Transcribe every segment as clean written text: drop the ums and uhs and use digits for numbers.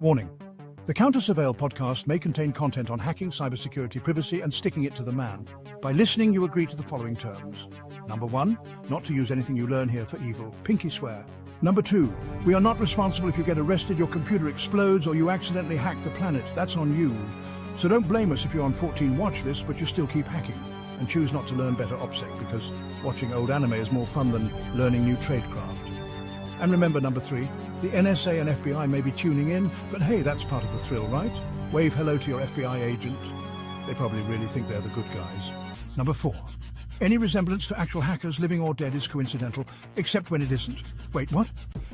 Warning. The CounterSurveil podcast may contain content on hacking, cybersecurity, privacy, and sticking it to the man. By listening, you agree to the following terms. Number 1, not to use anything you learn here for evil. Pinky swear. Number 2, we are not responsible if you get arrested, your computer explodes, or you accidentally hack the planet. That's on you. So don't blame us if you're on 14 watch lists, but you still keep hacking. And choose not to learn better OPSEC, because watching old anime is more fun than learning new tradecraft. And remember, number 3, the NSA and FBI may be tuning in, but hey, that's part of the thrill, right? Wave hello to your FBI agent. They probably really think they're the good guys. Number 4, any resemblance to actual hackers, living or dead, is coincidental, except when it isn't. Wait, what?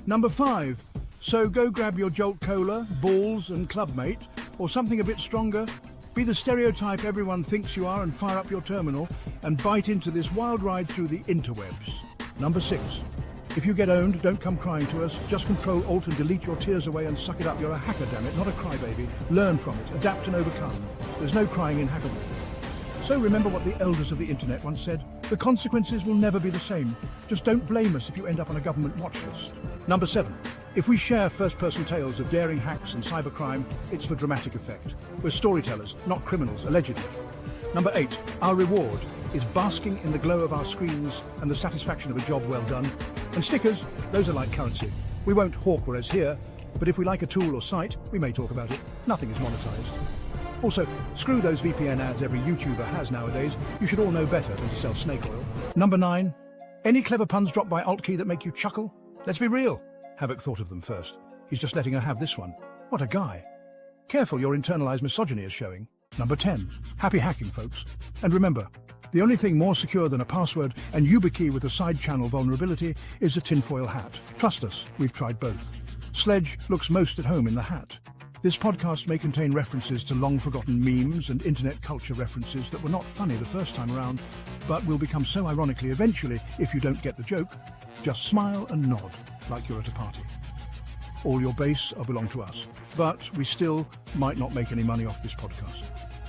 Number 5, so go grab your Jolt Cola, balls, and clubmate, or something a bit stronger. Be the stereotype everyone thinks you are and fire up your terminal and bite into this wild ride through the interwebs. Number 6, if you get owned, don't come crying to us. Just Control, Alt, and delete your tears away and suck it up. You're a hacker, damn it, not a crybaby. Learn from it, adapt and overcome. There's no crying in hackerville. So remember what the elders of the internet once said. The consequences will never be the same. Just don't blame us if you end up on a government watch list. Number 7, if we share first-person tales of daring hacks and cybercrime, it's for dramatic effect. We're storytellers, not criminals, allegedly. Number 8, our reward is basking in the glow of our screens and the satisfaction of a job well done. And stickers, those are like currency. We won't hawk whereas here, but if we like a tool or site, we may talk about it. Nothing is monetized. Also, screw those VPN ads every YouTuber has nowadays. You should all know better than to sell snake oil. Number 9, any clever puns dropped by Alt key that make you chuckle? Let's be real. Havoc thought of them first. He's just letting her have this one. What a guy. Careful, your internalized misogyny is showing. Number 10, happy hacking, folks. And remember, the only thing more secure than a password and YubiKey with a side channel vulnerability is a tinfoil hat. Trust us, we've tried both. Sledge looks most at home in the hat. This podcast may contain references to long-forgotten memes and internet culture references that were not funny the first time around, but will become so ironically eventually if you don't get the joke. Just smile and nod like you're at a party. All your base belong to us, but we still might not make any money off this podcast.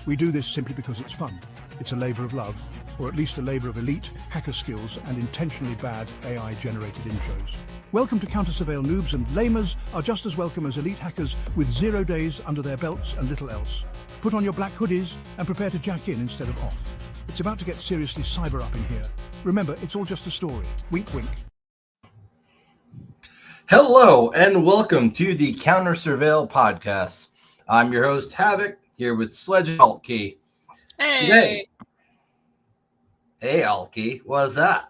We do this simply because it's fun. It's a labor of love, or at least a labor of elite hacker skills and intentionally bad AI-generated intros. Welcome to CounterSurveil noobs, and lamers are just as welcome as elite hackers with 0 days under their belts and little else. Put on your black hoodies and prepare to jack in instead of off. It's about to get seriously cyber up in here. Remember, it's all just a story. Wink, wink. Hello, and welcome to the CounterSurveil podcast. I'm your host, Havoc, here with Sledge and Alt Key. Hey. Hey, Alt Key. What's that?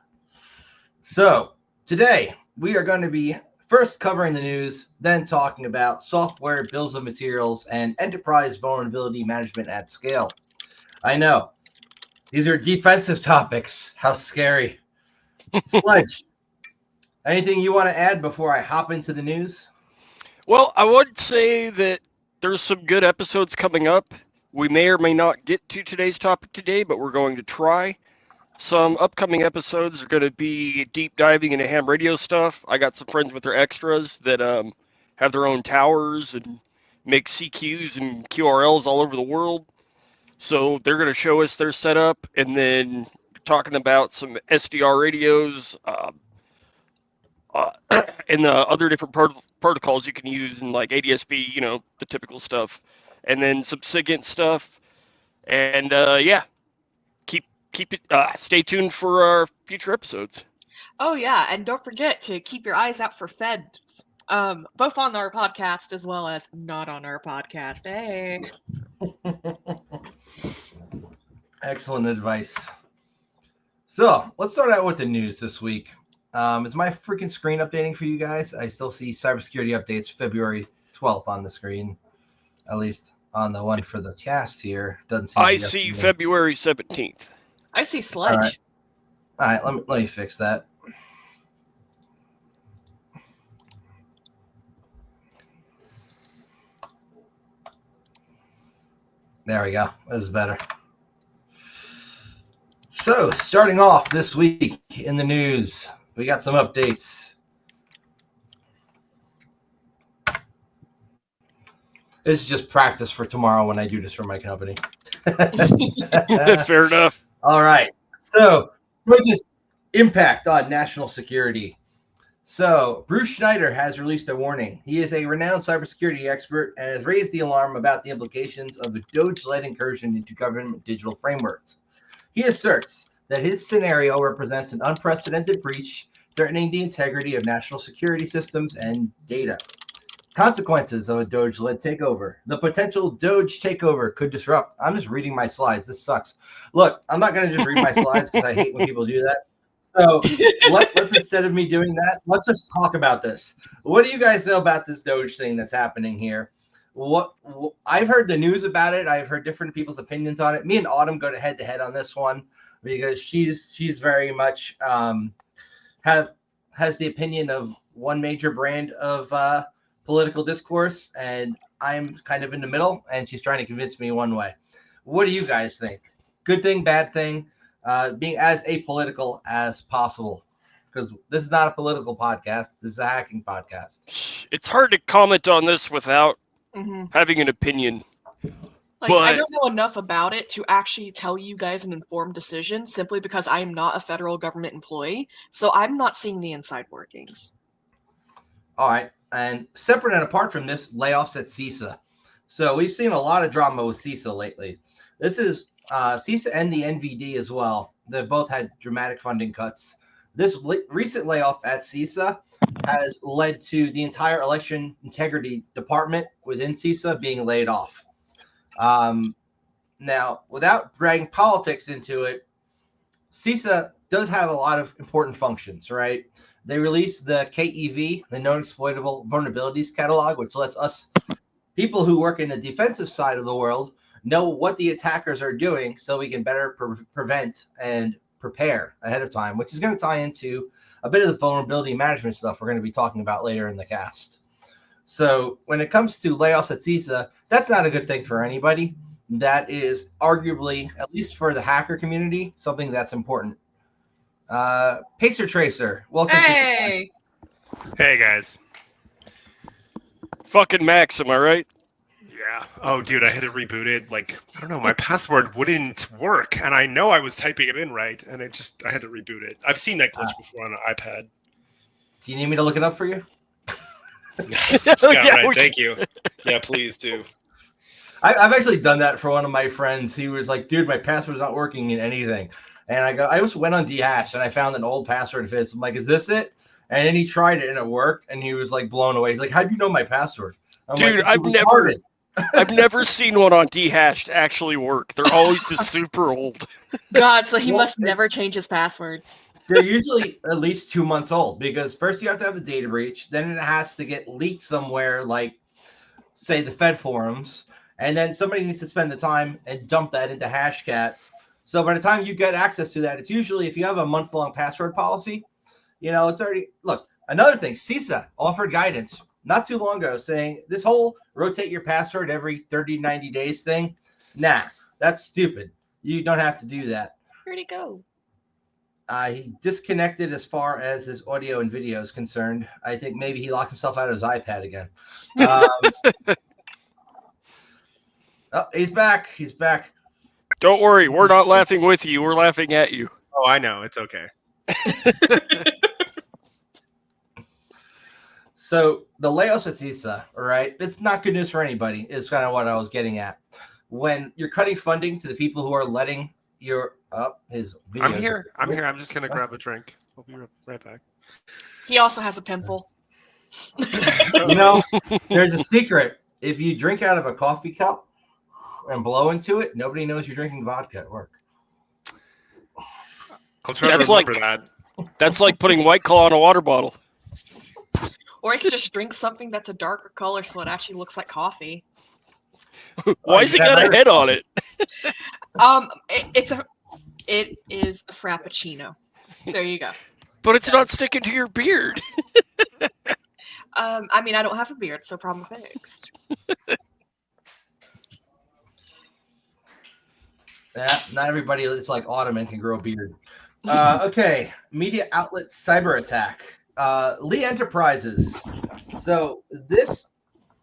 So, today, we are going to be first covering the news, then talking about software, bills of materials, and enterprise vulnerability management at scale. I know. These are defensive topics. How scary. Sledge, anything you want to add before I hop into the news? Well, I would say that there's some good episodes coming up. We may or may not get to today's topic today, but we're going to try. Some upcoming episodes are going to be deep diving into ham radio stuff. I got some friends with their extras that have their own towers and make CQs and QRLs all over the world. So they're going to show us their setup, and then talking about some SDR radios and the other different protocols you can use in like ADSB, you know, the typical stuff. And then some SIGINT stuff. And yeah, keep it. Stay tuned for our future episodes. Oh yeah, and don't forget to keep your eyes out for feds, both on our podcast as well as not on our podcast. Hey. Excellent advice. So let's start out with the news this week. Is my freaking screen updating for you guys? I still see cybersecurity updates February 12th on the screen, at least on the one for the cast here. Doesn't seem. I see February 17th. I see Sledge. All right, let me fix that. There we go. That is better. So, starting off this week in the news, we got some updates. This is just practice for tomorrow when I do this for my company. Fair enough. All right. So, just impact on national security. So, Bruce Schneider has released a warning. He is a renowned cybersecurity expert and has raised the alarm about the implications of a Doge-led incursion into government digital frameworks. He asserts that his scenario represents an unprecedented breach threatening the integrity of national security systems and data. Consequences of a Doge-led takeover. The potential Doge takeover could disrupt. I'm just reading my slides. This sucks. Look, I'm not going to just read my slides because I hate when people do that. So let's instead of me doing that, let's just talk about this. What do you guys know about this Doge thing that's happening here? What I've heard the news about it. I've heard different people's opinions on it. Me and Autumn go head to head on this one because she's very much has the opinion of one major brand of political discourse, and I'm kind of in the middle, and she's trying to convince me one way. What do you guys think? Good thing, bad thing? Being as apolitical as possible, because this is not a political podcast. This is a hacking podcast. It's hard to comment on this without having an opinion. Like, I don't know enough about it to actually tell you guys an informed decision, simply because I am not a federal government employee, so I'm not seeing the inside workings. All right, and separate and apart from this, layoffs at CISA. So we've seen a lot of drama with CISA lately. This is CISA and the NVD as well. They've both had dramatic funding cuts. This recent layoff at CISA has led to the entire election integrity department within CISA being laid off. Now, without dragging politics into it, CISA does have a lot of important functions, right? They released the KEV, the Known Exploitable Vulnerabilities Catalog, which lets us people who work in the defensive side of the world know what the attackers are doing so we can better prevent and prepare ahead of time, which is going to tie into a bit of the vulnerability management stuff we're going to be talking about later in the cast. So when it comes to layoffs at CISA, that's not a good thing for anybody. That is arguably, at least for the hacker community, something that's important. Pacer Tracer, welcome. Hey! Hey, guys. Fucking Max, am I right? Yeah. Oh, dude, I had to reboot it. Like, I don't know, my password wouldn't work, and I know I was typing it in right, and I had to reboot it. I've seen that glitch before on an iPad. Do you need me to look it up for you? Yeah, right. Thank you. Yeah, please do. I've actually done that for one of my friends. He was like, dude, my password's not working in anything. And I just went on Dhash and I found an old password of his. I'm like, is this it? And then he tried it and it worked. And he was like blown away. He's like, how'd you know my password? I'm Dude, like, I've never seen one on Dhash actually work. They're always just super old. God, so he must never change his passwords. They're usually at least 2 months old because first you have to have a data breach. Then it has to get leaked somewhere like, say, the Fed forums. And then somebody needs to spend the time and dump that into Hashcat. So by the time you get access to that, it's usually, if you have a month-long password policy, you know, it's already, look, another thing, CISA offered guidance not too long ago saying this whole rotate your password every 30, 90 days thing. Nah, that's stupid. You don't have to do that. Where'd he go? He disconnected as far as his audio and video is concerned. I think maybe he locked himself out of his iPad again. Oh, he's back. He's back. Don't worry, we're not laughing with you. We're laughing at you. Oh, I know. It's okay. So the layoffs at CISA, all right, it's not good news for anybody. Is kind of what I was getting at. When you're cutting funding to the people who are letting your his videos. I'm here. I'm just gonna grab a drink. I'll be right back. He also has a pimple. You know, there's a secret. If you drink out of a coffee cup and blow into it, nobody knows you're drinking vodka at work. I'll try to remember that. That's like putting White Claw in a water bottle. Or you could just drink something that's a darker color so it actually looks like coffee. Why has it got a head on it? It is a frappuccino. There you go. But it's not sticking to your beard. I mean, I don't have a beard, so problem fixed. Yeah, not everybody is like Autumn and can grow a beard. Okay, media outlet cyber attack. Lee Enterprises. So this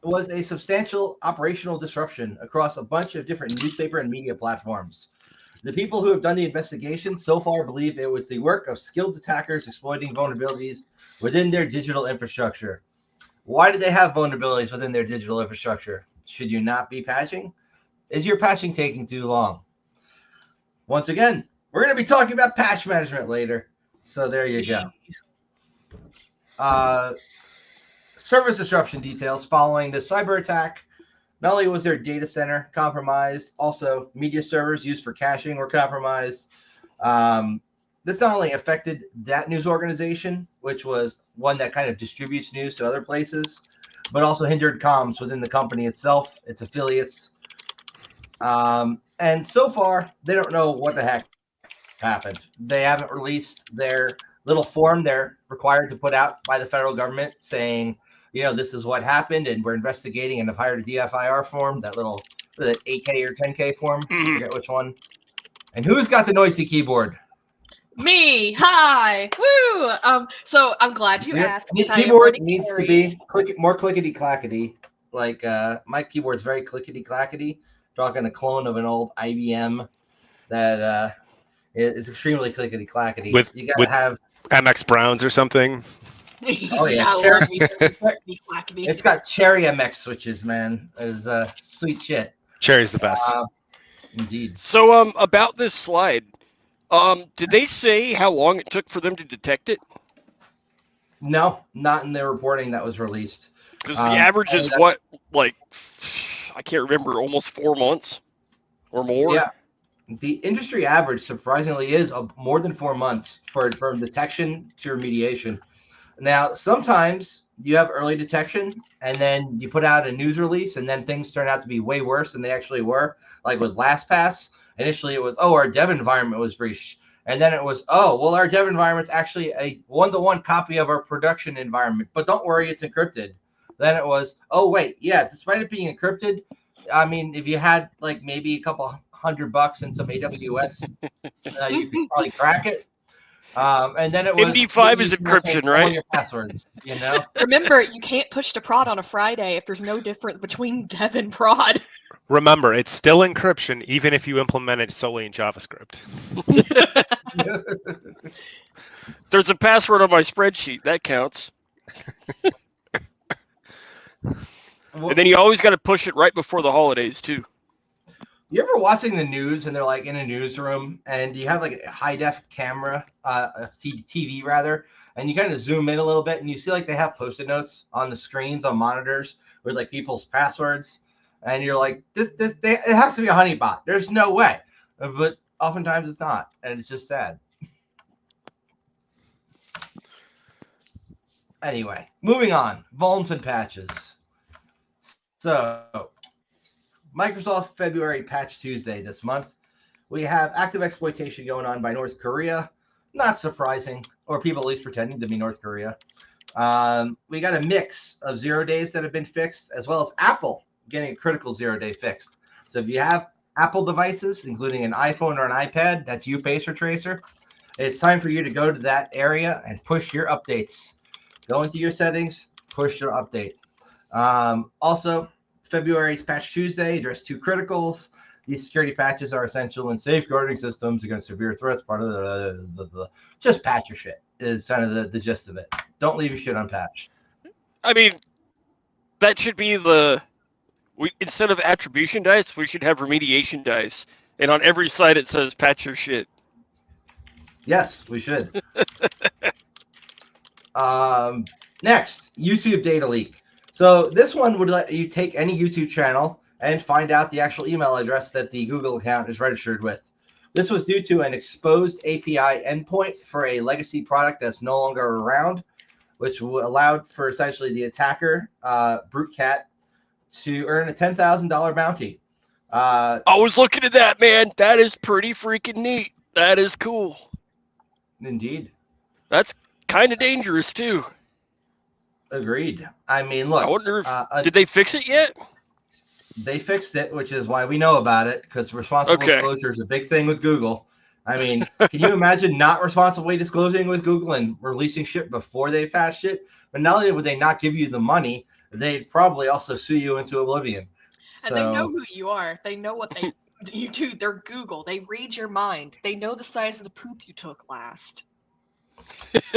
was a substantial operational disruption across a bunch of different newspaper and media platforms. The people who have done the investigation so far believe it was the work of skilled attackers exploiting vulnerabilities within their digital infrastructure. Why do they have vulnerabilities within their digital infrastructure? Should you not be patching? Is your patching taking too long? Once again, we're going to be talking about patch management later. So there you go. Service disruption details following the cyber attack. Not only was their data center compromised, also media servers used for caching were compromised. This not only affected that news organization, which was one that kind of distributes news to other places, but also hindered comms within the company itself, its affiliates. And so far, they don't know what the heck happened. They haven't released their little form they're required to put out by the federal government saying, this is what happened, and we're investigating and have hired a DFIR form, that little 8K or 10K form, I forget which one. And who's got the noisy keyboard? Me. Hi. Woo. So I'm glad you asked. The keyboard needs to be more clickety-clackety. Like my keyboard's very clickety-clackety. Talking a clone of an old IBM that is extremely clickety-clackety. You gotta have MX Browns or something. Oh yeah, it's got Cherry MX switches, man. It's sweet shit. Cherry's the best. Indeed. So about this slide, did they say how long it took for them to detect it? No, not in their reporting that was released. Because the average is what, like, I can't remember, almost 4 months or more. Yeah. The industry average, surprisingly, is more than 4 months from detection to remediation. Now, sometimes you have early detection, and then you put out a news release, and then things turn out to be way worse than they actually were. Like with LastPass, initially it was, our dev environment was breached. And then it was, our dev environment's actually a one-to-one copy of our production environment. But don't worry, it's encrypted. Then it was, despite it being encrypted, I mean, if you had like maybe a couple $100 and some AWS, you could probably crack it. And then it was MD5 is encryption, right? All your passwords, Remember, you can't push to prod on a Friday if there's no difference between dev and prod. Remember, it's still encryption, even if you implement it solely in JavaScript. There's a password on my spreadsheet. That counts. And then you always got to push it right before the holidays, too. You ever watching the news and they're like in a newsroom and you have like a high def camera, a TV rather, and you kind of zoom in a little bit and you see like they have Post-it notes on the screens on monitors with like people's passwords, and you're like, it has to be a honeypot. There's no way, but oftentimes it's not, and it's just sad. Anyway, moving on, vulns and patches. So, Microsoft February Patch Tuesday this month. We have active exploitation going on by North Korea. Not surprising, or people at least pretending to be North Korea. We got a mix of 0 days that have been fixed, as well as Apple getting a critical 0 day fixed. So if you have Apple devices, including an iPhone or an iPad, that's you, Pacer Tracer, it's time for you to go to that area and push your updates. Go into your settings, push your update. Also, February's Patch Tuesday address 2 criticals. These security patches are essential in safeguarding systems against severe threats. Part of the just patch your shit is kind of the gist of it. Don't leave your shit unpatched. I mean, that should be instead of attribution dice, we should have remediation dice. And on every site it says patch your shit. Yes, we should. Next, YouTube data leak. So this one would let you take any YouTube channel and find out the actual email address that the Google account is registered with. This was due to an exposed API endpoint for a legacy product that's no longer around, which allowed for essentially the attacker, BruteCat, to earn a $10,000 bounty. I was looking at that, man. That is pretty freaking neat. That is cool. Indeed. That's kind of dangerous, too. Agreed. I mean, look. I wonder if, did they fix it yet? They fixed it, which is why we know about it, because responsible disclosure is a big thing with Google. I mean, can you imagine not responsibly disclosing with Google and releasing shit before they patched it? But not only would they not give you the money, they'd probably also sue you into oblivion. And they know who you are. They know what they You do. They're Google. They read your mind. They know the size of the poop you took last.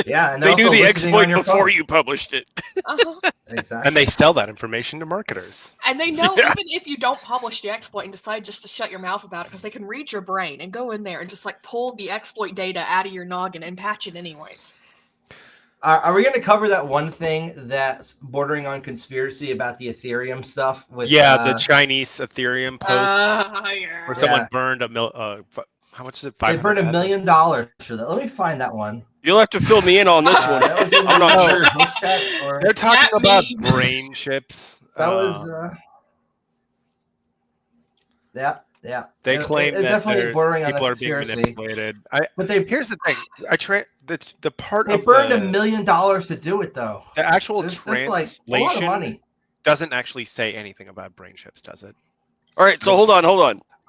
Yeah, and They knew the listening exploit on your before phone. you published it. Uh-huh. Exactly. And they sell that information to marketers. And they know Yeah. even if you don't publish the exploit and decide just to shut your mouth about it, because they can read your brain and go in there and just like pull the exploit data out of your noggin and patch it anyways. Are we going to cover that one thing that's bordering on conspiracy about the Ethereum stuff? With The Chinese Ethereum post Yeah. where someone Yeah. burned how much is it? They burned $1 million for that. Let me find that one. You'll have to fill me in on this one. That was in I'm not the sure. host chat, or They're talking That about meme. brain chips. that was. Yeah. They It- claim it's that definitely bordering on people the are being conspiracy. manipulated. But they Here's the thing. The part they of burned the, $1 million to do it though. the actual It's like a lot of translation money. doesn't actually say anything about brain chips, does it? All right, so hold on.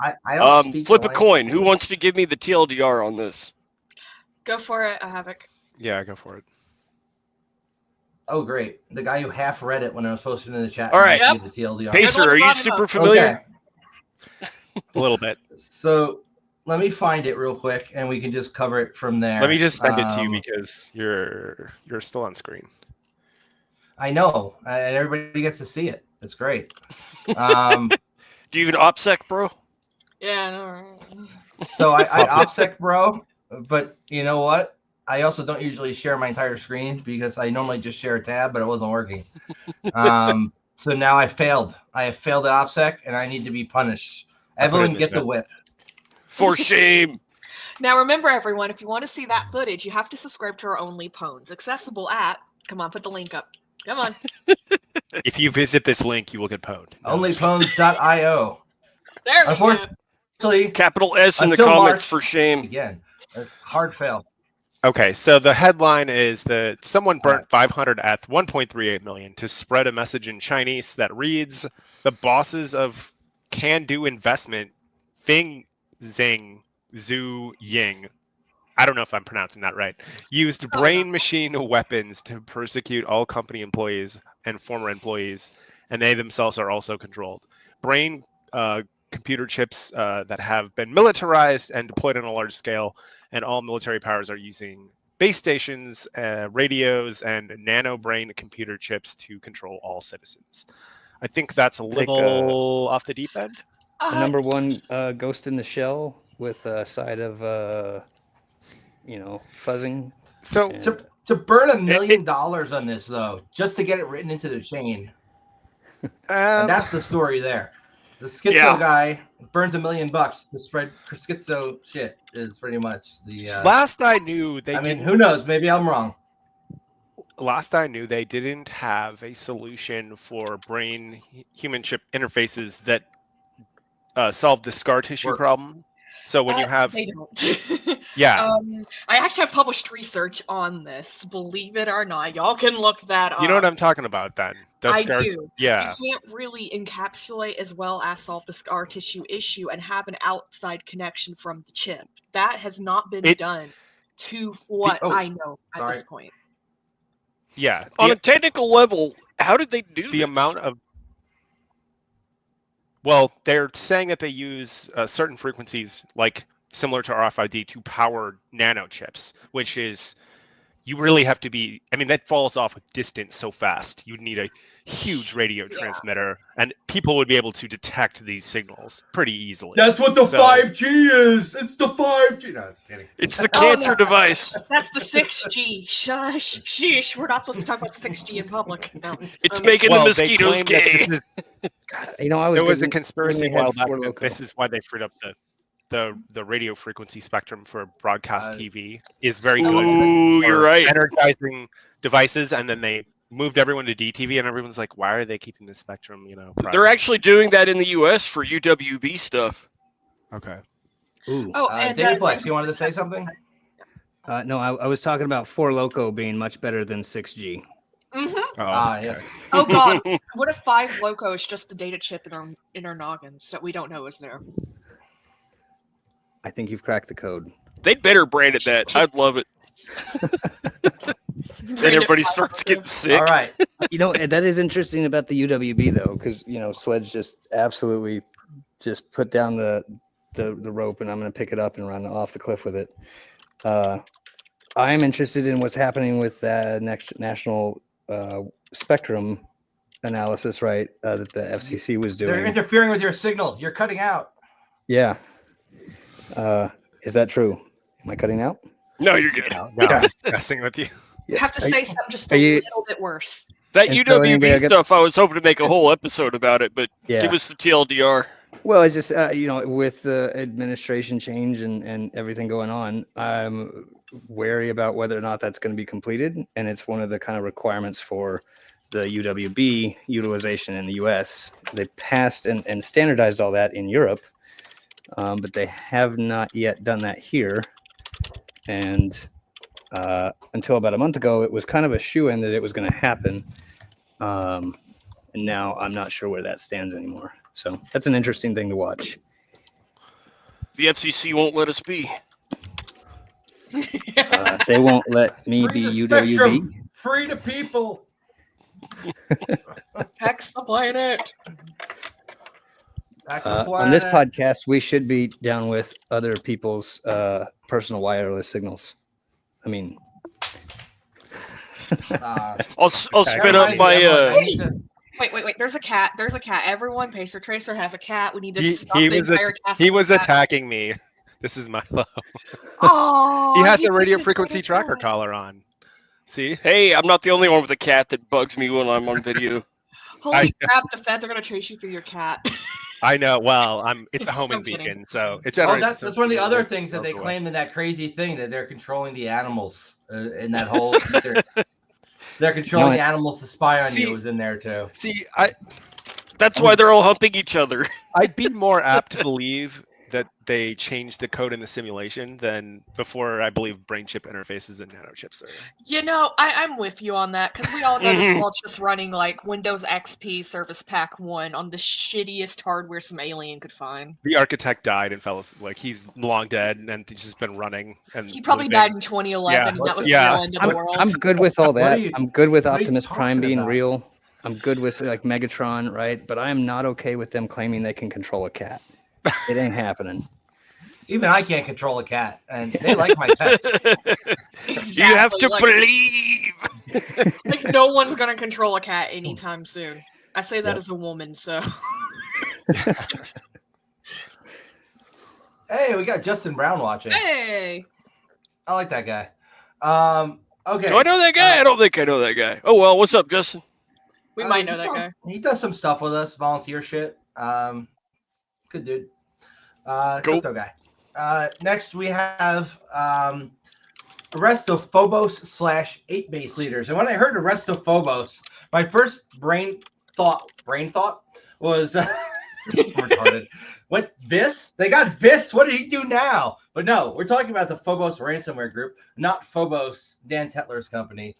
I don't speak Flip a the coin. language. Who wants to give me the TLDR on this? Go for it, Havoc. Yeah, go for it. Oh, great! The guy who half read it when it was posted in the chat. All right. Yep. The TLDR. Pacer, one are you brought it super up. familiar? Okay. A little bit. So let me find it real quick, and we can just cover it from there. Let me just send it to you because you're still on screen. I know, and everybody gets to see it. It's great. Do you even OPSEC, bro? Yeah, no. So I OPSEC, bro, but you know what? I also don't usually share my entire screen because I normally just share a tab, but it wasn't working. So now I failed. I have failed at OPSEC, and I need to be punished. Evelyn, get the whip. For shame. Now remember, everyone, if you want to see that footage, you have to subscribe to our Only Pwns. Accessible at, come on, put the link up. Come on. If you visit this link, you will get pwned. No. Onlypwns.io. There we go. Unfortunately, Capital S in the Until comments March. for shame. again, that's hard fail. Okay, so the headline is that someone burnt 500 ETH, 1.38 million, to spread a message in Chinese that reads, "The bosses of Can-Do Investment, Fing Zing Zhu Ying," I don't know if I'm pronouncing that right, used brain machine weapons to persecute all company employees and former employees, and they themselves are also controlled. Brain computer chips that have been militarized and deployed on a large scale, and all military powers are using base stations, radios, and nano brain computer chips to control all citizens. I think that's a little off the deep end. Number one, Ghost in the Shell with a side of, fuzzing. So And, To burn $1 million on this, though, just to get it written into the chain, and that's the story there. The schizo guy burns $1 million to spread schizo shit is pretty much the. last I knew, who knows? Maybe I'm wrong. Last I knew, they didn't have a solution for brain human chip interfaces that solve the scar tissue Works. problem. So when you have, They don't. yeah, I actually have published research on this. Believe it or not, y'all can look that up. you know what I'm talking about then. The I scar- do. Yeah. You can't really encapsulate as well as solve the scar tissue issue and have an outside connection from the chip. That has not been done to what I know at this point. Yeah. On a technical level, how did they do The this? amount of, well, they're saying that they use certain frequencies, like similar to RFID, to power nanochips, which is, you really have to be, I mean, that falls off with distance so fast. You'd need a huge radio transmitter, and people would be able to detect these signals pretty easily. That's what the 5G is. It's the 5G. No, just kidding. It's the cancer device. That's the 6G. Shush. Sheesh. We're not supposed to talk about 6G in public. No. It's making the They mosquitoes claim that gay. this is, I there was a good conspiracy when a we had while back Four that Loko. this is why they freed up the radio frequency spectrum for broadcast TV is very good. Ooh, for you're right. Energizing devices, and then they moved everyone to DTV, and everyone's like, "Why are they keeping this spectrum?" They're private? actually doing that in the U.S. for UWB stuff. Okay. Ooh. Oh, and Daniplex, you wanted to say something? No, I was talking about Four Loko being much better than 6G. Mm-hmm. Oh, Yeah. Oh God. What if 5 Loco is just the data chip in our noggins that we don't know is there? I think you've cracked the code. They'd better brand it that. I'd love it. Then everybody starts getting sick. All right. That is interesting about the UWB though, because Sledge just absolutely just put down the rope and I'm going to pick it up and run off the cliff with it. I am interested in what's happening with the national spectrum analysis, right? That the FCC was doing. They're interfering with your signal. You're cutting out. Yeah. Is that true? Am I cutting out? No, you're good. No, I'm discussing with you. You have to say something just a little bit worse. That And so anyway, UWB stuff, I was hoping to make a whole episode about it, but Yeah. give us the TLDR. Well, it's just, with the administration change and everything going on, I'm wary about whether or not that's going to be completed. And it's one of the kind of requirements for the UWB utilization in the US. They passed and standardized all that in Europe, but they have not yet done that here. And until about a month ago, it was kind of a shoo-in that it was going to happen. And now I'm not sure where that stands anymore. So that's an interesting thing to watch. The FCC won't let us be. They won't let me be UWB. Free to people. Hex the planet. On this podcast, we should be down with other people's personal wireless signals. I mean, I'll spin up my. Wait. There's a cat. Everyone, Pacer Tracer has a cat. We need to stop he the was entire cast. he was attacking me. This is Milo. Oh, He has a radio frequency tracker collar on. See? Hey, I'm not the only one with a cat that bugs me when I'm on video. Holy crap! The feds are gonna chase you through your cat. I know. Well, it's a homing I'm kidding. beacon, so it Oh, generates. that's one of the other things that they claimed in that crazy thing that they're controlling the animals in that whole. They're controlling the animals to spy on you. Was in there too. See, That's why they're all humping each other. I'd be more apt to believe that they changed the code in the simulation than before. I believe brain chip interfaces and nanochips are. I'm with you on that because we all know this world's just running like Windows XP Service Pack 1 on the shittiest hardware some alien could find. The architect died and fell asleep. Like he's long dead and he's just been running. And he probably died in 2011. And that was the real end of the world. I'm good with all that. I'm good with what are you Optimus Prime talking being about? real. I'm good with like Megatron, right? But I am not okay with them claiming they can control a cat. It ain't happening. Even I can't control a cat, and they like my pets. Exactly, You have to believe. Like no one's gonna control a cat anytime soon. I say that as a woman, so. Hey, we got Justin Brown watching. Hey. I like that guy. Okay. Do I know that guy? I don't think I know that guy. Oh well, what's up, Justin? We might know that guy. He does some stuff with us, volunteer shit. Good dude. Cool. Crypto guy. Next we have arrest of Phobos / 8 base leaders. And when I heard arrest of Phobos, my first brain thought was retarded. What, Vis? They got Vis? What did he do now? But no, we're talking about the Phobos ransomware group, not Phobos, Dan Tetler's company.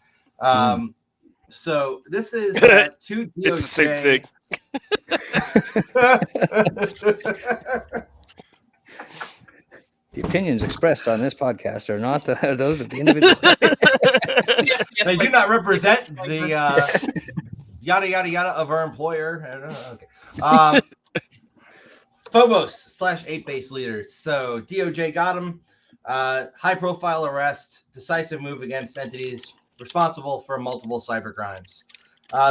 So this is two DOJ. It's the same thing. The opinions expressed on this podcast are not those of the individual. Yes, They do like- not represent the yada yada yada of our employer. I don't know. Okay. Phobos / 8 base leaders. So DOJ got him. High profile arrest. Decisive move against entities responsible for multiple cyber crimes.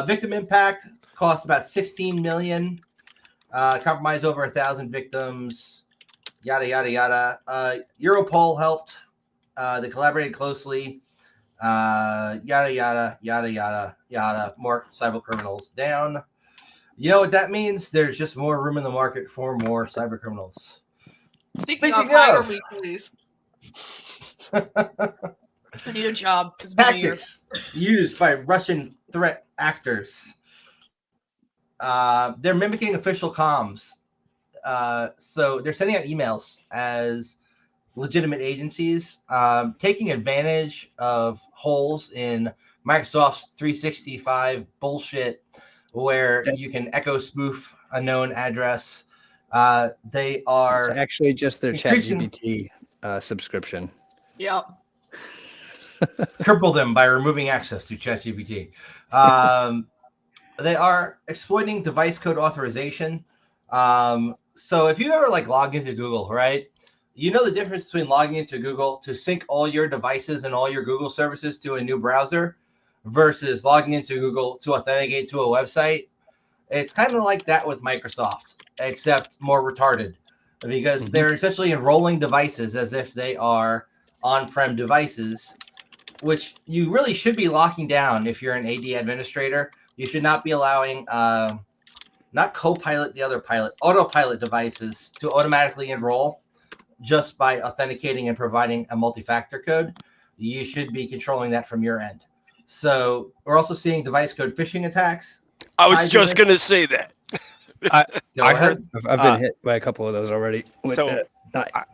Victim impact cost about 16 million. Compromised over 1,000 victims. Yada yada yada. Europol helped. They collaborated closely. Yada yada yada yada yada. More cyber criminals down. You know what that means? There's just more room in the market for more cyber criminals. Speaking of, hire me, please. I need a job. It's been a year. Tactics used by Russian threat actors. They're mimicking official comms. So they're sending out emails as legitimate agencies, taking advantage of holes in Microsoft's 365 bullshit where you can echo spoof a known address. They are It's actually just their increasing- ChatGPT subscription. Yep. cripple them by removing access to ChatGPT. They are exploiting device code authorization So if you ever like log into Google, right? You know the difference between logging into Google to sync all your devices and all your Google services to a new browser versus logging into Google to authenticate to a website. It's kind of like that with Microsoft, except more retarded, because they're essentially enrolling devices as if they are on-prem devices, which you really should be locking down if you're an AD administrator. You should not be allowing not Copilot, the other pilot, autopilot devices to automatically enroll just by authenticating and providing a multi-factor code. You should be controlling that from your end. So we're also seeing device code phishing attacks. I was just going to say that. I heard. I've been hit by a couple of those already.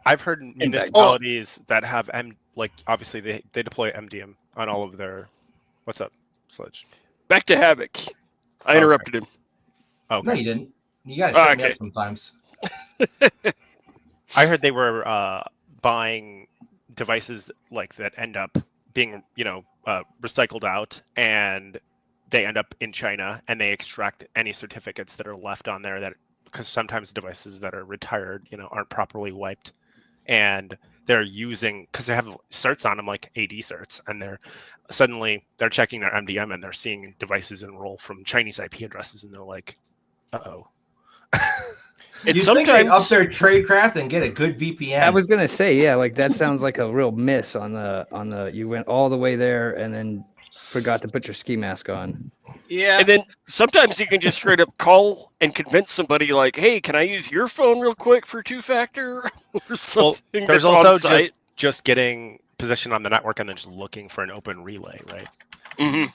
I've heard municipalities that have obviously they deploy MDM on all of their. What's up, Sledge? Back to Havoc. I interrupted him. Okay. No, you didn't. You got to shut me up sometimes. I heard they were buying devices that end up being, recycled out, and they end up in China, and they extract any certificates that are left on there because sometimes devices that are retired, aren't properly wiped, and they're using, because they have certs on them like AD certs, and they're checking their MDM and they're seeing devices enroll from Chinese IP addresses, and they're like, uh-oh. You think they up their tradecraft and get a good VPN? I was gonna say, that sounds like a real miss on the. You went all the way there and then forgot to put your ski mask on. Yeah. And then sometimes you can just straight up call and convince somebody like, "Hey, can I use your phone real quick for 2-factor?" or something. Well, there's also just getting position on the network and then just looking for an open relay, right? Mm-hmm.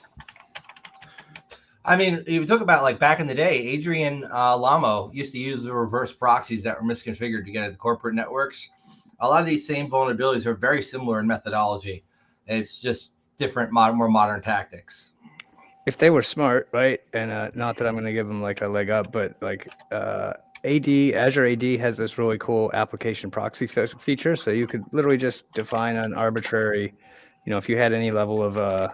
I mean, you talk about back in the day, Adrian Lamo used to use the reverse proxies that were misconfigured to get at the corporate networks. A lot of these same vulnerabilities are very similar in methodology. It's just different, more modern tactics. If they were smart, right? And not that I'm going to give them a leg up, but Azure AD has this really cool application proxy feature. So you could literally just define an arbitrary, if you had any level of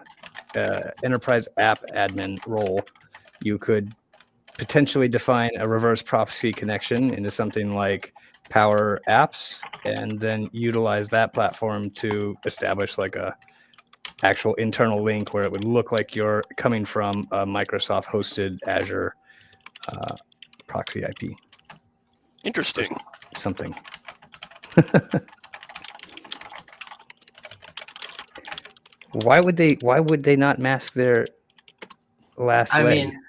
enterprise app admin role, you could potentially define a reverse proxy connection into something like Power Apps, and then utilize that platform to establish a actual internal link where it would look like you're coming from a Microsoft hosted Azure proxy IP. Interesting. Something. Why would they not mask their last leg? Mean,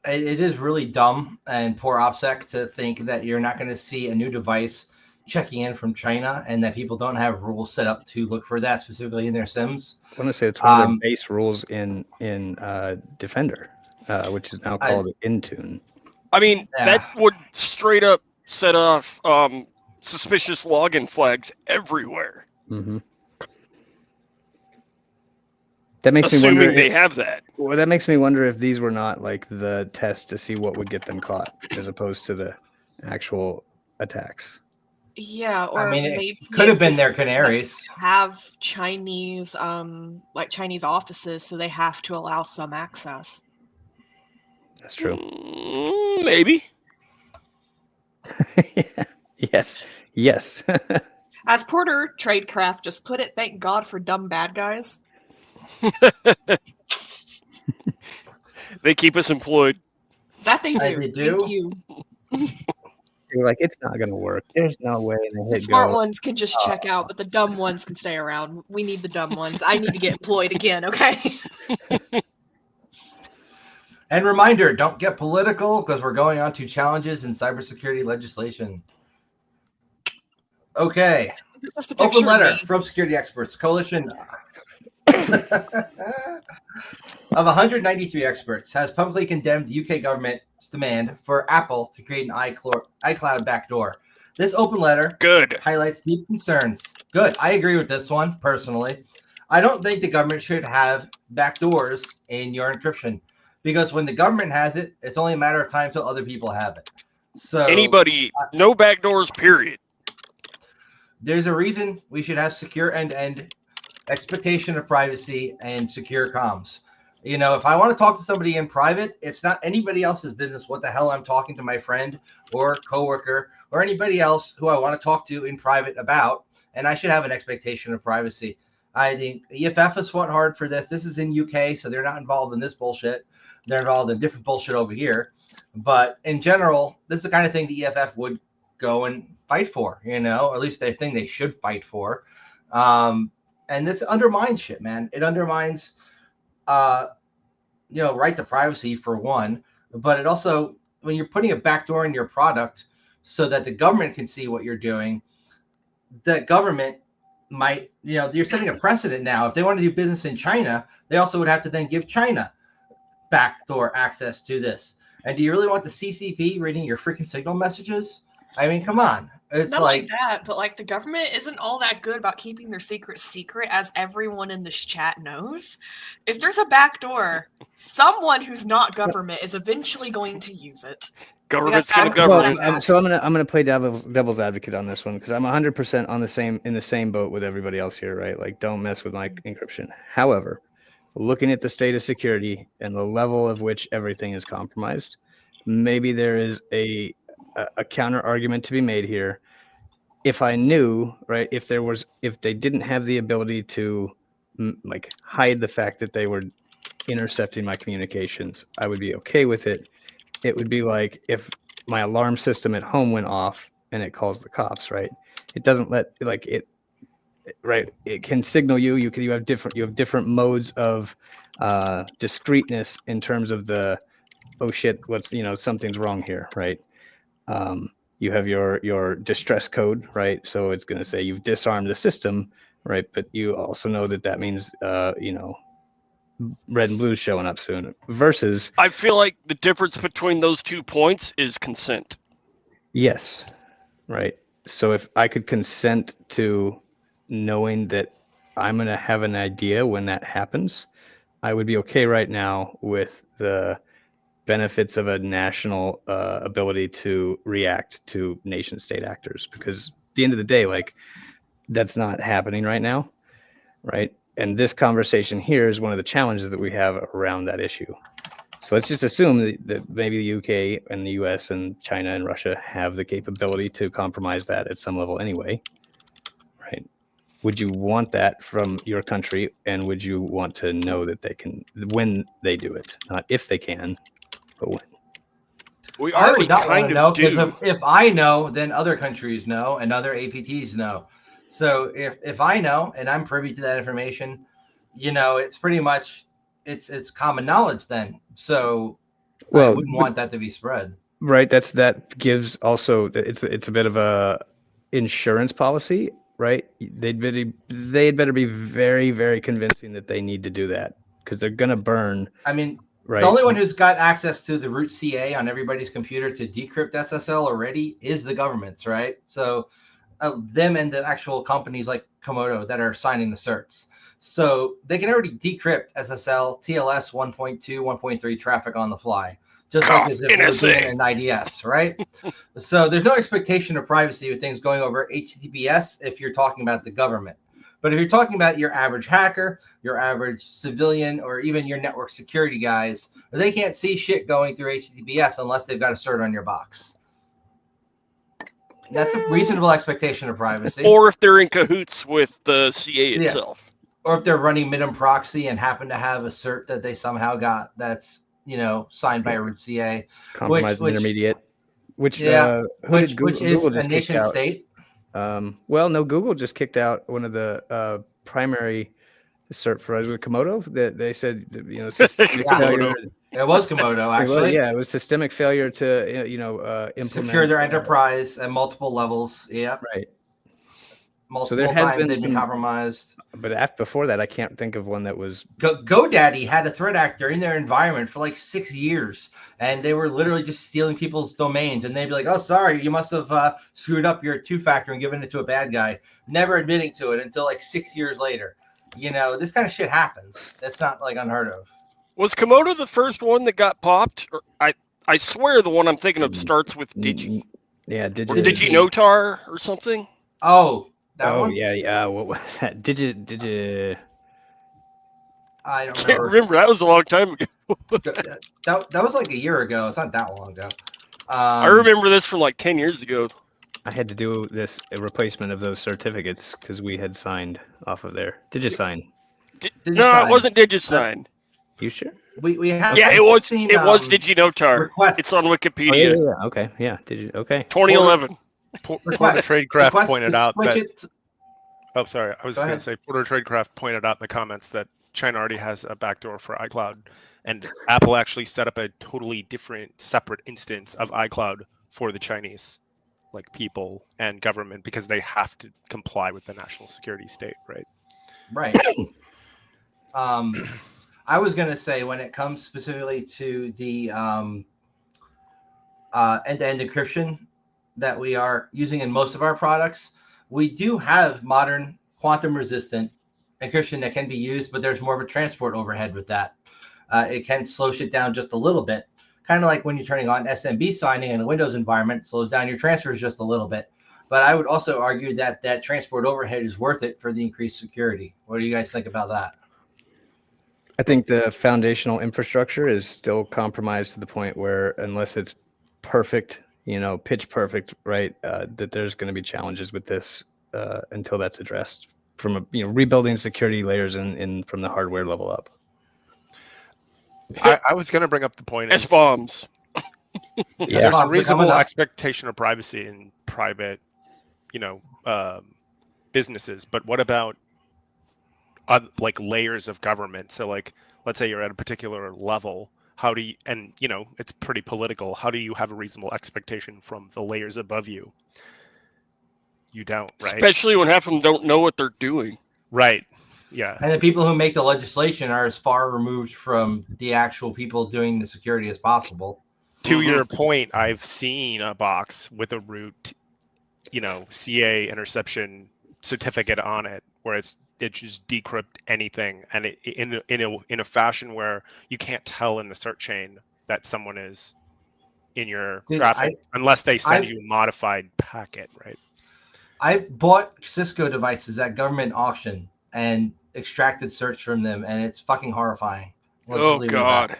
it is really dumb and poor OPSEC to think that you're not going to see a new device checking in from China and that people don't have rules set up to look for that specifically in their SIMs. I want to say it's one of the base rules in Defender, which is now called Intune. I mean, that would straight up set off suspicious login flags everywhere. Mm-hmm. That makes me wonder. Assuming they have that. Well, that makes me wonder if these were not the test to see what would get them caught, as opposed to the actual attacks. Yeah, or it could have been their canaries. Have Chinese, Chinese offices, so they have to allow some access. That's true. Maybe. Yes. As Porter Tradecraft just put it, thank God for dumb bad guys. They keep us employed. That they do. They do. Thank you. You're it's not going to work. There's no way. The smart ones can just check out, but the dumb ones can stay around. We need the dumb ones. I need to get employed again, okay? And reminder, don't get political because we're going on to challenges in cybersecurity legislation. Okay. Open letter from security experts. Coalition of 193 experts has publicly condemned the UK government's demand for Apple to create an iCloud backdoor. This open letter highlights deep concerns. Good. I agree with this one, personally. I don't think the government should have backdoors in your encryption, because when the government has it, it's only a matter of time till other people have it. So anybody, no backdoors, period. There's a reason we should have secure end-to-end expectation of privacy and secure comms. If I want to talk to somebody in private, it's not anybody else's business what the hell I'm talking to my friend or coworker or anybody else who I want to talk to in private about. And I should have an expectation of privacy. I think EFF has fought hard for this. This is in UK, so they're not involved in this bullshit. They're involved in different bullshit over here. But in general, this is the kind of thing the EFF would go and fight for, or at least they think they should fight for. And this undermines shit, man. It undermines right to privacy for one, but it also, when you're putting a backdoor in your product so that the government can see what you're doing, the government might, you're setting a precedent now. If they want to do business in China, they also would have to then give China backdoor access to this. And do you really want the CCP reading your freaking signal messages? I mean, come on. It's not like that, but the government isn't all that good about keeping their secret, as everyone in this chat knows. If there's a backdoor, someone who's not government is eventually going to use it. Government's going to govern. Well, so I'm gonna play devil's advocate on this one because I'm 100% in the same boat with everybody else here, right? Like, don't mess with my encryption. However, looking at the state of security and the level of which everything is compromised, maybe there is a counter argument to be made here. If I knew, right, if they didn't have the ability to hide the fact that they were intercepting my communications, I would be okay with it. It would be like if my alarm system at home went off and it calls the cops, right? It doesn't let right? It can signal you. You have different modes of discreteness in terms of the, oh shit, something's wrong here, right? You have your distress code, right? So it's going to say you've disarmed the system, right? But you also know that means, red and blue showing up soon. Versus, I feel like the difference between those 2 points is consent. Yes, right. So if I could consent to knowing that I'm going to have an idea when that happens, I would be okay right now with the benefits of a national ability to react to nation state actors, because at the end of the day, that's not happening right now, right? And this conversation here is one of the challenges that we have around that issue. So let's just assume that maybe the UK and the US and China and Russia have the capability to compromise that at some level anyway, right? Would you want that from your country, and would you want to know that they can, when they do it, not if they can, but when? We already kind of do. Because if I know, then other countries know and other APTs know. So if I know and I'm privy to that information, it's pretty much it's common knowledge then. So I wouldn't want that to be spread. Right. That gives also, it's a bit of a insurance policy, right? They'd better be very, very convincing that they need to do that, because they're gonna burn. I mean, right. The only one who's got access to the root CA on everybody's computer to decrypt SSL already is the governments, right? So them and the actual companies like Komodo that are signing the certs. So they can already decrypt SSL, TLS 1.2, 1.3 traffic on the fly, just like as if it was doing an IDS, right? So there's no expectation of privacy with things going over HTTPS if you're talking about the government. But if you're talking about your average hacker, your average civilian, or even your network security guys, they can't see shit going through HTTPS unless they've got a cert on your box. That's a reasonable expectation of privacy. Or if they're in cahoots with the CA itself. Or if they're running Minim proxy and happen to have a cert that they somehow got that's, signed by a root CA. Compromised intermediate. Which is a nation state. Well, no, Google just kicked out one of the primary cert providers with Komodo. That they said, failure. It was Komodo, actually. It was systemic failure to, implement. Secure their enterprise at multiple levels. Yeah. Right. Multiple times they've been compromised. But before that, I can't think of one that was. GoDaddy had a threat actor in their environment for 6 years, and they were literally just stealing people's domains. And they'd be like, "Oh, sorry, you must have screwed up your two-factor and given it to a bad guy," never admitting to it until 6 years later. This kind of shit happens. That's not unheard of. Was Komodo the first one that got popped? Or I swear the one I'm thinking of starts with Digi. Yeah, Digi. Or DigiNotar or something. Oh. That one? Yeah. What was that? I don't Can't remember. remember. That was a long time ago. That was like a year ago. It's not that long ago. I remember this from like 10 years ago. I had to do a replacement of those certificates because we had signed off of there. DigiSign. No, DigiSign. it wasn't DigiSign. You sure? We have. Yeah, it was. Seen, It was DigiNotar. requests. It's on Oh, Wikipedia. yeah. Okay. Yeah. Okay. 2011. Porter Tradecraft Request pointed to out switch that. it to- Oh, sorry. I was Go going to ahead. say Porter Tradecraft pointed out in the comments that China already has a backdoor for iCloud, and Apple actually set up a totally different, separate instance of iCloud for the Chinese, like people and government, because they have to comply with the national security state, right? Right. I was going to say when it comes specifically to the end-to-end encryption that we are using in most of our products, we do have modern quantum-resistant encryption that can be used, but there's more of a transport overhead with that. It can slow shit down just a little bit, kind of like when you're turning on SMB signing in a Windows environment, slows down your transfers just a little bit. But I would also argue that that transport overhead is worth it for the increased security. What do you guys think about that? I think the foundational infrastructure is still compromised to the point where unless it's perfect, pitch perfect, right, that there's going to be challenges with this until that's addressed from rebuilding security layers in from the hardware level up. I was going to bring up the point is SBOMs. there's a SBOMs are reasonable coming up. expectation of privacy in private, businesses, but what about like layers of government? So like, let's say you're at a particular level, how do you, and it's pretty political, how do you have a reasonable expectation from the layers above you? You don't, right? Especially when half of them don't know what they're doing. Right. Yeah. And the people who make the legislation are as far removed from the actual people doing the security as possible. To your point, I've seen a box with a root, CA interception certificate on it, where it just decrypt anything, and it in a fashion where you can't tell in the search chain that someone is in your traffic unless they send you a modified packet, right? I've bought Cisco devices at government auction and extracted search from them, and it's fucking horrifying. Let's just Oh leave it at God. that.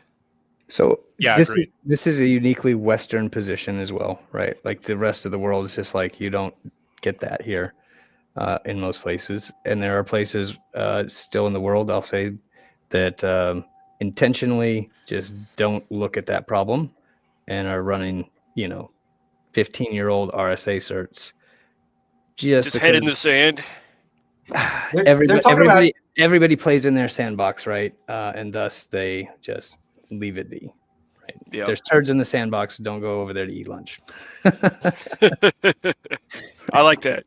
So Yeah, this is a uniquely Western position as well, right? Like the rest of the world is just like, you don't get that here in most places. And there are places still in the world, I'll say, that intentionally just don't look at that problem and are running, 15-year-old RSA certs. Just head in the sand. Everybody plays in their sandbox, right? And thus they just leave it be. Right? Yep. There's turds in the sandbox. Don't go over there to eat lunch. I like that.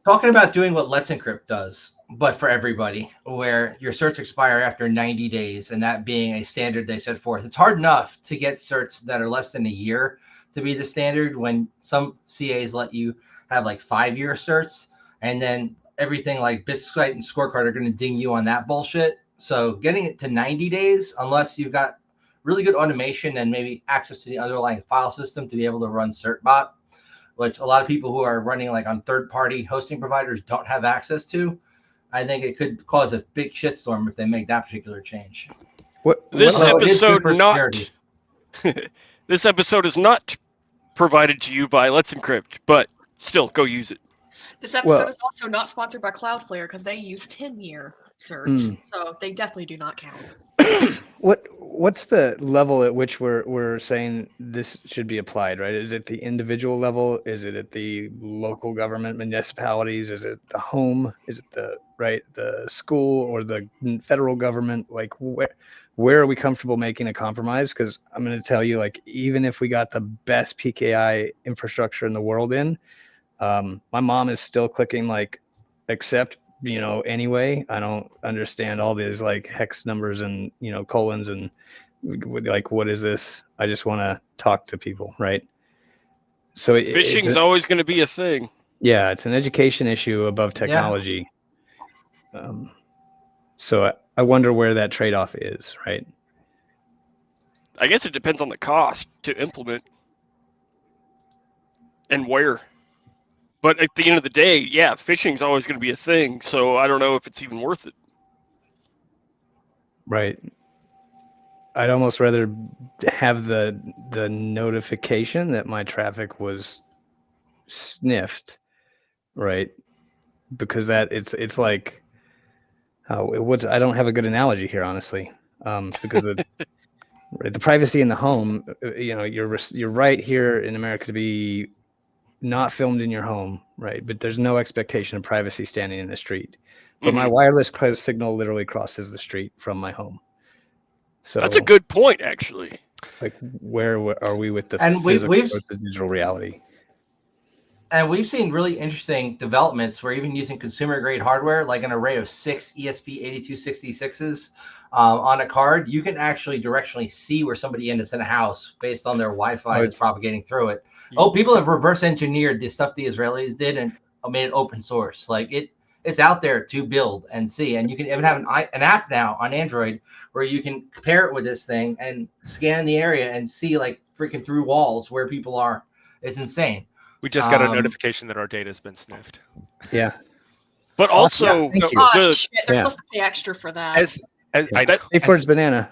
Talking about doing what Let's Encrypt does, but for everybody, where your certs expire after 90 days, and that being a standard they set forth. It's hard enough to get certs that are less than a year to be the standard when some CAs let you have like 5-year certs, and then everything like BitSight and Scorecard are going to ding you on that bullshit. So getting it to 90 days, unless you've got really good automation and maybe access to the underlying file system to be able to run CertBot, which a lot of people who are running like on third-party hosting providers don't have access to, I think it could cause a big shitstorm if they make that particular change. This episode is not provided to you by Let's Encrypt, but still, go use it. This episode is also not sponsored by Cloudflare because they use 10-year certs, so they definitely do not count. What's the level at which we're saying this should be applied, right? Is it the individual level? Is it at the local government, municipalities? Is it the home? Is it the school or the federal government? Like where are we comfortable making a compromise? Because I'm going to tell you, like, even if we got the best PKI infrastructure in the world in, my mom is still clicking like accept, anyway. I don't understand all these like hex numbers and, colons and like, what is this? I just want to talk to people, right? So phishing is always going to be a thing. Yeah, it's an education issue above technology. Yeah. So I wonder where that trade-off is, right? I guess it depends on the cost to implement and where. But at the end of the day, yeah, phishing is always going to be a thing. So I don't know if it's even worth it. Right. I'd almost rather have the notification that my traffic was sniffed, right? Because that it's like what's I don't have a good analogy here, honestly, because the privacy in the home, you're right here in America to be not filmed in your home, right? But there's no expectation of privacy standing in the street. But my wireless signal literally crosses the street from my home. So That's a good point, actually. like, where are we with the And physical we've versus digital reality? And we've seen really interesting developments where even using consumer grade hardware, like an array of 6 ESP8266s on a card, you can actually directionally see where somebody is in a house based on their Wi-Fi that's propagating through it. Oh, people have reverse engineered the stuff the Israelis did and made it open source. Like it's out there to build and see. And you can even have an app now on Android where you can compare it with this thing and scan the area and see like freaking through walls where people are. It's insane. We just got a notification that our data has been sniffed. Yeah. But also, Thank you. Oh, shit, they're supposed to pay extra for that. Pay for its banana.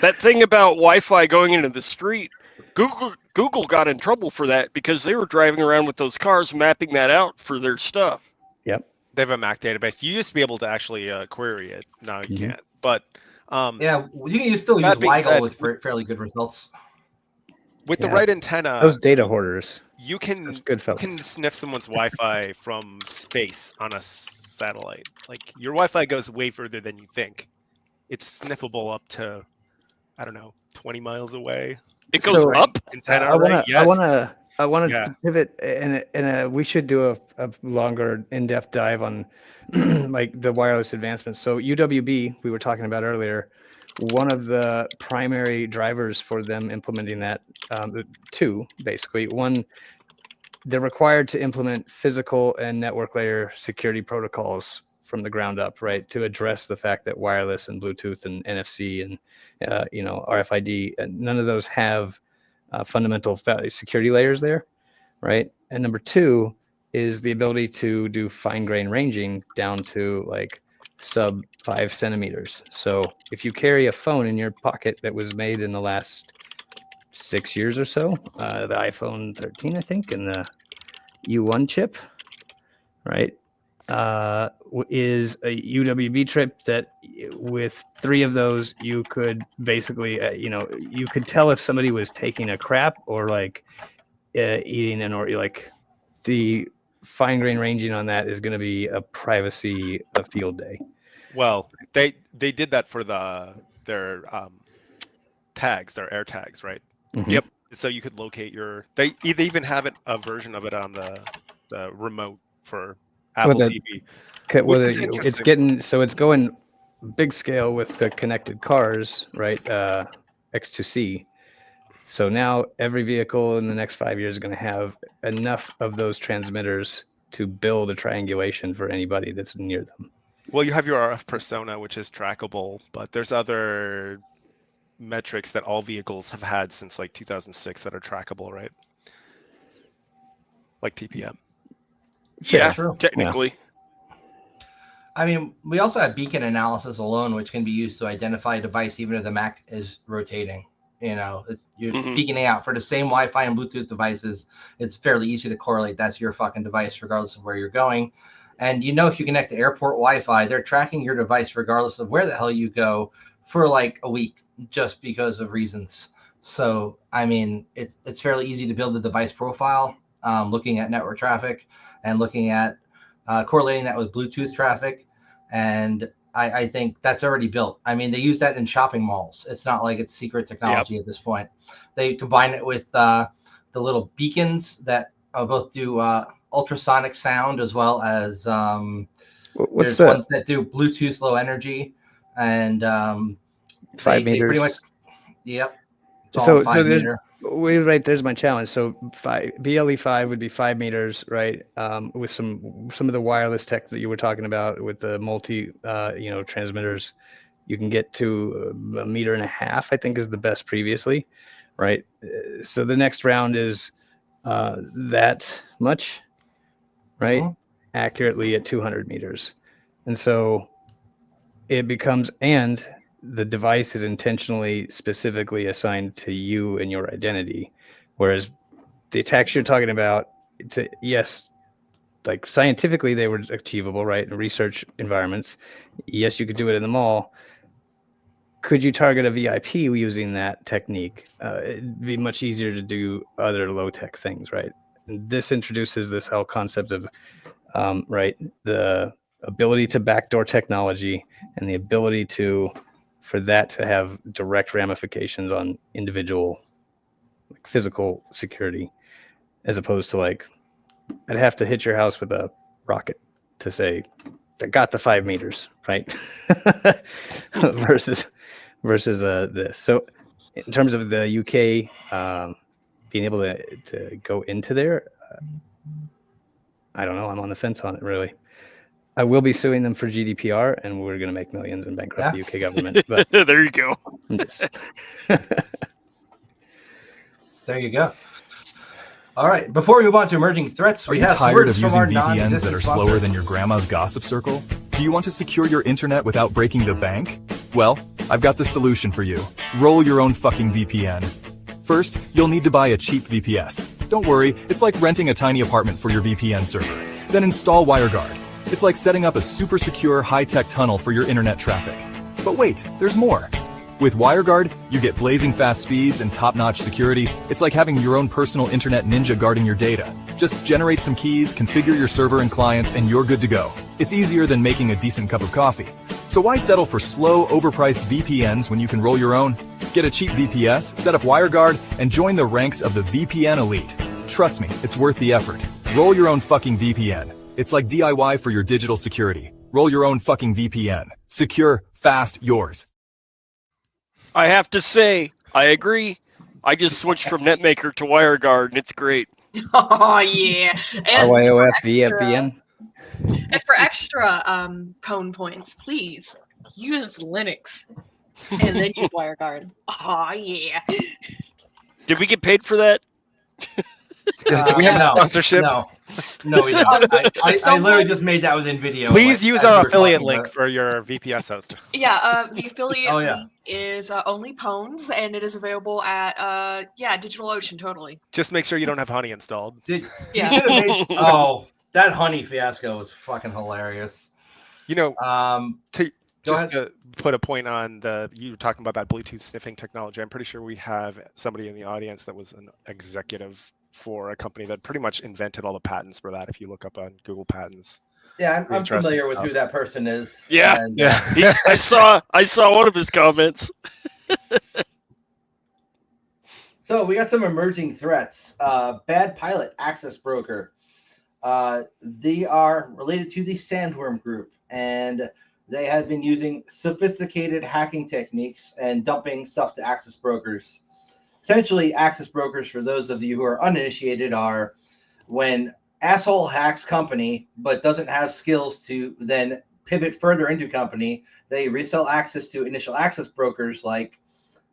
that thing about Wi-Fi going into the street, Google got in trouble for that because they were driving around with those cars mapping that out for their stuff. Yep. They have a Mac database. You used to be able to actually query it. Now you can't. But yeah, you still use Weigel with fairly good results. With the right antenna, those data hoarders, you can sniff someone's Wi-Fi from space on a satellite. Like your Wi-Fi goes way further than you think. It's sniffable up to, I don't know, 20 miles away. It goes up. Antenna, I want to pivot, and we should do a longer, in-depth dive on like the wireless advancements. So UWB, we were talking about earlier. One of the primary drivers for them implementing that, two basically. One, they're required to implement physical and network layer security protocols from the ground up, right, to address the fact that wireless and Bluetooth and NFC and RFID, and none of those have fundamental security layers there, right? And number two is the ability to do fine grain ranging down to like sub 5 centimeters. So if you carry a phone in your pocket that was made in the last 6 years or so, the iPhone 13, I think, and the U1 chip, right, is a UWB chip that with 3 of those, you could basically, you could tell if somebody was taking a crap or like eating an, or like the fine grain ranging on that is going to be a privacy field day. Well, they did that for their tags, their air tags, right? Mm-hmm. Yep. So you could locate they even have a version of it on the remote for Apple TV. Well, it's going big scale with the connected cars, right? X2C. So now every vehicle in the next 5 years is going to have enough of those transmitters to build a triangulation for anybody that's near them. Well, you have your RF persona, which is trackable, but there's other metrics that all vehicles have had since like 2006 that are trackable, right? Like TPM. Yeah, true. technically. Yeah. I mean, we also have beacon analysis alone, which can be used to identify a device even if the Mac is rotating. You're beaconing out for the same Wi-Fi and Bluetooth devices. It's fairly easy to correlate that's your fucking device, regardless of where you're going. And if you connect to airport Wi-Fi, they're tracking your device regardless of where the hell you go for like a week, just because of reasons. So, I mean, it's fairly easy to build a device profile, looking at network traffic and looking at correlating that with Bluetooth traffic. And I think that's already built. I mean, they use that in shopping malls. It's not like it's secret technology at this point. They combine it with the little beacons that both do ultrasonic sound, as well as there's ones that do Bluetooth low energy, and 5 meters. They pretty much, yep. So there's my challenge. So BLE5 would be 5 meters, right? With some of the wireless tech that you were talking about with the multi transmitters, you can get to 1.5 meters, I think is the best previously, right? So the next round is that much, right? Mm-hmm. Accurately at 200 meters. And so it becomes, and the device is intentionally, specifically assigned to you and your identity, whereas the attacks you're talking about, yes, like scientifically they were achievable, right? In research environments, yes, you could do it in the mall. Could you target a VIP using that technique? It'd be much easier to do other low-tech things, right? And this introduces this whole concept of, right, the ability to backdoor technology and the ability for that to have direct ramifications on individual, like, physical security, as opposed to, like, I'd have to hit your house with a rocket to say, I got the 5 meters, right? versus this. So in terms of the UK being able to go into there, I don't know. I'm on the fence on it, really. I will be suing them for GDPR, and we're going to make millions and bankrupt the UK government. But There you go. I'm just... There you go. All right. Before we move on to emerging threats, Are we you have tired of from using our VPNs non-existent that are sponsor. slower than your grandma's gossip circle? Do you want to secure your internet without breaking the bank? Well, I've got the solution for you. Roll your own fucking VPN. First, you'll need to buy a cheap VPS. Don't worry, it's like renting a tiny apartment for your VPN server. Then install WireGuard. It's like setting up a super secure, high-tech tunnel for your internet traffic. But wait, there's more. With WireGuard, you get blazing fast speeds and top-notch security. It's like having your own personal internet ninja guarding your data. Just generate some keys, configure your server and clients, and you're good to go. It's easier than making a decent cup of coffee. So why settle for slow, overpriced VPNs when you can roll your own? Get a cheap VPS, set up WireGuard, and join the ranks of the VPN elite. Trust me, it's worth the effort. Roll your own fucking VPN. It's like DIY for your digital security. Roll your own fucking VPN. Secure, fast, yours. I have to say, I agree. I just switched from NetMaker to WireGuard, and it's great. Oh yeah, and RYOF for extra- VPN. And for extra pwn points, please use Linux and then use WireGuard. Oh yeah. Did we get paid for that? Do we have a no, sponsorship? No, we don't. I Someone- literally just made that within video. Please like, use as our we were affiliate talking link about. for your VPS host. Yeah, the affiliate Oh, yeah. link is Only Pwns, and it is available at DigitalOcean. Totally. Just make sure you don't have Honey installed. Did, Yeah. you should have made, oh, that honey fiasco was fucking hilarious. You know, Go just ahead. to put a point on you were talking about that Bluetooth sniffing technology. I'm pretty sure we have somebody in the audience that was an executive for a company that pretty much invented all the patents for that. If you look up on Google Patents. Yeah, I'm Interesting familiar with who stuff. that person is. Yeah. And, I saw one of his comments. So we got some emerging threats. Bad Pilot Access Broker. They are related to the Sandworm Group, and they have been using sophisticated hacking techniques and dumping stuff to access brokers. Essentially, access brokers, for those of you who are uninitiated, are when asshole hacks company but doesn't have skills to then pivot further into company, they resell access to initial access brokers like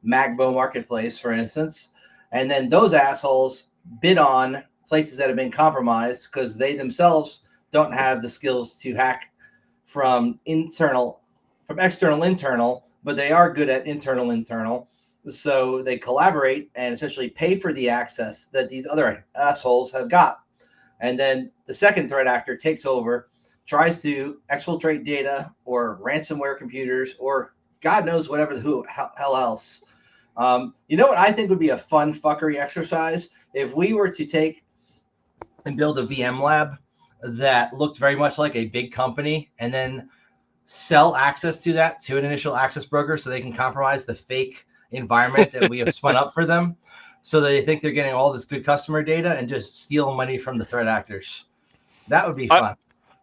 Magbo Marketplace, for instance. And then those assholes bid on places that have been compromised because they themselves don't have the skills to hack from external, but they are good at internal. So they collaborate and essentially pay for the access that these other assholes have got. And then the second threat actor takes over, tries to exfiltrate data or ransomware computers or God knows whatever the hell else. You know what I think would be a fun fuckery exercise? If we were to take and build a VM lab that looked very much like a big company and then sell access to that to an initial access broker so they can compromise the fake environment that we have spun up for them so they think they're getting all this good customer data and just steal money from the threat actors. That would be fun.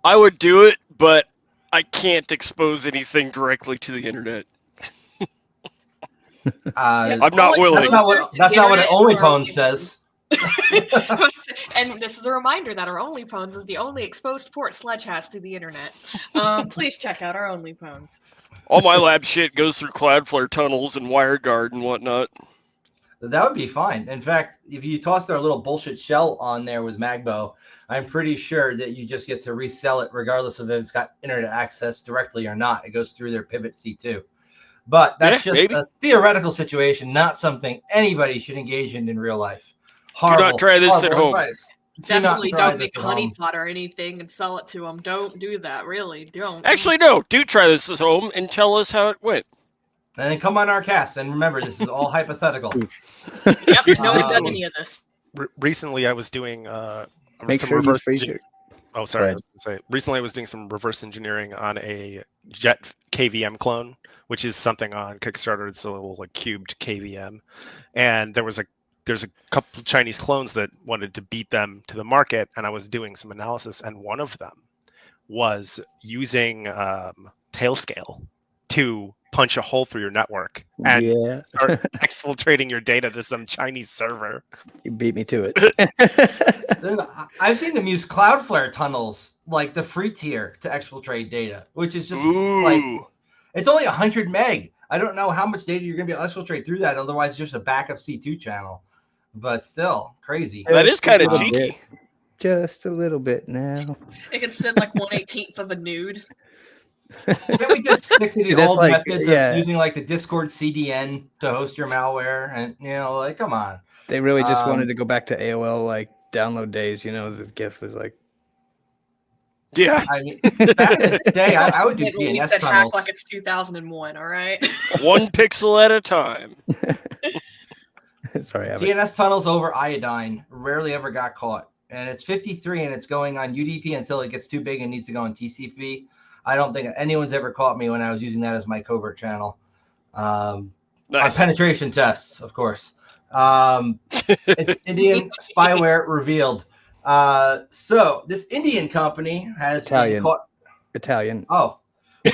I would do it, but I can't expose anything directly to the internet. I'm not willing. That's not what an OnlyPwn says. And this is a reminder that our OnlyPwns is the only exposed port Sledge has to the internet. Please check out our OnlyPwns. All my lab shit goes through Cloudflare tunnels and WireGuard and whatnot. That would be fine. In fact, if you toss their little bullshit shell on there with Magbo, I'm pretty sure that you just get to resell it regardless of if it's got internet access directly or not. It goes through their Pivot C2. But that's Yeah, just maybe. a theoretical situation, not something anybody should engage in real life. Do not try this at horrible home. advice. Definitely try don't this make at honey home. pot or anything and sell it to them. Don't do that. Really, don't. Actually, no. Do try this at home and tell us how it went. And then come on our cast. And remember, this is all hypothetical. Yep, no one said Um, any of this. Recently, I was doing Make some sure you reverse phrase engi- it. Oh, sorry. Go I was gonna say, recently, I was doing some reverse engineering on a Jet KVM clone, which is something on Kickstarter. It's a little like cubed KVM, and there's a couple of Chinese clones that wanted to beat them to the market, and I was doing some analysis, and one of them was using Tailscale to punch a hole through your network and Yeah, start exfiltrating your data to some Chinese server. you beat me to it. Dude, I've seen them use Cloudflare tunnels, like the free tier, to exfiltrate data, which is just like, Ooh. it's only 100 meg. I don't know how much data you're going to be able to exfiltrate through that. Otherwise, it's just a backup C2 channel. But still, crazy. That is kind of Just a little cheeky. bit. Just a little bit now. It can send like 1/18th of a nude. Can't we just stick to the Dude, that's old like- methods yeah. of using like the Discord CDN to host your malware? And, like, come on. They really just Um, wanted to go back to AOL like download days. The GIF was like, Yeah. I mean, back in the day, I would do When we DNS said hack tunnels. like it's 2001. All right. One pixel at a time. sorry, Abbott. DNS tunnels over iodine rarely ever got caught. And it's 53 and it's going on UDP until it gets too big and needs to go on TCP. I don't think anyone's ever caught me when I was using that as my covert channel. On Nice. penetration tests, of course. It's Indian spyware revealed. So this Indian company has been Italian. caught. Italian. Oh,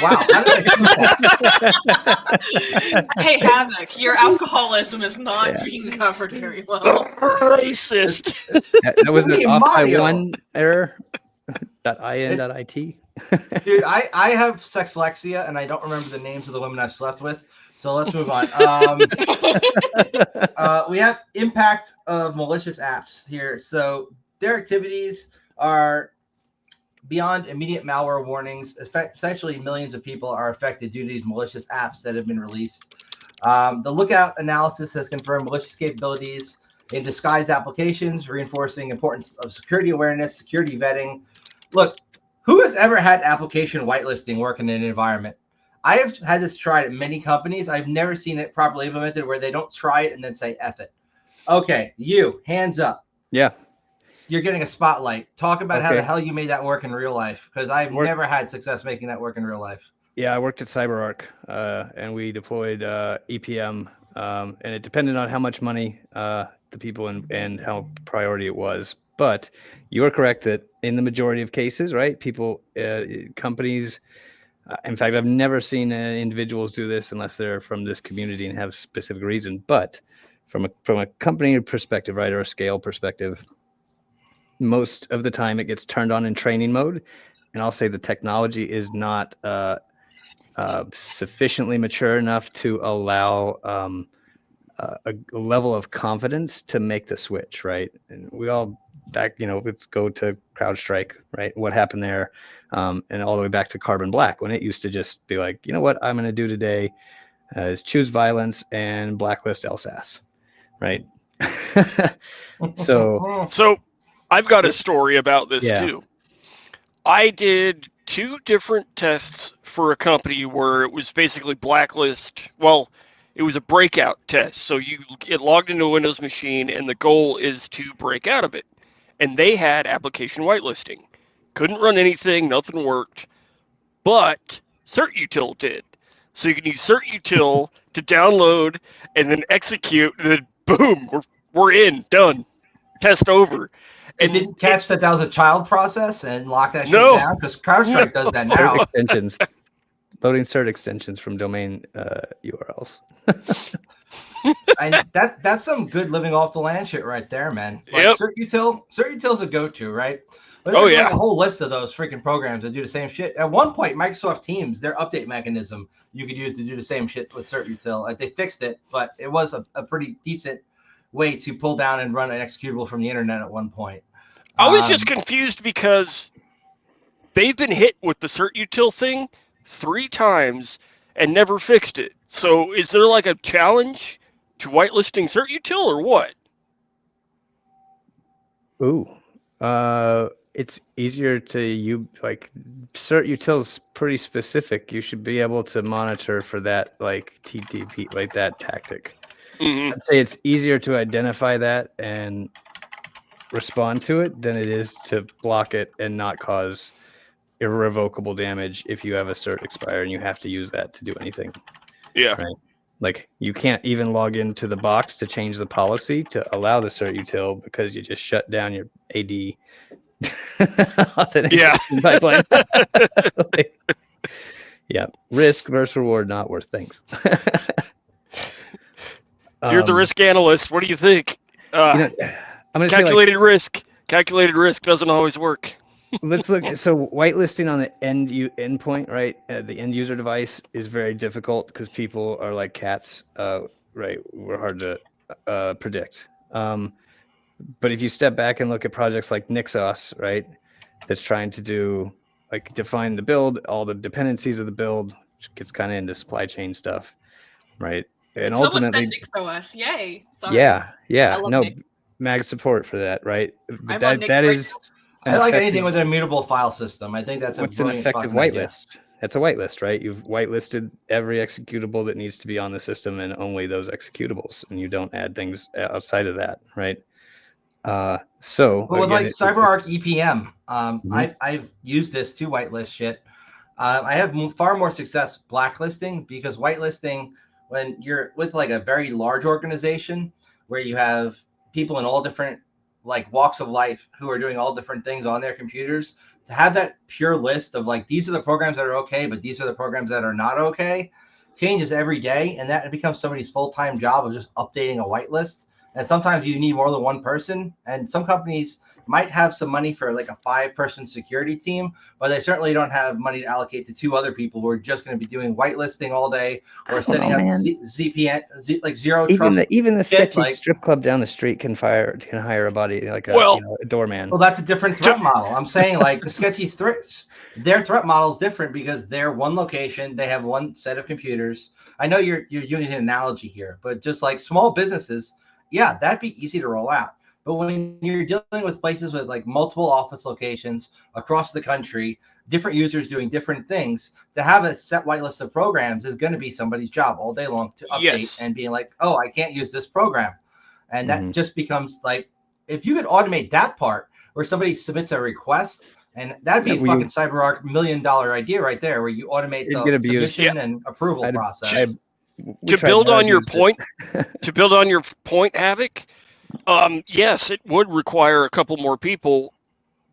wow. How did I do that? Hey, Havoc, your alcoholism is not Yeah. being covered very well. Racist. That was Hey, an off by Mario. one error. .in.it. Dude, I have sexlexia and I don't remember the names of the women I've slept with. So let's move on. We have impact of malicious apps here. So their activities are beyond immediate malware warnings. Essentially, millions of people are affected due to these malicious apps that have been released. The Lookout analysis has confirmed malicious capabilities in disguised applications, reinforcing importance of security awareness, security vetting. Look, who has ever had application whitelisting work in an environment? I have had this tried at many companies. I've never seen it properly implemented where they don't try it and then say F it. Okay, you, hands up. Yeah. You're getting a spotlight. Talk about how the Okay. hell you made that work in real life, because I've never had success making that work in real life. Yeah, I worked at CyberArk, and we deployed EPM, and it depended on how much money the people and how priority it was. But you are correct that in the majority of cases, right, people, companies, in fact, I've never seen individuals do this unless they're from this community and have specific reason. But from a company perspective, right, or a scale perspective, most of the time it gets turned on in training mode, and I'll say the technology is not sufficiently mature enough to allow a level of confidence to make the switch, right? And we all let's go to CrowdStrike, right? What happened there, and all the way back to Carbon Black, when it used to just be like, you know what I'm going to do today is choose violence and blacklist LSAS, right? So I've got a story about this Yeah. too. I did 2 different tests for a company where it was basically blacklist. Well, it was a breakout test. So you get logged into a Windows machine and the goal is to break out of it. And they had application whitelisting. Couldn't run anything, nothing worked. But CertUtil did. So you can use CertUtil to download and then execute, and then boom, we're in, done. Test over. And didn't catch that was a child process and lock that shit No. down? Because CrowdStrike does that Cert now. extensions, loading cert extensions from domain URLs. And that's some good living off the land shit right there, man. Like Yep. CertUtil's a go-to, right? But Oh, there's yeah. like a whole list of those freaking programs that do the same shit. At one point, Microsoft Teams, their update mechanism, you could use to do the same shit with CertUtil. Like, they fixed it, but it was a pretty decent way to pull down and run an executable from the internet at one point. I was just confused because they've been hit with the CertUtil thing 3 times, and never fixed it. So is there like a challenge to whitelisting CertUtil or what? Ooh, it's easier to CertUtil is pretty specific. You should be able to monitor for that, like TTP, like that tactic. Mm-hmm. I'd say it's easier to identify that and respond to it than it is to block it and not cause irrevocable damage if you have a cert expire and you have to use that to do anything. Yeah. Right. Like you can't even log into the box to change the policy to allow the CertUtil because you just shut down your AD authentication pipeline. Yeah, risk versus reward not worth things. You're the risk analyst. What do you think? I'm gonna calculated risk. Calculated risk doesn't always work. Let's look. So whitelisting on the endpoint, right? The end user device is very difficult because people are like cats, right? We're hard to predict. But if you step back and look at projects like Nixos, right, that's trying to do like define the build, all the dependencies of the build, which gets kind of into supply chain stuff, right? And ultimately, Nixos, yay! Sorry. Yeah. No, mag support for that, right? But that is. I like anything with an immutable file system. I think that's an effective whitelist. That's a whitelist, right? You've whitelisted every executable that needs to be on the system and only those executables, and you don't add things outside of that, right? But with like CyberArk EPM, I've used this to whitelist shit. I have far more success blacklisting because whitelisting, when you're with like a very large organization where you have people in all different like walks of life who are doing all different things on their computers, to have that pure list of like, these are the programs that are okay, but these are the programs that are not okay, changes every day. And that becomes somebody's full-time job of just updating a whitelist. And sometimes you need more than one person. And some companies might have some money for like a 5-person security team, but they certainly don't have money to allocate to 2 other people who are just going to be doing whitelisting all day or setting up ZPN, like zero trust. Even the sketchy strip club down the street can hire a body like a doorman. Well, that's a different threat model. I'm saying like the sketchy threats, their threat model is different because they're one location, they have one set of computers. I know you're using an analogy here, but just like small businesses, yeah, that'd be easy to roll out. But when you're dealing with places with like multiple office locations across the country, different users doing different things, to have a set whitelist of programs is going to be somebody's job all day long to update and being like, oh, I can't use this program. And that just becomes like, if you could automate that part where somebody submits a request, and that'd be a fucking CyberArk $1 million idea right there, where you automate the submission and approval process. To build on your point, Havoc, yes, it would require a couple more people,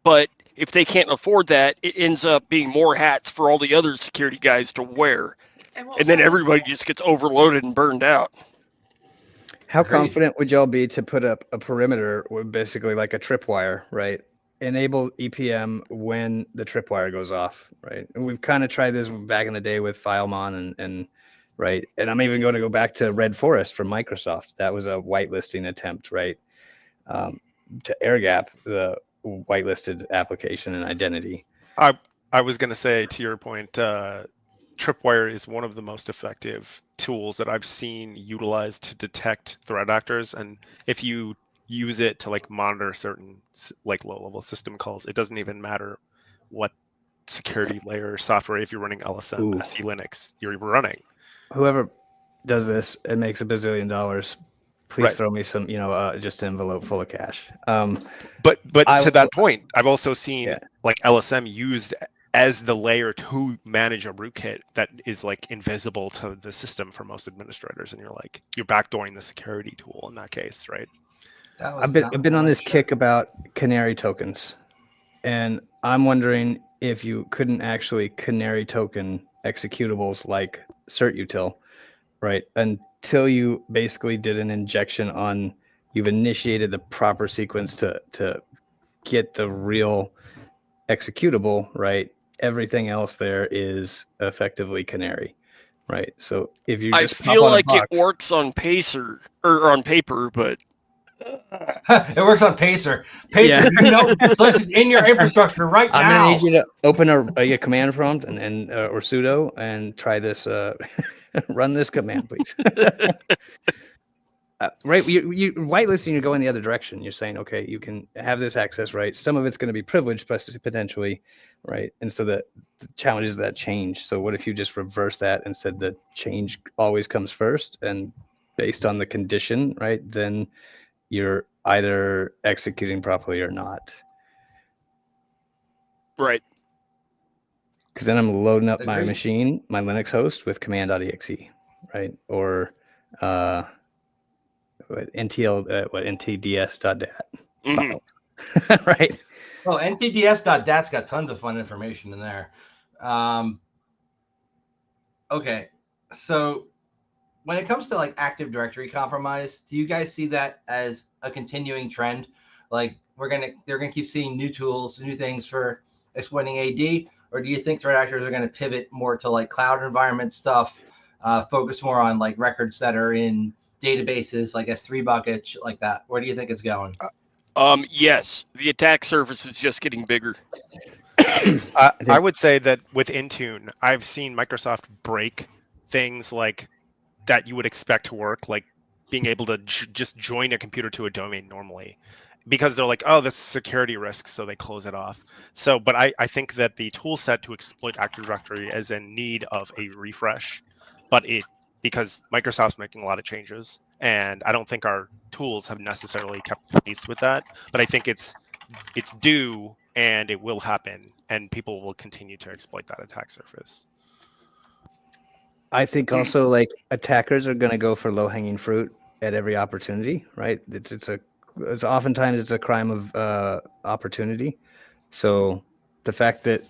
but if they can't afford that, it ends up being more hats for all the other security guys to wear. And then everybody just gets overloaded and burned out. How confident would y'all be to put up a perimeter with basically like a tripwire, right? Enable EPM when the tripwire goes off, right? And we've kind of tried this back in the day with FileMon and right. And I'm even going to go back to Red Forest from Microsoft. That was a whitelisting attempt, right? To air-gap the whitelisted application and identity. I was going to say, to your point, Tripwire is one of the most effective tools that I've seen utilized to detect threat actors. And if you use it to like monitor certain like low-level system calls, it doesn't even matter what security layer software. If you're running LSM, SE Linux, you're running. Whoever does this and makes $1 bazillion, please throw me some, just an envelope full of cash. But to that point, I've also seen like LSM used as the layer to manage a rootkit that is like invisible to the system for most administrators, and you're backdooring the security tool in that case, right? I've been on this kick about canary tokens, and I'm wondering if you couldn't actually canary token executables like CertUtil, right? Until you basically did an injection on, you've initiated the proper sequence to get the real executable, right? Everything else there is effectively canary, right? So if you just I feel like it works on paper, but It works on Pacer. Pacer, Yeah. you know, Sledge is in your infrastructure right I'm now. gonna need you to open a command prompt and or sudo and try this. Run this command, please. Right, you whitelisting. You're going the other direction. You're saying, okay, you can have this access, right? Some of it's going to be privileged, potentially, right? And so the challenge is that change. So what if you just reverse that and said that change always comes first, and based on the condition, right? Then you're either executing properly or not. Right. Because then I'm loading up my Agreed. machine, my Linux host with command.exe, right? Or ntds.dat Mhm. file, right? Well, ntds.dat's got tons of fun information in there. Okay, so when it comes to like Active Directory compromise, do you guys see that as a continuing trend? Like they're gonna keep seeing new tools, new things for exploiting AD, or do you think threat actors are gonna pivot more to like cloud environment stuff, focus more on like records that are in databases like S3 buckets, shit like that? Where do you think it's going? Yes, the attack surface is just getting bigger. I would say that with Intune, I've seen Microsoft break things like that you would expect to work, like being able to just join a computer to a domain normally, because they're like, oh, this is security risk, so they close it off. So, but I think that the tool set to exploit Active Directory is in need of a refresh, because Microsoft's making a lot of changes, and I don't think our tools have necessarily kept pace with that. But I think it's due, and it will happen, and people will continue to exploit that attack surface. I think also like attackers are going to go for low-hanging fruit at every opportunity, right? It's oftentimes it's a crime of opportunity. So the fact that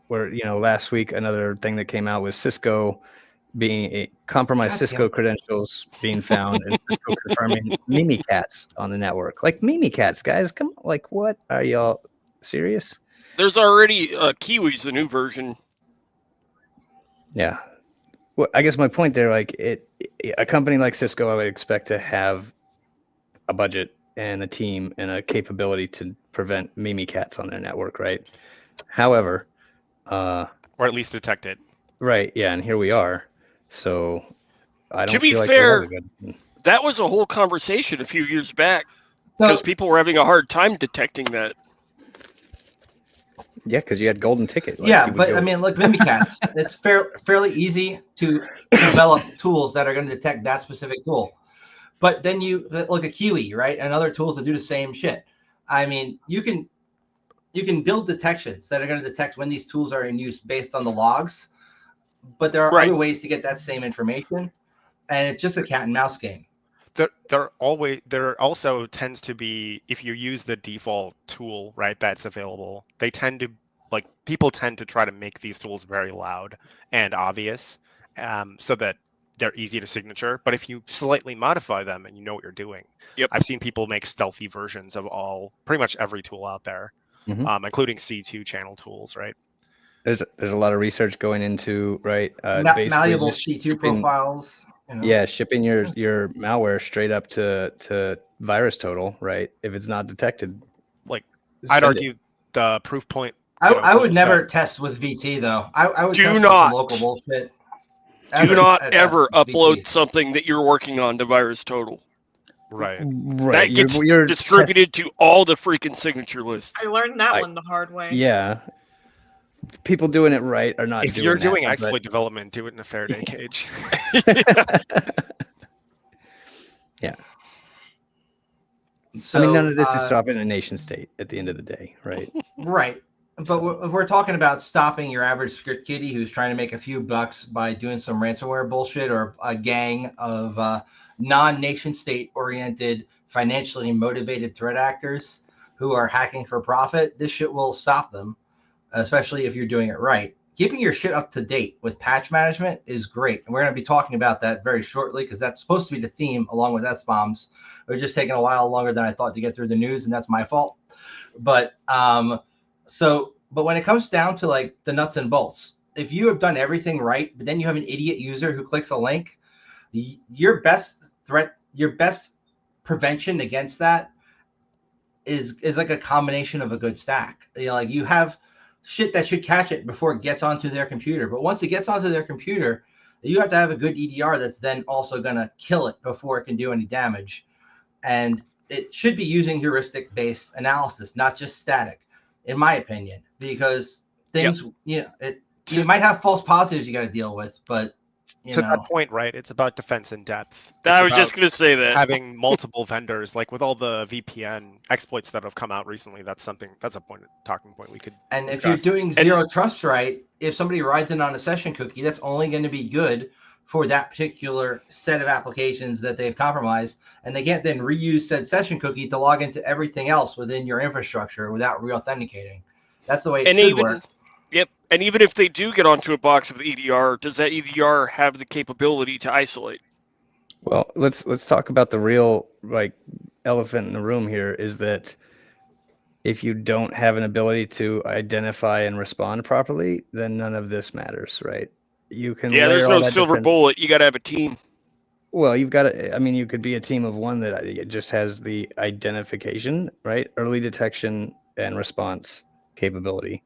last week another thing that came out was Cisco being a compromised Cisco credentials being found and Cisco confirming Mimikatz on the network. Like Mimikatz, guys, come on, like what? Are y'all serious? There's already Kiwi's the new version. Yeah. Well, I guess my point there, like a company like Cisco, I would expect to have a budget and a team and a capability to prevent Mimikatz on their network, right? However, or at least detect it. Right. Yeah, and here we are. So I don't To be feel like fair, we have a good... that was a whole conversation a few years back because people were having a hard time detecting that. Yeah, because you had golden ticket. Like but I mean, look, Mimikatz. It's fairly easy to develop tools that are going to detect that specific tool. But then you look at Kiwi, right, and other tools that do the same shit. I mean, you can build detections that are going to detect when these tools are in use based on the logs. But there are other ways to get that same information, and it's just a cat and mouse game. There also tends to be, if you use the default tool, right, that's available, people tend to try to make these tools very loud and obvious, so that they're easy to signature. But if you slightly modify them and you know what you're doing, I've seen people make stealthy versions of pretty much every tool out there, including C2 channel tools, right? There's a lot of research going into malleable C2 profiles. Yeah, shipping your malware straight up to VirusTotal, right? If it's not detected, like I'd argue the proof point. I would never test with VT though. I would test with some local bullshit. Do not ever upload something that you're working on to VirusTotal. Right. That gets distributed to all the freaking signature lists. I learned that one the hard way. Yeah. People doing it right are not. If you're doing exploit development, do it in a Faraday cage. Yeah. So, I mean, none of this is stopping a nation state at the end of the day, right? Right. But if we're talking about stopping your average script kiddie who's trying to make a few bucks by doing some ransomware bullshit, or a gang of non-nation state oriented, financially motivated threat actors who are hacking for profit, this shit will stop them. Especially if you're doing it right. Keeping your shit up to date with patch management is great. And we're going to be talking about that very shortly, because that's supposed to be the theme along with SBOMs. It was just taking a while longer than I thought to get through the news, and that's my fault. But but when it comes down to like the nuts and bolts, if you have done everything right, but then you have an idiot user who clicks a link, your best prevention against that is like a combination of a good stack. Like you have shit that should catch it before it gets onto their computer. But once it gets onto their computer, you have to have a good EDR that's then also going to kill it before it can do any damage. And it should be using heuristic-based analysis, not just static, in my opinion, because things, you might have false positives you got to deal with, but to that point, right? It's about defense in depth. I was just going to say that. Having multiple vendors, like with all the VPN exploits that have come out recently, that's a talking point we could. And if you're doing zero trust right, if somebody rides in on a session cookie, that's only going to be good for that particular set of applications that they've compromised, and they can't then reuse said session cookie to log into everything else within your infrastructure without re-authenticating. That's the way it should work. Yep. And even if they do get onto a box with EDR, does that EDR have the capability to isolate? Well, let's talk about the real elephant in the room here is that if you don't have an ability to identify and respond properly, then none of this matters, right? You can there's no silver bullet. You got to have a team. Well, you've got to, you could be a team of one that just has the identification, right? Early detection and response capability.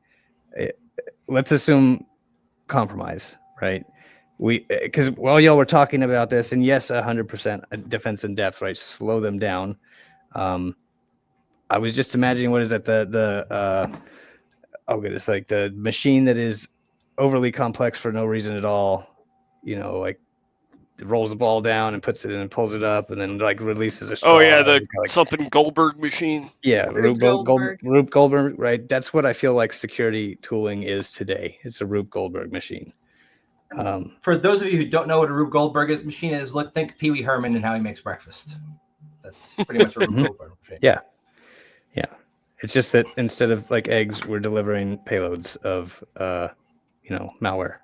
Let's assume compromise, right? Because while y'all were talking about this, and yes, 100% defense in depth, right? Slow them down. I was just imagining what is that the machine that is overly complex for no reason at all. It rolls the ball down and puts it in and pulls it up and then releases a straw. Oh yeah, something Goldberg machine. Yeah, Rube Goldberg, right? That's what I feel like security tooling is today. It's a Rube Goldberg machine. For those of you who don't know what a Rube Goldberg machine is, think Pee Wee Herman and how he makes breakfast. That's pretty much a Rube Goldberg machine. Yeah. It's just that instead of eggs, we're delivering payloads of malware.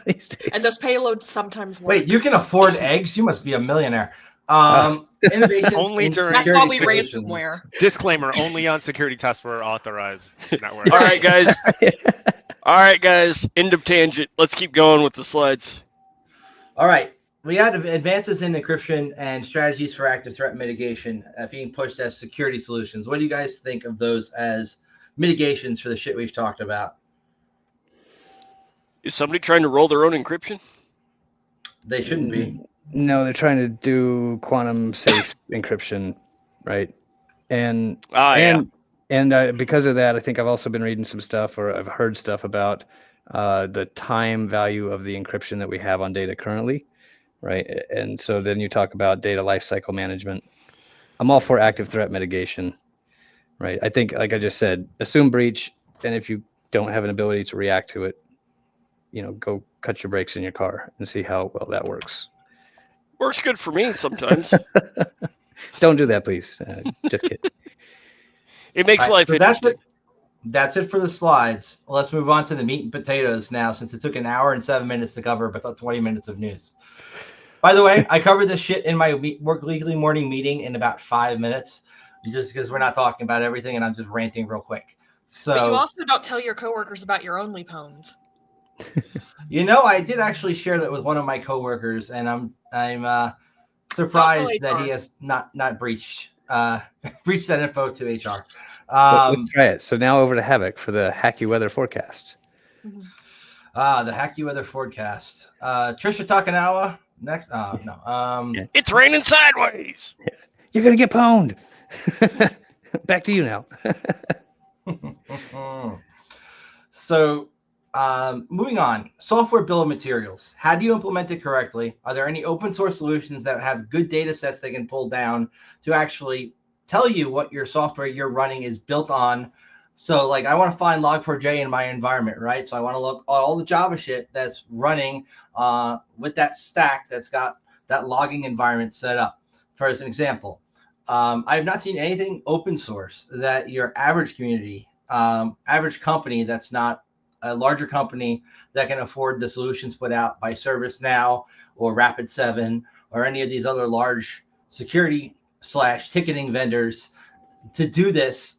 These days. And those payloads sometimes work. Wait, you can afford eggs? You must be a millionaire. Innovations only during that's why we ransomware. Disclaimer: only on security tests were authorized network. All right, guys. All right, guys. End of tangent. Let's keep going with the slides. All right. We had advances in encryption and strategies for active threat mitigation being pushed as security solutions. What do you guys think of those as mitigations for the shit we've talked about? Is somebody trying to roll their own encryption? They shouldn't be. No, they're trying to do quantum safe encryption, right? And because of that, I think I've also been reading some stuff, or I've heard stuff about the time value of the encryption that we have on data currently, right? And so then you talk about data lifecycle management. I'm all for active threat mitigation, right? I think, like I just said, assume breach, and if you don't have an ability to react to it, go cut your brakes in your car and see how well that works. Works good for me sometimes. Don't do that, please. Just kidding. It makes life interesting. That's it for the slides. Let's move on to the meat and potatoes now, since it took an hour and 7 minutes to cover, but 20 minutes of news. By the way, I covered this shit in my weekly morning meeting in about 5 minutes, just because we're not talking about everything and I'm just ranting real quick. So, but you also don't tell your coworkers about your only pwns. I did actually share that with one of my coworkers, and I'm surprised that he has not breached that info to HR. Let's try it. So now over to Havoc for the Hacky Weather Forecast. The Hacky Weather Forecast. Trisha Takanawa next. No. It's raining sideways. You're gonna get pwned. Back to you now. So. Moving on, software bill of materials. How do you implement it correctly? Are there any open source solutions that have good data sets they can pull down to actually tell you what your software you're running is built on? So I want to find log4j in my environment, right? So I want to look at all the Java shit that's running with that stack that's got that logging environment set up. For as an example, I have not seen anything open source that your average community, average company that's not a larger company that can afford the solutions put out by ServiceNow or Rapid7 or any of these other large security / ticketing vendors to do this,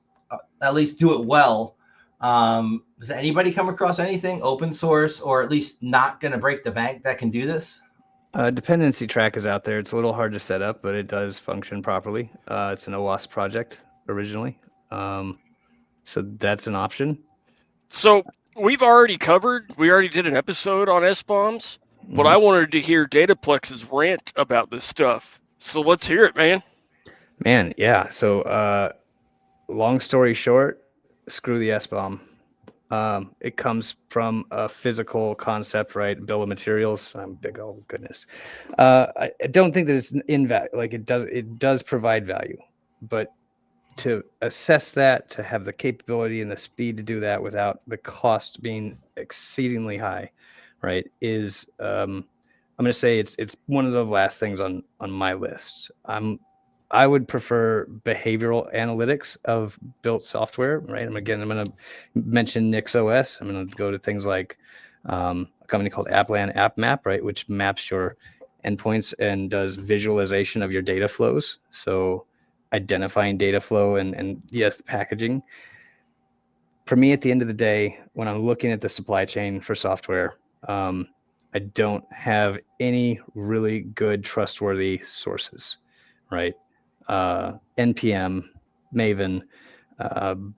at least do it well. Does anybody come across anything open source or at least not going to break the bank that can do this? Dependency track is out there. It's a little hard to set up, but it does function properly. It's an OWASP project originally. So that's an option. So we already did an episode on SBOMs, but I wanted to hear Dataplex's rant about this stuff. So let's hear it, man. Man, yeah. So long story short, screw the SBOM. It comes from a physical concept, right? Bill of materials. I'm big. Oh goodness. I don't think that it's in value. Like it does provide value, but to assess that, to have the capability and the speed to do that without the cost being exceedingly high, right? Is I'm going to say it's one of the last things on my list. I would prefer behavioral analytics of built software, right? I'm going to mention NixOS. I'm going to go to things like a company called Applan AppMap, right, which maps your endpoints and does visualization of your data flows. So identifying data flow and yes, packaging. For me, at the end of the day, when I'm looking at the supply chain for software, I don't have any really good, trustworthy sources, right? NPM, Maven, NuGet,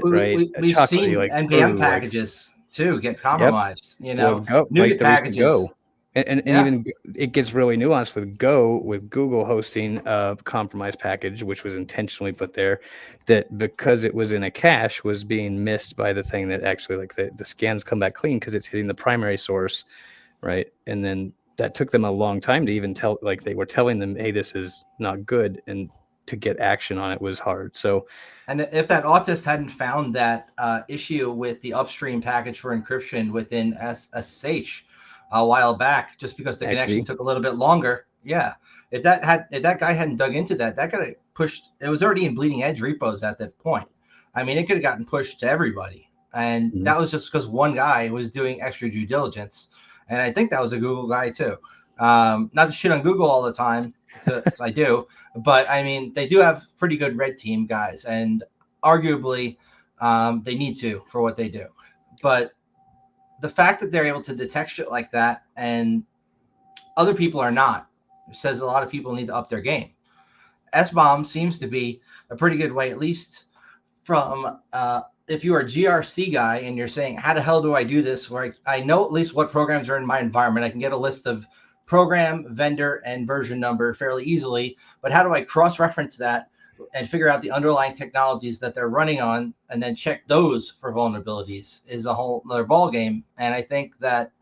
right? We've Chocolatey, seen like NPM Brew, packages too get compromised. You know, with Go, NuGet like the recent packages. Go. And even it gets really nuanced with Go, with Google hosting a compromised package, which was intentionally put there, that because it was in a cache was being missed by the thing that actually, like the scans come back clean because it's hitting the primary source, right? And then that took them a long time to even tell, like they were telling them, hey, this is not good, and to get action on it was hard. So, and if that autist hadn't found that issue with the upstream package for encryption within SSH a while back, just because the connection took a little bit longer, if that guy hadn't dug into that got pushed. It was already in bleeding edge repos at that point. I mean, it could have gotten pushed to everybody, and that was just because one guy was doing extra due diligence. And I think that was a Google guy too. Not to shit on Google all the time, because I do, but I mean, they do have pretty good red team guys, and arguably they need to for what they do. But the fact that they're able to detect shit like that and other people are not, says a lot of people need to up their game. SBOM seems to be a pretty good way, at least from if you're a GRC guy and you're saying, how the hell do I do this? Where I know at least what programs are in my environment. I can get a list of program, vendor, and version number fairly easily. But how do I cross-reference that and figure out the underlying technologies that they're running on and then check those for vulnerabilities is a whole other ballgame. And I think that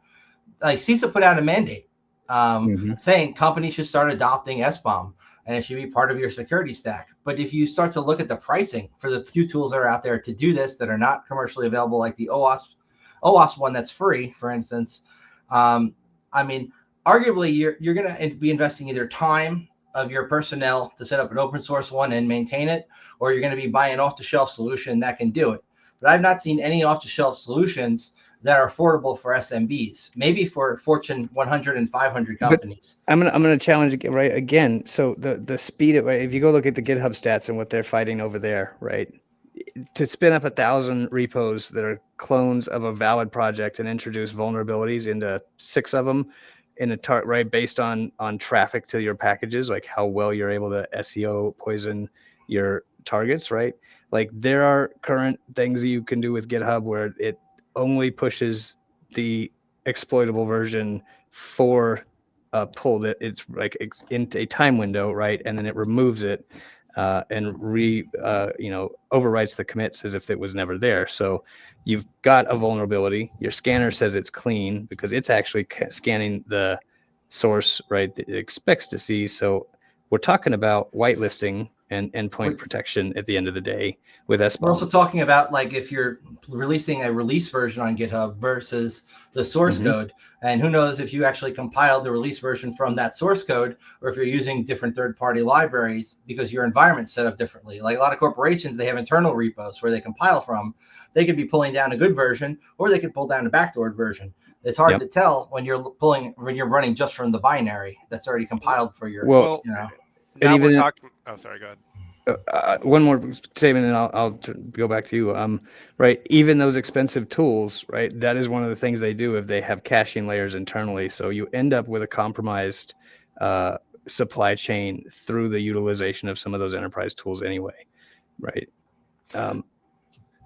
CISA put out a mandate saying companies should start adopting SBOM. And it should be part of your security stack. But if you start to look at the pricing for the few tools that are out there to do this that are not commercially available, like the OWASP one that's free, for instance, I mean, arguably you're going to be investing either time of your personnel to set up an open source one and maintain it, or you're going to be buying an off-the-shelf solution that can do it. But I've not seen any off-the-shelf solutions that are affordable for SMBs, maybe for Fortune 100 and 500 companies. But I'm gonna challenge it right again. So the speed of, if you go look at the GitHub stats and what they're fighting over there, right? To spin up 1,000 repos that are clones of a valid project and introduce vulnerabilities into 6 of them in a right, based on traffic to your packages, like how well you're able to SEO poison your targets, right? Like there are current things that you can do with GitHub where it only pushes the exploitable version for a pull that it's like in a time window, right? And then it removes it and overwrites the commits as if it was never there. So you've got a vulnerability. Your scanner says it's clean because it's actually scanning the source, right, that it expects to see. So we're talking about whitelisting and endpoint protection at the end of the day with SBOM. We're also talking about like if you're releasing a release version on GitHub versus the source code, and who knows if you actually compiled the release version from that source code, or if you're using different third-party libraries because your environment's set up differently. Like a lot of corporations, they have internal repos where they compile from. They could be pulling down a good version, or they could pull down a backdoored version. It's hard to tell when you're running just from the binary that's already compiled for your. Now we're talking. Oh, sorry. Go ahead. one more statement, and I'll go back to you. Right, even those expensive tools, right? That is one of the things they do if they have caching layers internally. So you end up with a compromised supply chain through the utilization of some of those enterprise tools, anyway, right? Go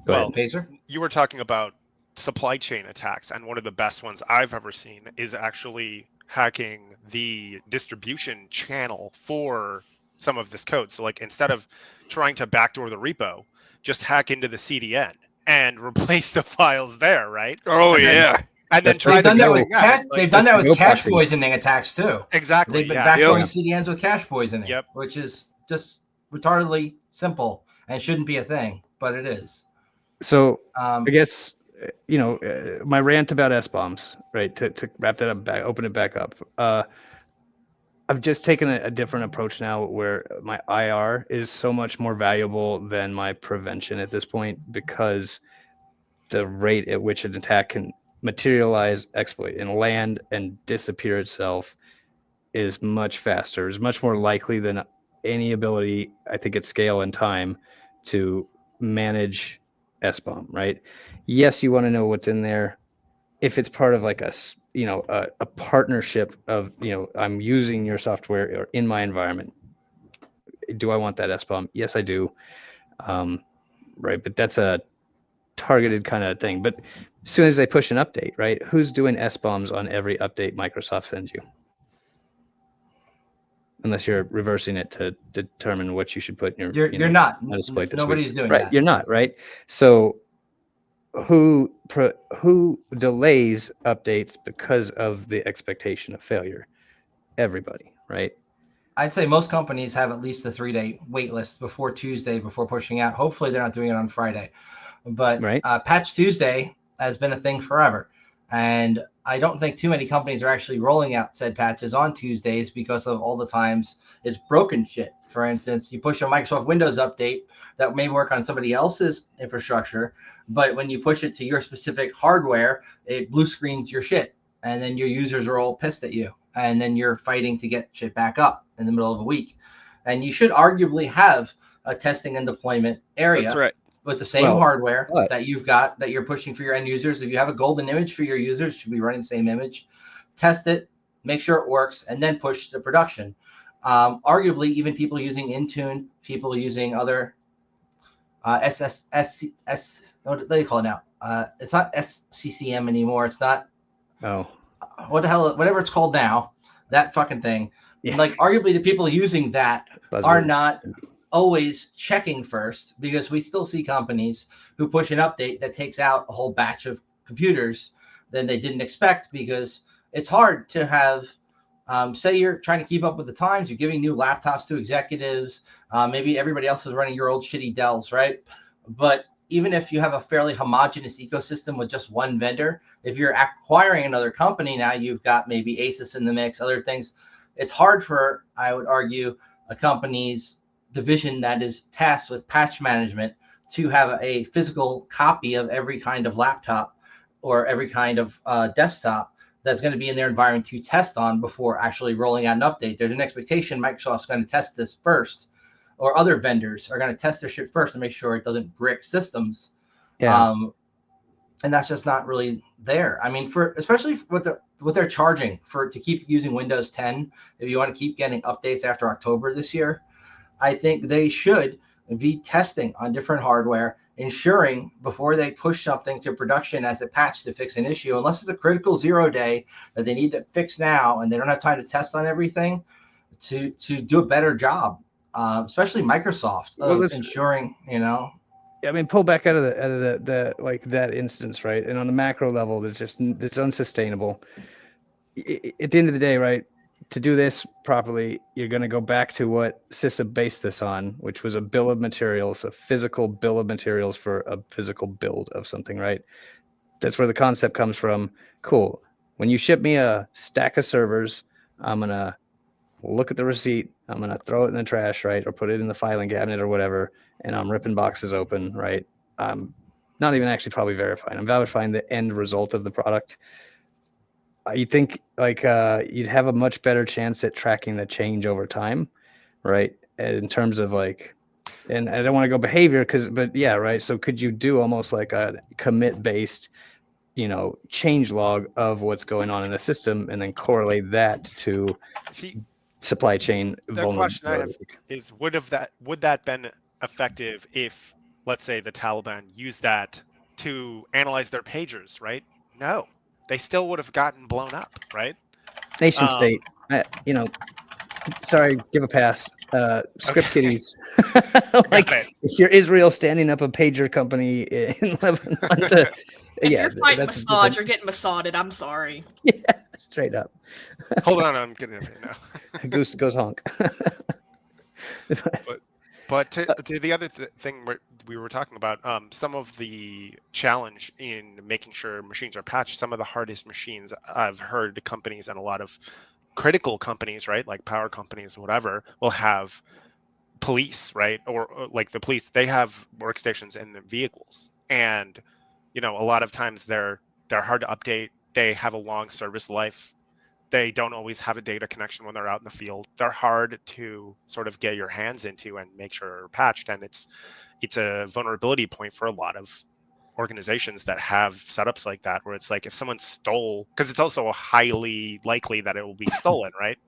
Well, ahead. Pacer? you were talking about supply chain attacks, and one of the best ones I've ever seen is actually hacking the distribution channel for some of this code. So, like, instead of trying to backdoor the repo, just hack into the CDN and replace the files there, right? Oh, And then- yeah. And then That's try They've to done that do with that. It's like, they've done that with no cache proxy. poisoning attacks too. exactly. They've been Yeah. backdooring Yeah. CDNs with cache poisoning, Yep. which is just retardedly simple and shouldn't be a thing, but it is. So Um, I guess my rant about SBOMs, right? To wrap that up, open it back up. I've just taken a different approach now, where my IR is so much more valuable than my prevention at this point, because the rate at which an attack can materialize, exploit, and land and disappear itself is much faster. Is much more likely than any ability, I think, at scale and time to manage SBOM, right? Yes, you want to know what's in there. If it's part of like a partnership of, I'm using your software or in my environment, do I want that SBOM? Yes, I do. Right, but that's a targeted kind of thing. But as soon as they push an update, right, who's doing SBOMs on every update Microsoft sends you? Unless you're reversing it to determine what you should put in your, you're not. on display this Nobody's week. doing Right, that. you're not, right? So who delays updates because of the expectation of failure? Everybody, right? I'd say most companies have at least a 3-day wait list before Tuesday before pushing out. Hopefully, they're not doing it on Friday. But Right. Patch Tuesday has been a thing forever. And I don't think too many companies are actually rolling out said patches on Tuesdays because of all the times it's broken shit. For instance, you push a Microsoft Windows update that may work on somebody else's infrastructure, but when you push it to your specific hardware, it blue screens your shit. And then your users are all pissed at you. And then you're fighting to get shit back up in the middle of a week. And you should arguably have a testing and deployment area That's right. with the same hardware but- that you've got that you're pushing for your end users. If you have a golden image for your users, it should be running the same image. Test it, make sure it works, and then push to production. Arguably, even people using Intune, people using other what do they call it now? It's not SCCM anymore. It's not what the hell, whatever it's called now, that fucking thing. Yeah. Like, arguably, the people using that Buzzword. are not always checking first, because we still see companies who push an update that takes out a whole batch of computers that they didn't expect, because it's hard to have, say you're trying to keep up with the times, you're giving new laptops to executives, maybe everybody else is running your old shitty Dells, right? But even if you have a fairly homogenous ecosystem with just one vendor, if you're acquiring another company, now you've got maybe Asus in the mix, other things. It's hard for, I would argue, a company's division that is tasked with patch management to have a physical copy of every kind of laptop or every kind of desktop that's going to be in their environment to test on before actually rolling out an update. There's an expectation Microsoft's going to test this first, or other vendors are going to test their shit first to make sure it doesn't brick systems. Yeah. And that's just not really there. I mean, for especially what they're charging for to keep using Windows 10, if you want to keep getting updates after October this year, I think they should be testing on different hardware, ensuring before they push something to production as a patch to fix an issue, unless it's a critical 0 day that they need to fix now and they don't have time to test on everything, to do a better job. Especially Microsoft, ensuring, I mean, pull back out of the like that instance, right? And on the macro level, it's unsustainable. At the end of the day, right? To do this properly, you're going to go back to what CISA based this on, which was a bill of materials, a physical bill of materials for a physical build of something, right? That's where the concept comes from. Cool. When you ship me a stack of servers, I'm going to look at the receipt, I'm going to throw it in the trash, right? Or put it in the filing cabinet or whatever. And I'm ripping boxes open, right? I'm not even actually probably verifying. I'm verifying the end result of the product. You think like you'd have a much better chance at tracking the change over time, right? In terms of like And I don't want to go behavior but yeah, right. So could you do almost like a commit based, change log of what's going on in the system and then correlate that to See, supply chain the question I have vulnerability? is, would that been effective if, let's say, the Taliban used that to analyze their pagers, right? No, they still would have gotten blown up, right? Nation state, sorry, give a pass. Script Okay. kiddies. Like, it. if you're Israel standing up a pager company in Lebanon If yeah, you're fighting that's massage, you're getting massaged. I'm sorry. yeah, straight up. Hold on, I'm getting it now. Goose goes honk. But to the other thing we were talking about, some of the challenge in making sure machines are patched, some of the hardest machines I've heard companies, and a lot of critical companies, right, like power companies, whatever, will have police, right, or like the police, they have workstations in the vehicles, and a lot of times they're hard to update. They have a long service life. They don't always have a data connection when they're out in the field. They're hard to sort of get your hands into and make sure they're patched. And it's a vulnerability point for a lot of organizations that have setups like that, where it's like if someone stole, because it's also highly likely that it will be stolen, right,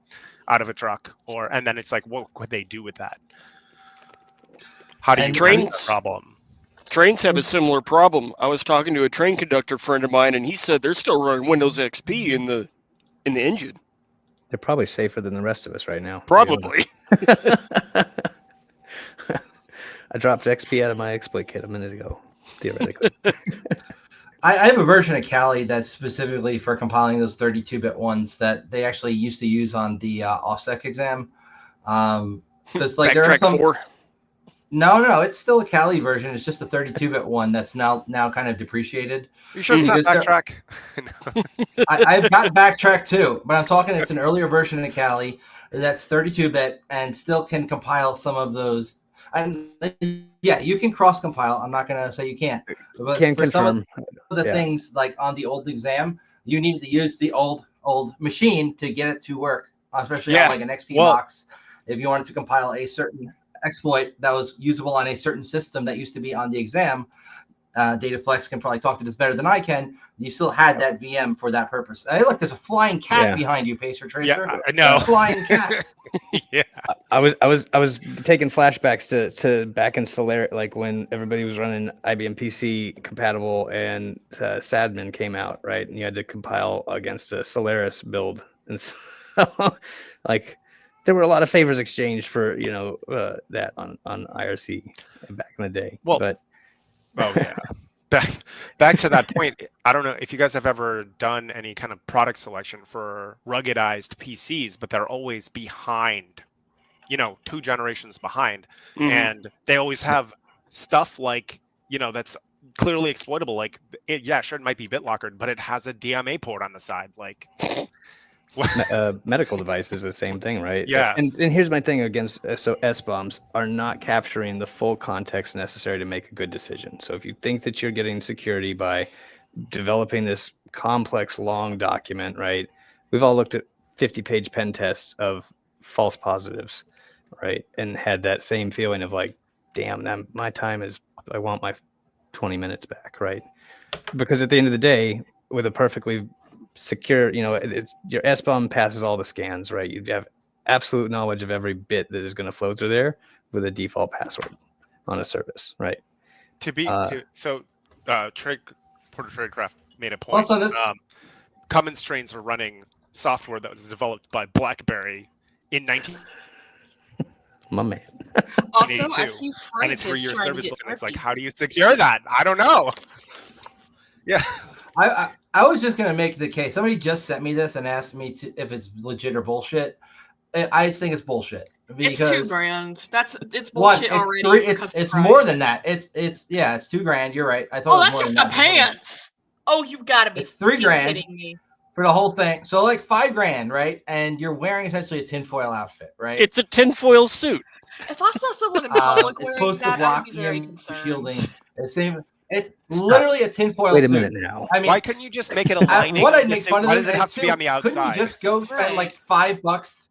out of a truck, and then it's like, what could they do with that? How do you address that problem? Trains have a similar problem. I was talking to a train conductor friend of mine, and he said they're still running Windows XP in the engine. They're probably safer than the rest of us right now. Probably. I dropped XP out of my exploit kit a minute ago, theoretically. I have a version of Kali that's specifically for compiling those 32-bit ones that they actually used to use on the OffSec exam. Because like there are some. 4. No, it's still a Kali version. It's just a 32-bit one that's now kind of depreciated. You sure it's not Backtrack? I've got Backtrack too, but I'm talking it's an earlier version of Kali that's 32-bit and still can compile some of those. And yeah, you can cross compile. I'm not going to say you can't. But Can for confirm. some of the things like on the old exam, you need to use the old machine to get it to work, especially on like an XP box. If you wanted to compile a certain exploit that was usable on a certain system that used to be on the exam, Dataflex can probably talk to this better than I can. You still had that VM for that purpose. Hey, look, there's a flying cat behind you, Pacer Tracer. Yeah, I know. Flying cats. Yeah. I was taking flashbacks to back in Solaris, like when everybody was running IBM PC compatible and Sadmin came out, right? And you had to compile against a Solaris build, and so like there were a lot of favors exchanged for that on IRC back in the day. Well, but oh yeah. Back to that point, I don't know if you guys have ever done any kind of product selection for ruggedized PCs, but they're always behind, 2 generations behind. Mm-hmm. And they always have stuff like, that's clearly exploitable. Like, sure, it might be BitLockered, but it has a DMA port on the side. Like, medical device is the same thing, right? Yeah. And here's my thing against so SBOMs are not capturing the full context necessary to make a good decision. So if you think that you're getting security by developing this complex long document, right? We've all looked at 50-page pen tests of false positives, right? And had that same feeling of like, damn, my time is, I want my 20 minutes back, right? Because at the end of the day, with a perfectly secure, your SBOM passes all the scans, right? You have absolute knowledge of every bit that is going to flow through there with a default password on a service, right? Porter Tradecraft made a point. Also, Cummins trains are running software that was developed by BlackBerry in 19. Also, 1982, I see and it's Frank 3-year is trying to service. get And it's like, Ricky. how do you secure that? I don't know. Yeah. I was just gonna make the case. Somebody just sent me this and asked me if it's legit or bullshit. I think it's bullshit. It's $2,000. It's bullshit already. It's more than that. It's $2,000. You're right. I thought. Oh, it was that's more just than the that. pants. Oh, you've got to be It's $3,000 kidding me. for the whole thing. So like $5,000, right? And you're wearing essentially a tinfoil outfit, right? It's a tinfoil suit. If I saw someone in public it's wearing supposed to that, I'd block be very EM concerned. shielding. It's literally a tinfoil Wait a suit. minute now. I mean, Why couldn't you just make it a lining? what I'd in the make suit? fun of Why them does it have to be too, on the couldn't outside? you just go spend Right. like $5?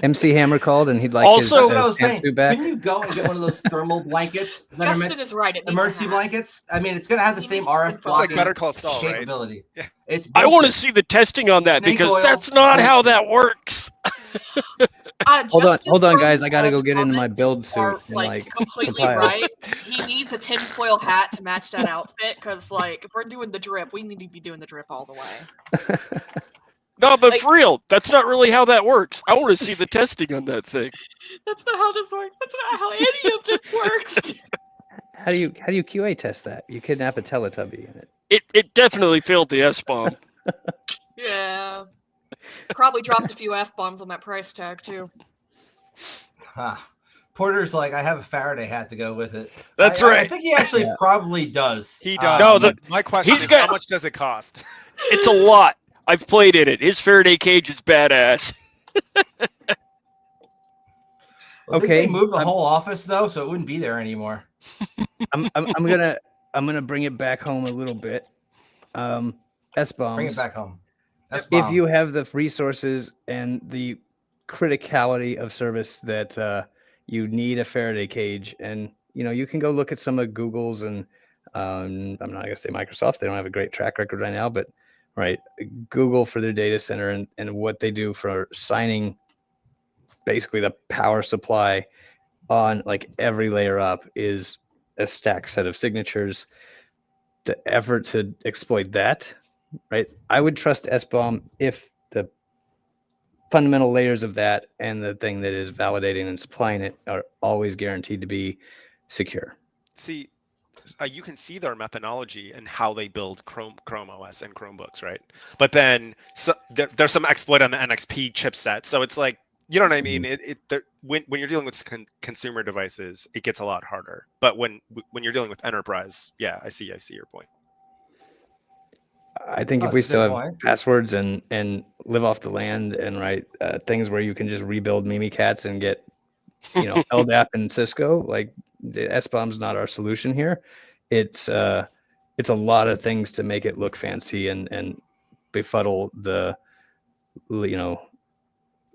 MC Hammer called, and he'd like Also- That's what I his was saying. pantsuit back. Couldn't you go and get one of those thermal blankets? that are Justin meant- is right. It needs emergency a hat. blankets. I mean, it's gonna have the He same needs RF to It's like blocking Better Call Saul, right? capability. Yeah. It's I want to bullshit. see the testing on that Snake because oil, that's not how bullshit. that works. Hold on, Justin guys. I gotta from go get into my comments build suit are, and like, completely compile. right. He needs a tinfoil hat to match that outfit because, like, if we're doing the drip, we need to be doing the drip all the way. No, but Like- for real, that's not really how that works. I want to see the testing on that thing. That's not how this works. That's not how any of this works. How do you QA test that? You kidnap a Teletubby in it. It definitely failed the SBOM. Yeah. Probably dropped a few F-bombs on that price tag, too. Porter's like, I have a Faraday hat to go with it. That's I right. think he actually Yeah. probably does. He does. No, but my question he's is, got- how much does it cost? It's a lot. I've played in it. His Faraday cage is badass. Well, Okay, They moved the I'm- whole office though, so it wouldn't be there anymore. I'm gonna bring it back home a little bit. SBOMs. Bring it back home. That's If you have the resources and the criticality of service that you need a Faraday cage, and you can go look at some of Google's and I'm not gonna say Microsoft's. They don't have a great track record right now, but right, Google for their data center and what they do for signing basically the power supply on like every layer up is a stacked set of signatures. The effort to exploit that, right? I would trust SBOM if the fundamental layers of that and the thing that is validating and supplying it are always guaranteed to be secure. See, you can see their methodology and how they build Chrome OS and Chromebooks, right? But then there's some exploit on the NXP chipset, so it's like, you know what I mean? When you're dealing with consumer devices, it gets a lot harder. But when you're dealing with enterprise, yeah, I see your point. I think Oh, if we that's a still good have point. passwords and live off the land and things where you can just rebuild Mimikatz and get LDAP and Cisco, like the SBOM's not our solution here. It's a lot of things to make it look fancy and befuddle the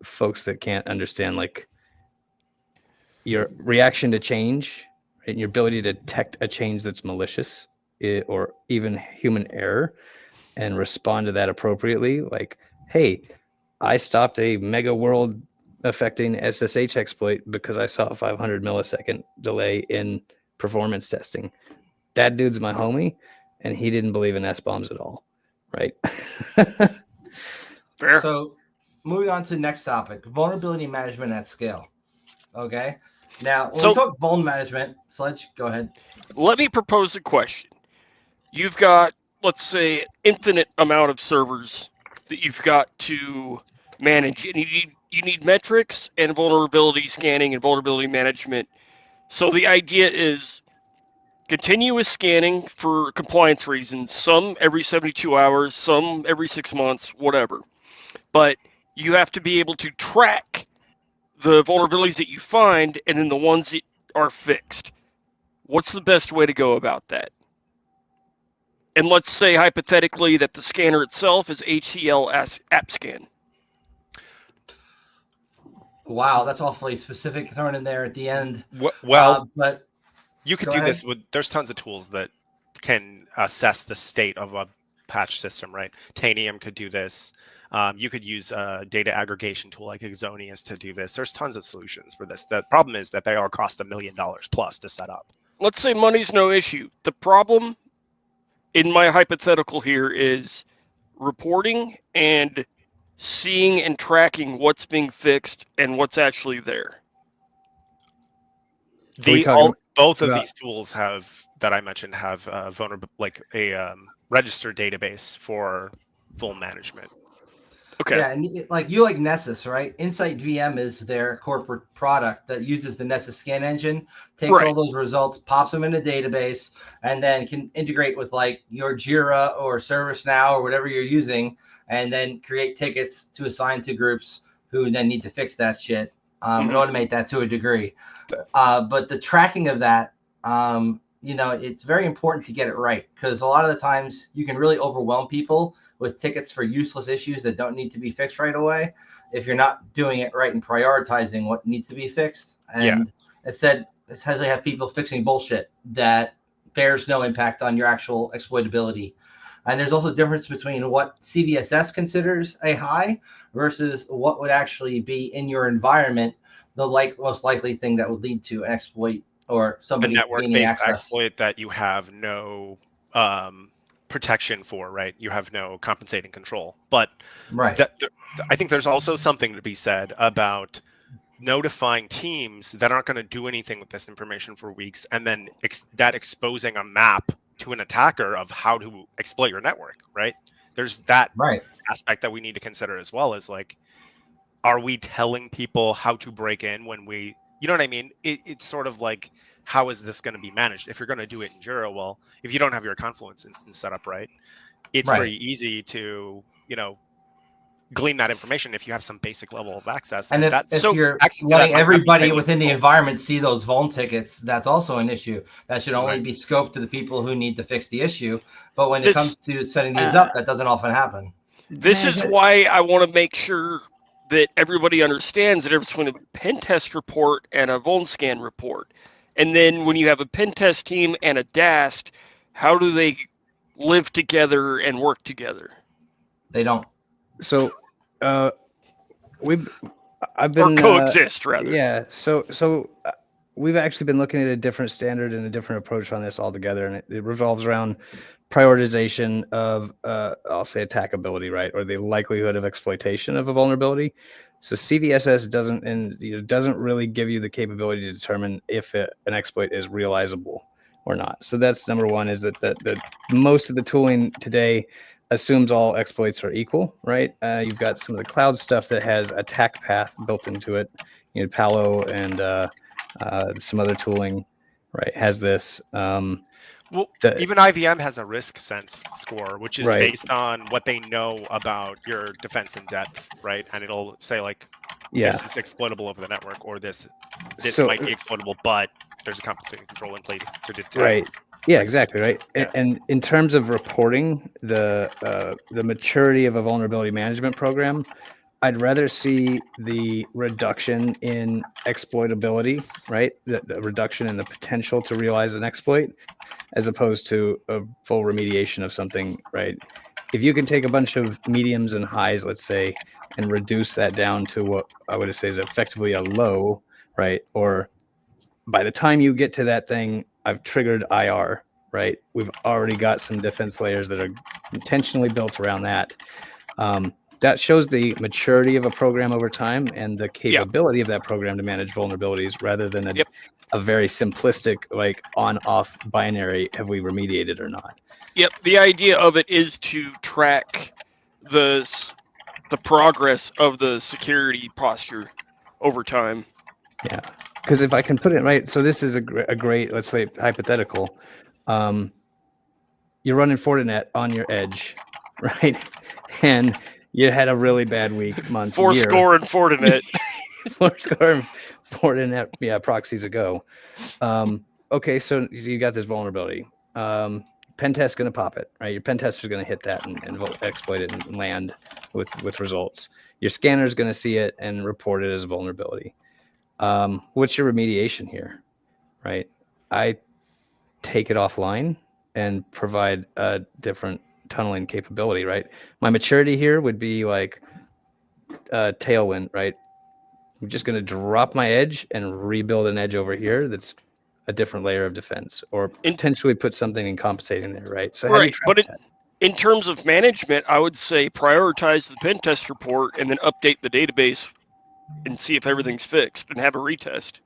folks that can't understand like your reaction to change and your ability to detect a change that's malicious or even human error and respond to that appropriately. Like, hey, I stopped a mega world affecting SSH exploit because I saw a 500 millisecond delay in performance testing. That dude's my homie, and he didn't believe in SBOMs at all, right? Fair. So, moving on to the next topic: vulnerability management at scale. Okay. Now, when we talk vuln management, Sledge, go ahead. Let me propose a question. You've got, let's say, infinite amount of servers that you've got to manage, and you need metrics and vulnerability scanning and vulnerability management. So the idea is continuous scanning for compliance reasons, some every 72 hours, some every 6 months, whatever. But you have to be able to track the vulnerabilities that you find and then the ones that are fixed. What's the best way to go about that? And let's say hypothetically that the scanner itself is HCL AppScan. Wow, that's awfully specific thrown in there at the end. Well, but you could go do ahead. this with. There's tons of tools that can assess the state of a patch system, right? Tanium could do this. You could use a data aggregation tool like Exonius to do this. There's tons of solutions for this. The problem is that they all cost $1 million plus to set up. Let's say money's no issue. The problem in my hypothetical here is reporting and seeing and tracking what's being fixed and what's actually there. Both of about- these tools that I mentioned have vulnerable, like a register database for full management. Okay. Yeah, and you like Nessus, right? Insight VM is their corporate product that uses the Nessus scan engine, takes Right. all those results, pops them in a database, and then can integrate with like your Jira or ServiceNow or whatever you're using, and then create tickets to assign to groups who then need to fix that shit and automate that to a degree. But the tracking of that it's very important to get it right, because a lot of the times you can really overwhelm people with tickets for useless issues that don't need to be fixed right away if you're not doing it right and prioritizing what needs to be fixed. And instead, essentially have people fixing bullshit that bears no impact on your actual exploitability. And there's also a difference between what CVSS considers a high versus what would actually be in your environment the most likely thing that would lead to an exploit or A somebody gaining network-based access. exploit that you have no protection for, right? You have no compensating control. But Right. I think there's also something to be said about notifying teams that aren't going to do anything with this information for weeks, and then that exposing a map to an attacker of how to exploit your network, right? There's that Right. aspect that we need to consider as well, as like, are we telling people how to break in when we, you know what I mean? It's sort of like, how is this going to be managed? If you're going to do it in Jira, well, if you don't have your Confluence instance set up right, it's very easy to, glean that information if you have some basic level of access. And if you're access to that letting might not be everybody daily within the control. environment see those vuln tickets, that's also an issue. That should only Right. be scoped to the people who need to fix the issue. But when it This- comes to setting these up, that doesn't often happen. This is why I want to make sure that everybody understands the difference between a pen test report and a VulnScan report. And then when you have a pen test team and a DAST, how do they live together and work together? They don't. So, I've Or been coexist, rather. Yeah. So we've actually been looking at a different standard and a different approach on this altogether, and it revolves around prioritization of, I'll say, attackability, right, or the likelihood of exploitation of a vulnerability. So CVSS doesn't really give you the capability to determine if an exploit is realizable or not. So that's number one. Is that most of the tooling today assumes all exploits are equal, right? You've got some of the cloud stuff that has attack path built into it. Palo and some other tooling, right, has this. Well, even IVM has a risk sense score, which is based on what they know about your defense in depth, right? And it'll say like, this is exploitable over the network, or this might be exploitable, but there's a compensating control in place to detect. Right. Yeah, exactly. Right. Yeah. And in terms of reporting the maturity of a vulnerability management program, I'd rather see the reduction in exploitability, right? The reduction in the potential to realize an exploit, as opposed to a full remediation of something, right? If you can take a bunch of mediums and highs, let's say, and reduce that down to what I would say is effectively a low, right? Or by the time you get to that thing, I've triggered IR, right? We've already got some defense layers that are intentionally built around that. That shows the maturity of a program over time and the capability of that program to manage vulnerabilities, rather than a very simplistic, like on-off binary, have we remediated or not? Yep, the idea of it is to track the progress of the security posture over time. Yeah, because if I can put it right, so this is a great, let's say, hypothetical. You're running Fortinet on your edge, right? And you had a really bad week, month, year. Fourscore and Fortinet. Fourscore and Fortinet, proxies ago. Okay, so you got this vulnerability. Pen test's going to pop it, right? Your pen tester is going to hit that and exploit it and land with results. Your scanner is going to see it and report it as a vulnerability. What's your remediation here, right? I take it offline and provide a different tunneling capability, right? My maturity here would be like tailwind, right? I'm just going to drop my edge and rebuild an edge over here that's a different layer of defense, or potentially put something in compensating there, right? So right, but in terms of management, I would say prioritize the pen test report and then update the database and see if everything's fixed and have a retest.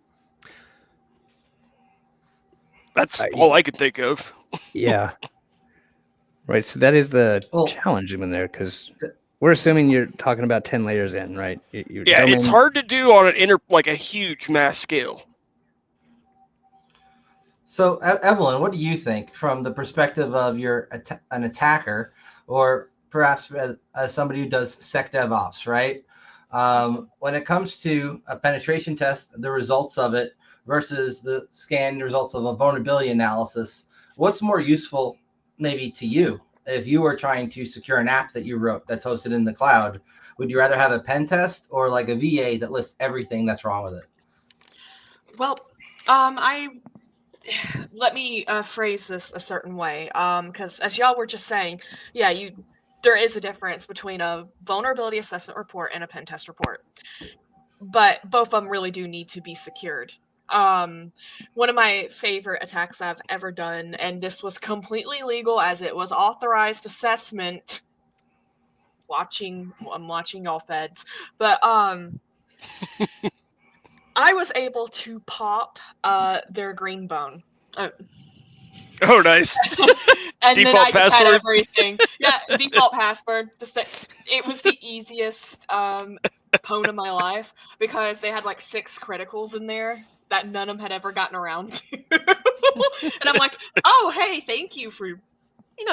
That's all I could think of. Yeah. Right. So that is the challenge in there, because we're assuming you're talking about 10 layers in, right? It's hard to do on a huge mass scale. So, Evelyn, what do you think from the perspective of an attacker, or perhaps as somebody who does SecDevOps, right? When it comes to a penetration test, the results of it versus the scanned results of a vulnerability analysis, what's more useful maybe to you if you were trying to secure an app that you wrote that's hosted in the cloud? Would you rather have a pen test or like a VA that lists everything that's wrong with it? Well, let me phrase this a certain way, because as y'all were just saying, yeah, there is a difference between a vulnerability assessment report and a pen test report, but both of them really do need to be secured. One of my favorite attacks I've ever done, and this was completely legal as it was authorized assessment. I'm watching y'all feds, but I was able to pop their green bone. Oh, nice. And Default then I just password? had everything. Yeah, default password. It was the easiest pwn of my life because they had like 6 criticals in there that none of them had ever gotten around to. And I'm like, oh, hey, thank you for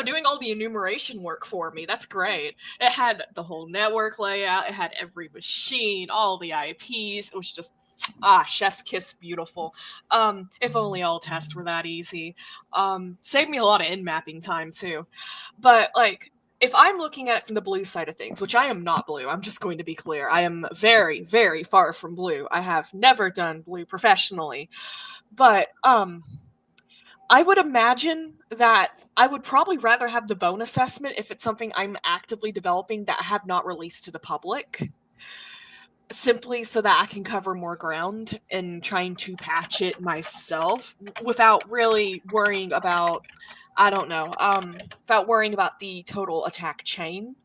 doing all the enumeration work for me. That's great. It had the whole network layout. It had every machine, all the IPs. It was just chef's kiss beautiful. If only all tests were that easy. Saved me a lot of in mapping time too. But like, if I'm looking at it from the blue side of things, which I am not blue, I'm just going to be clear. I am very, very far from blue. I have never done blue professionally. But I would imagine that I would probably rather have the bone assessment if it's something I'm actively developing that I have not released to the public, simply so that I can cover more ground in trying to patch it myself without really worrying about, without worrying about the total attack chain.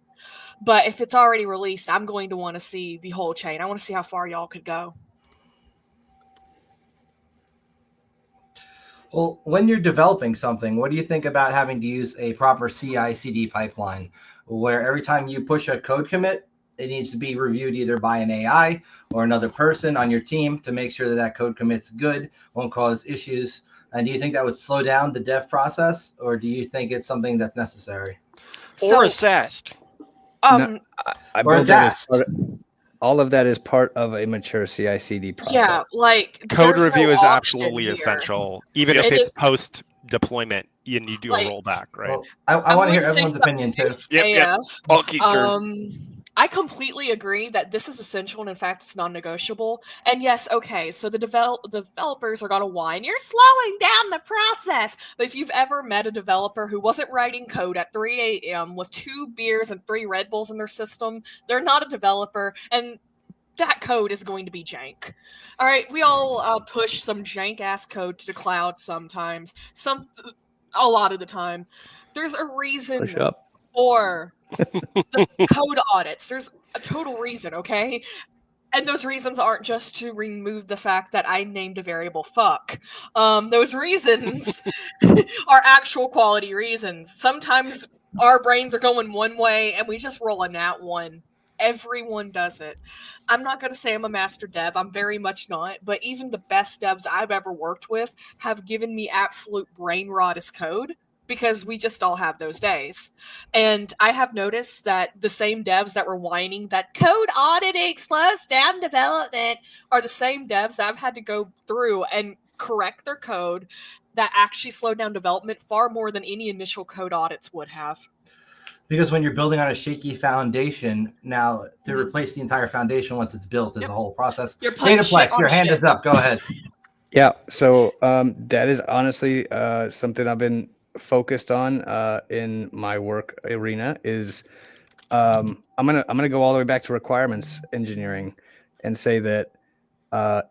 But if it's already released, I'm going to want to see the whole chain. I want to see how far y'all could go. Well, when you're developing something, what do you think about having to use a proper CI/CD pipeline where every time you push a code commit, it needs to be reviewed either by an AI or another person on your team to make sure that that code commit's good, won't cause issues? And do you think that would slow down the dev process, or do you think it's something that's necessary? Or a SAST. No, I Or a build that as DAST. all of that is part of a mature CI/CD process. Yeah, like Code there's review no is option absolutely here. essential, even Yep. if It it's is- post deployment and you do Like- a rollback, right? Well, I want to hear everyone's opinion too. Yep. Alky's turn. I completely agree that this is essential, and in fact, it's non-negotiable. And yes, okay, so the developers are gonna whine, "You're slowing down the process." But if you've ever met a developer who wasn't writing code at 3 a.m. with 2 beers and 3 Red Bulls in their system, they're not a developer, and that code is going to be jank. All right, we all push some jank-ass code to the cloud sometimes. A lot of the time. There's a reason Push up. for the code audits. There's a total reason, okay? And those reasons aren't just to remove the fact that I named a variable fuck. Those reasons are actual quality reasons. Sometimes our brains are going one way and we just roll a nat one. Everyone does it. I'm not going to say I'm a master dev. I'm very much not. But even the best devs I've ever worked with have given me absolute brain rot as code, because we just all have those days. And I have noticed that the same devs that were whining that code auditing slows down development are the same devs that I've had to go through and correct their code that actually slowed down development far more than any initial code audits would have. Because when you're building on a shaky foundation, now to replace the entire foundation once it's built is a whole process. You're putting shit Dataplex, on your hand shit. is up. Go ahead. Yeah, so that is honestly something I've been focused on in my work arena. Is I'm gonna go all the way back to requirements engineering and say that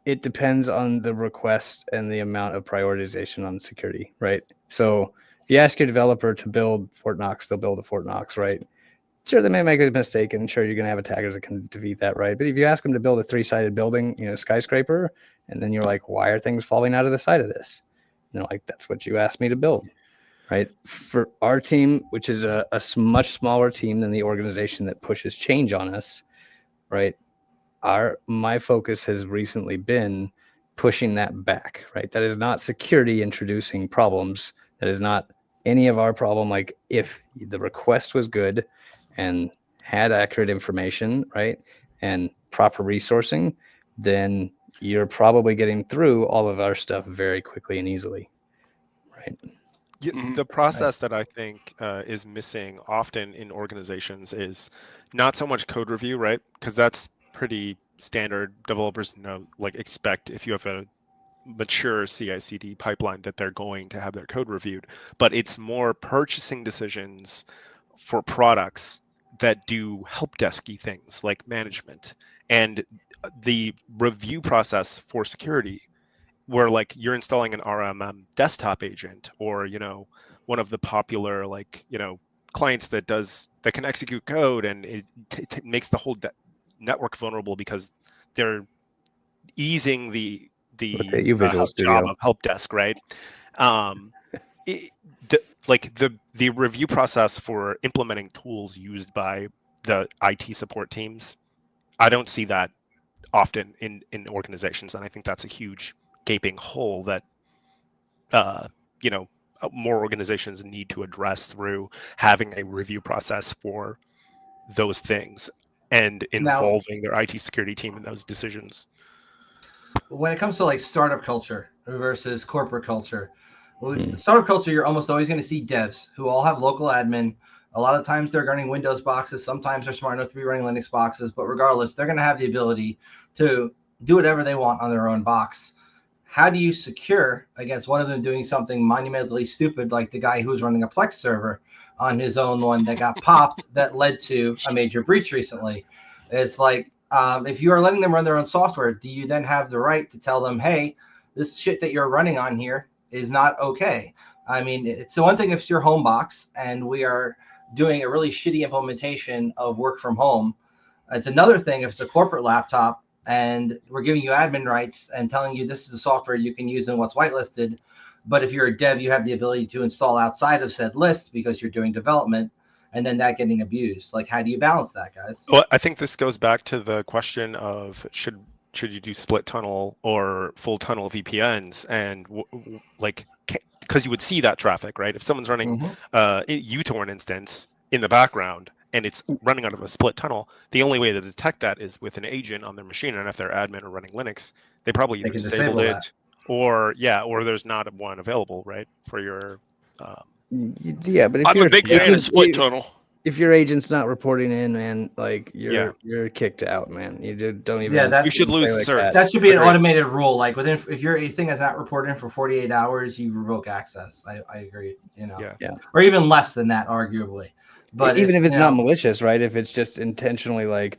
it depends on the request and the amount of prioritization on security, right? So if you ask your developer to build Fort Knox, they'll build a Fort Knox, right? Sure, they may make a mistake, and sure, you're going to have attackers that can defeat that, right? But if you ask them to build a 3-sided building, skyscraper, and then you're like, why are things falling out of the side of this? And they're like, that's what you asked me to build, right? For our team, which is a much smaller team than the organization that pushes change on us, right? My focus has recently been pushing that back, right? That is not security introducing problems. That is not any of our problem. Like, if the request was good and had accurate information, right, and proper resourcing, then you're probably getting through all of our stuff very quickly and easily, right? The process that I think is missing often in organizations is not so much code review, right? Because that's pretty standard. Developers expect if you have a mature CI/CD pipeline that they're going to have their code reviewed. But it's more purchasing decisions for products that do help desky things like management, and the review process for security, where you're installing an RMM desktop agent, or one of the popular clients that can execute code, and it makes the whole network vulnerable because they're easing the Visual Studio job of help desk, right? The review process for implementing tools used by the IT support teams, I don't see that often in organizations, and I think that's a huge gaping hole that more organizations need to address through having a review process for those things and involving their IT security team in those decisions. When it comes to startup culture versus corporate culture, startup culture, you're almost always going to see devs who all have local admin. A lot of times they're running Windows boxes. Sometimes they're smart enough to be running Linux boxes, but regardless, they're going to have the ability to do whatever they want on their own box. How do you secure against one of them doing something monumentally stupid, like the guy who was running a Plex server on his own one that got popped that led to a major breach recently? It's if you are letting them run their own software, do you then have the right to tell them, hey, this shit that you're running on here is not okay? I mean, it's the one thing if it's your home box and we are doing a really shitty implementation of work from home. It's another thing if it's a corporate laptop and we're giving you admin rights and telling you this is the software you can use and what's whitelisted. But if you're a dev, you have the ability to install outside of said list because you're doing development, and then that getting abused. How do you balance that, guys? Well, I think this goes back to the question of should you do split tunnel or full tunnel VPNs, and because you would see that traffic, right? If someone's running a uTorrent instance in the background and it's running out of a split tunnel, the only way to detect that is with an agent on their machine. And if they're admin or running Linux, they probably either disabled it or there's not one available, right, for your. Yeah, but if I'm a big fan of split tunnel. If your agent's not reporting in, man, you're kicked out, man. You don't even. Yeah, you should lose service. That should be an automated rule. If your thing is not reported in for 48 hours, you revoke access. I agree. Yeah. Or even less than that, arguably. But even if it's not malicious, right? If it's just intentionally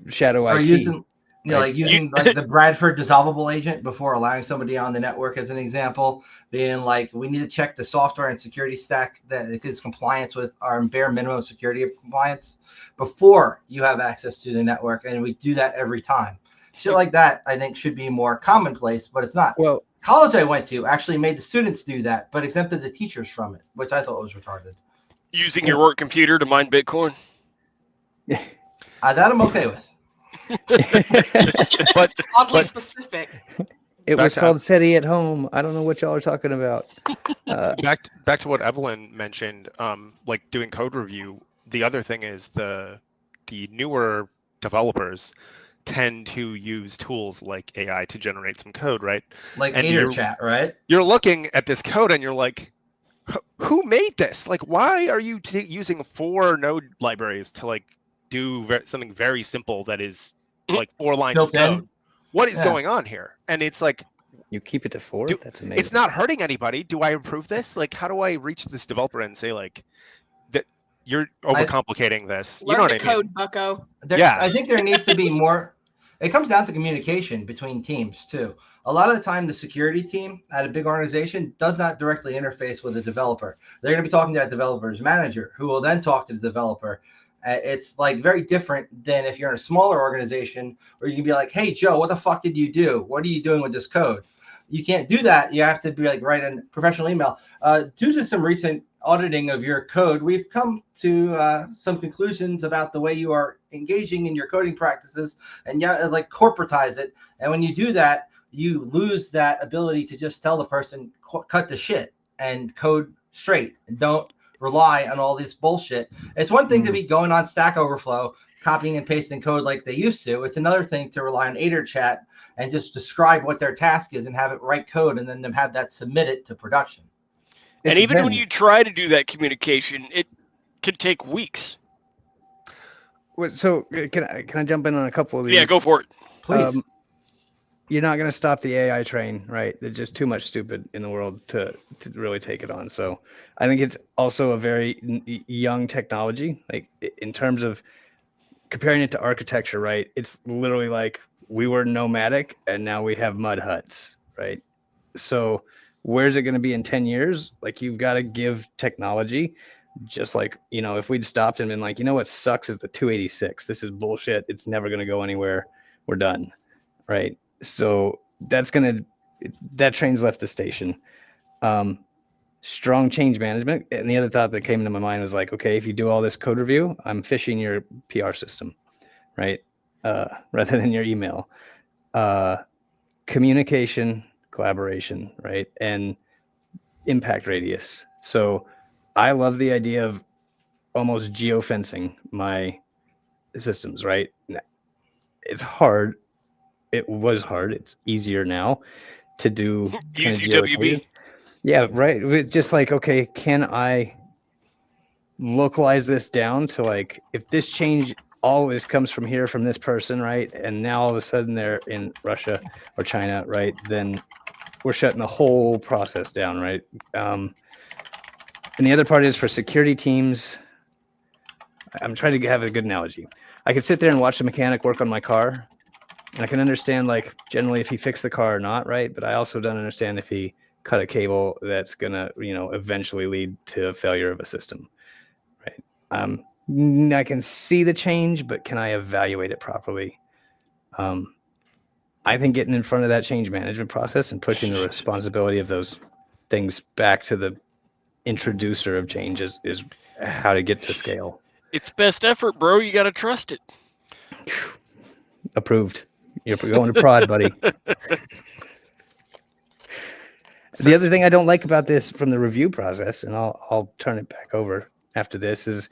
shadow IT. Using the Bradford dissolvable agent before allowing somebody on the network, as an example, being we need to check the software and security stack that is compliance with our bare minimum security compliance before you have access to the network. And we do that every time. Shit like that, I think, should be more commonplace, but it's not. Well, college I went to actually made the students do that, but exempted the teachers from it, which I thought was retarded. Using your work computer to mine Bitcoin? That I'm okay with. but oddly specific. It was called SETI at home. I don't know what y'all are talking about. Back to what Evelyn mentioned, doing code review. The other thing is the newer developers tend to use tools like AI to generate some code, right? Like AterChat, right? You're looking at this code and you're like, who made this? Why are you using 4 node libraries to do something very simple that is 4 lines of code? What is going on here? And it's you keep it to 4. That's amazing. It's not hurting anybody. Do I improve this? How do I reach this developer and say that you're overcomplicating this? You know what I mean? Code, bucko. I think there needs to be more. It comes down to communication between teams too. A lot of the time, the security team at a big organization does not directly interface with the developer. They're going to be talking to that developer's manager, who will then talk to the developer. It's very different than if you're in a smaller organization where you can be like, hey, Joe, what the fuck did you do? What are you doing with this code? You can't do that. You have to be write a professional email. Due to some recent auditing of your code, we've come to some conclusions about the way you are engaging in your coding practices, and corporatize it. And when you do that, you lose that ability to just tell the person, cut the shit and code straight, and don't rely on all this bullshit. It's one thing to be going on Stack Overflow, copying and pasting code like they used to. It's another thing to rely on AterChat and just describe what their task is and have it write code and then them have that submitted to production. And even when you try to do that communication, it can take weeks. So can I jump in on a couple of these? Yeah, go for it. Please. You're not going to stop the AI train, right? There's just too much stupid in the world to really take it on. So I think it's also a very young technology. Like in terms of comparing it to architecture, right? It's literally like we were nomadic and now we have mud huts, right? So where's it going to be in 10 years? Like you've got to give technology, just like, if we'd stopped and been like, what sucks is the 286. This is bullshit. It's never going to go anywhere. We're done, right? So that train's left the station. Strong change management. And the other thought that came into my mind was like, okay, if you do all this code review, I'm phishing your PR system, right? Rather than your email. Communication, collaboration, right? And impact radius. So I love the idea of almost geofencing my systems, right? It's hard. It was hard. It's easier now to do UCWB. Yeah, right. It's just like, okay, can I localize this down to like, if this change always comes from here, from this person, right? And now all of a sudden they're in Russia or China, right? Then we're shutting the whole process down, right? And the other part is for security teams. I'm trying to have a good analogy. I could sit there and watch the mechanic work on my car, and I can understand like generally if he fixed the car or not, right? But I also don't understand if he cut a cable that's gonna, eventually lead to a failure of a system, right? I can see the change, but can I evaluate it properly? I think getting in front of that change management process and pushing the responsibility of those things back to the introducer of change is how to get to scale. It's best effort, bro. You got to trust it. Approved. You're going to prod, buddy. The other thing I don't like about this from the review process, and I'll turn it back over after this, is,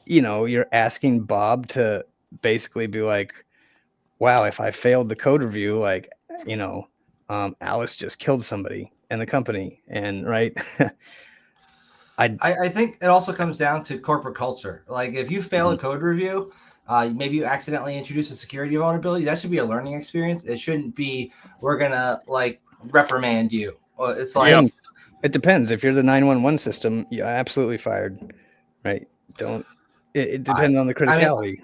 you're asking Bob to basically be like, wow, if I failed the code review, like, Alice just killed somebody in the company. And right. I think it also comes down to corporate culture. Like if you fail a code review, maybe you accidentally introduce a security vulnerability, that should be a learning experience. It shouldn't be, we're going to like reprimand you. It's like, it depends. If you're the 911 system, you're absolutely fired, right? It depends on the criticality.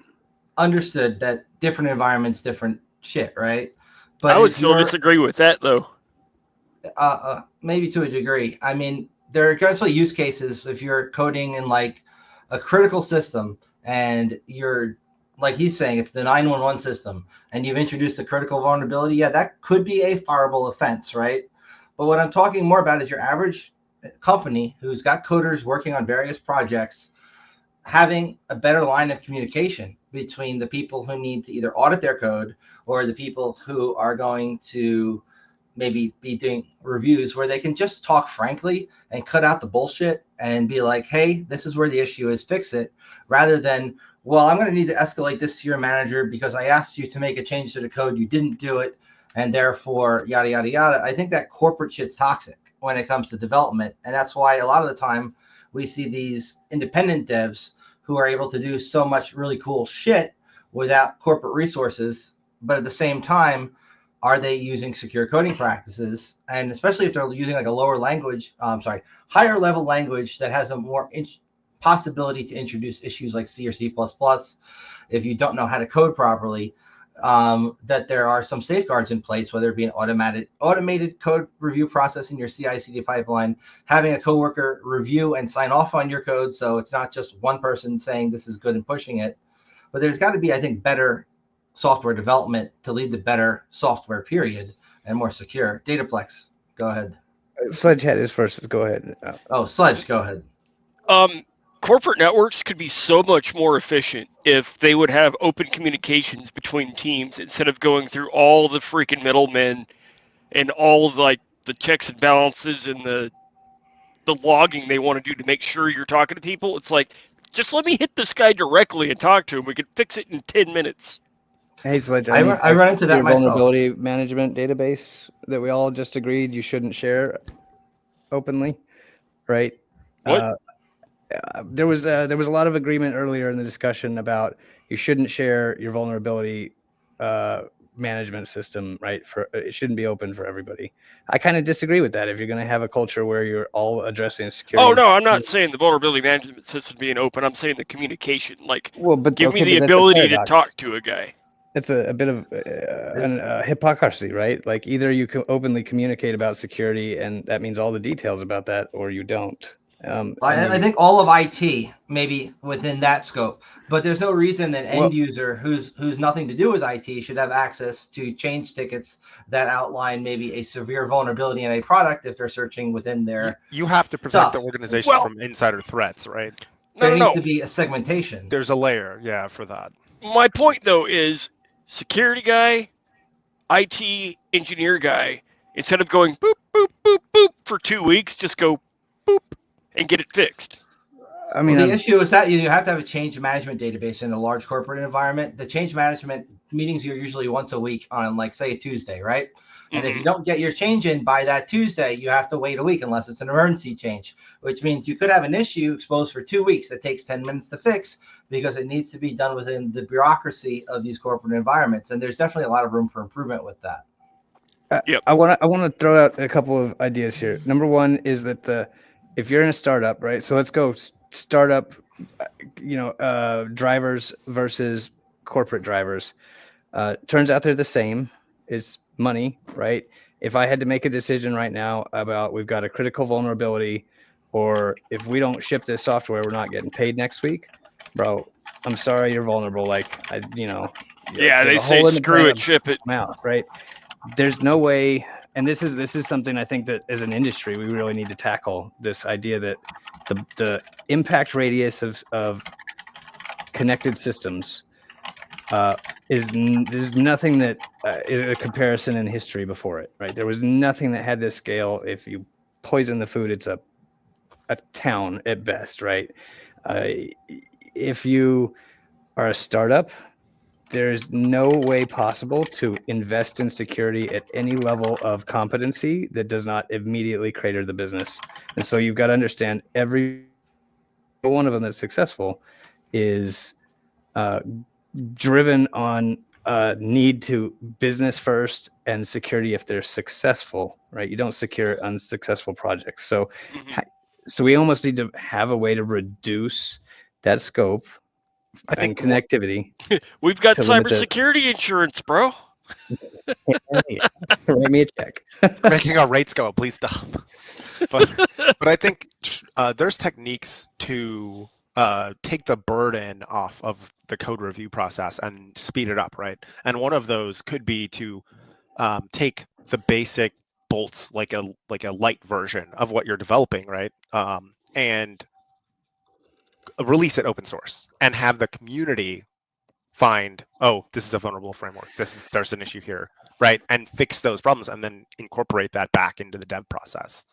Understood that different environments, different shit, right? But I would still disagree with that though. Maybe to a degree. I mean, there are definitely use cases if you're coding in like a critical system and you're, like he's saying, it's the 911 system and you've introduced a critical vulnerability. Yeah, that could be a fireable offense, right? But what I'm talking more about is your average company who's got coders working on various projects, having a better line of communication between the people who need to either audit their code or the people who are going to maybe be doing reviews, where they can just talk frankly and cut out the bullshit and be like, hey, this is where the issue is, fix it, rather than, well, I'm going to need to escalate this to your manager because I asked you to make a change to the code, you didn't do it, and therefore yada yada yada. I think that corporate shit's toxic when it comes to development, and that's why a lot of the time we see these independent devs who are able to do so much really cool shit without corporate resources, but at the same time, are they using secure coding practices? And especially if they're using like a higher level language that has a more possibility to introduce issues like C or C++, if you don't know how to code properly, that there are some safeguards in place, whether it be an automated code review process in your CI/CD pipeline, having a coworker review and sign off on your code, so it's not just one person saying this is good and pushing it. But there's got to be, I think, better software development to lead to better software, period, and more secure. Dataplex, go ahead. Sledge had his first. Go ahead. Oh, Sledge, go ahead. Corporate networks could be so much more efficient if they would have open communications between teams instead of going through all the freaking middlemen and all of like the checks and balances and the logging they want to do to make sure you're talking to people. It's like, just let me hit this guy directly and talk to him. We can fix it in 10 minutes. Hey, Sledge, I run into that your myself. vulnerability management database that we all just agreed you shouldn't share openly, right? What? There was a lot of agreement earlier in the discussion about you shouldn't share your vulnerability management system, right? It shouldn't be open for everybody. I kind of disagree with that. If you're going to have a culture where you're all addressing security, Oh no, I'm not saying the vulnerability management system being open. I'm saying the communication. Like, well, but give me okay, the but that's a ability to paradox. talk to a guy. It's a bit of hypocrisy, right? Like either you can openly communicate about security, and that means all the details about that, or you don't. I think all of IT maybe within that scope, but there's no reason an end user who's nothing to do with IT should have access to change tickets that outline maybe a severe vulnerability in a product if they're searching within their. You have to protect the stuff. organization Well- from insider threats, right? There needs No. to be a segmentation. There's a layer, yeah, for that. My point though is security guy, IT engineer guy, instead of going boop boop boop boop for 2 weeks, just go boop and get it fixed. I mean, Well, the issue is that you have to have a change management database in a large corporate environment. The change management meetings are usually once a week on, like, say, a Tuesday, right? And if you don't get your change in by that Tuesday, you have to wait a week unless it's an emergency change, which means you could have an issue exposed for 2 weeks that takes 10 minutes to fix because it needs to be done within the bureaucracy of these corporate environments. And there's definitely a lot of room for improvement with that. Yep. I want to throw out a couple of ideas here. Number one is that if you're in a startup, right? So let's go startup, drivers versus corporate drivers. Turns out they're the same. It's money, right? If I had to make a decision right now about we've got a critical vulnerability, or if we don't ship this software, we're not getting paid next week, bro. I'm sorry, you're vulnerable. Yeah, they say screw it, ship it. Out, right? There's no way, and this is something I think that as an industry we really need to tackle. This idea that the impact radius of connected systems there's nothing that is a comparison in history before it, right? There was nothing that had this scale. If you poison the food, it's a town at best, right? If you are a startup, there's no way possible to invest in security at any level of competency that does not immediately crater the business. And so you've got to understand every one of them that's successful is driven on need to business first and security if they're successful, right? You don't secure unsuccessful projects. So we almost need to have a way to reduce that scope and connectivity. We've got cybersecurity insurance, bro. Write me a check. Making our rates go up, please stop. But I think there's techniques to take the burden off of the code review process and speed it up, right? And one of those could be to take the basic bolts, like a light version of what you're developing, right? And release it open source and have the community find, oh, this is a vulnerable framework. There's an issue here, right? And fix those problems and then incorporate that back into the dev process.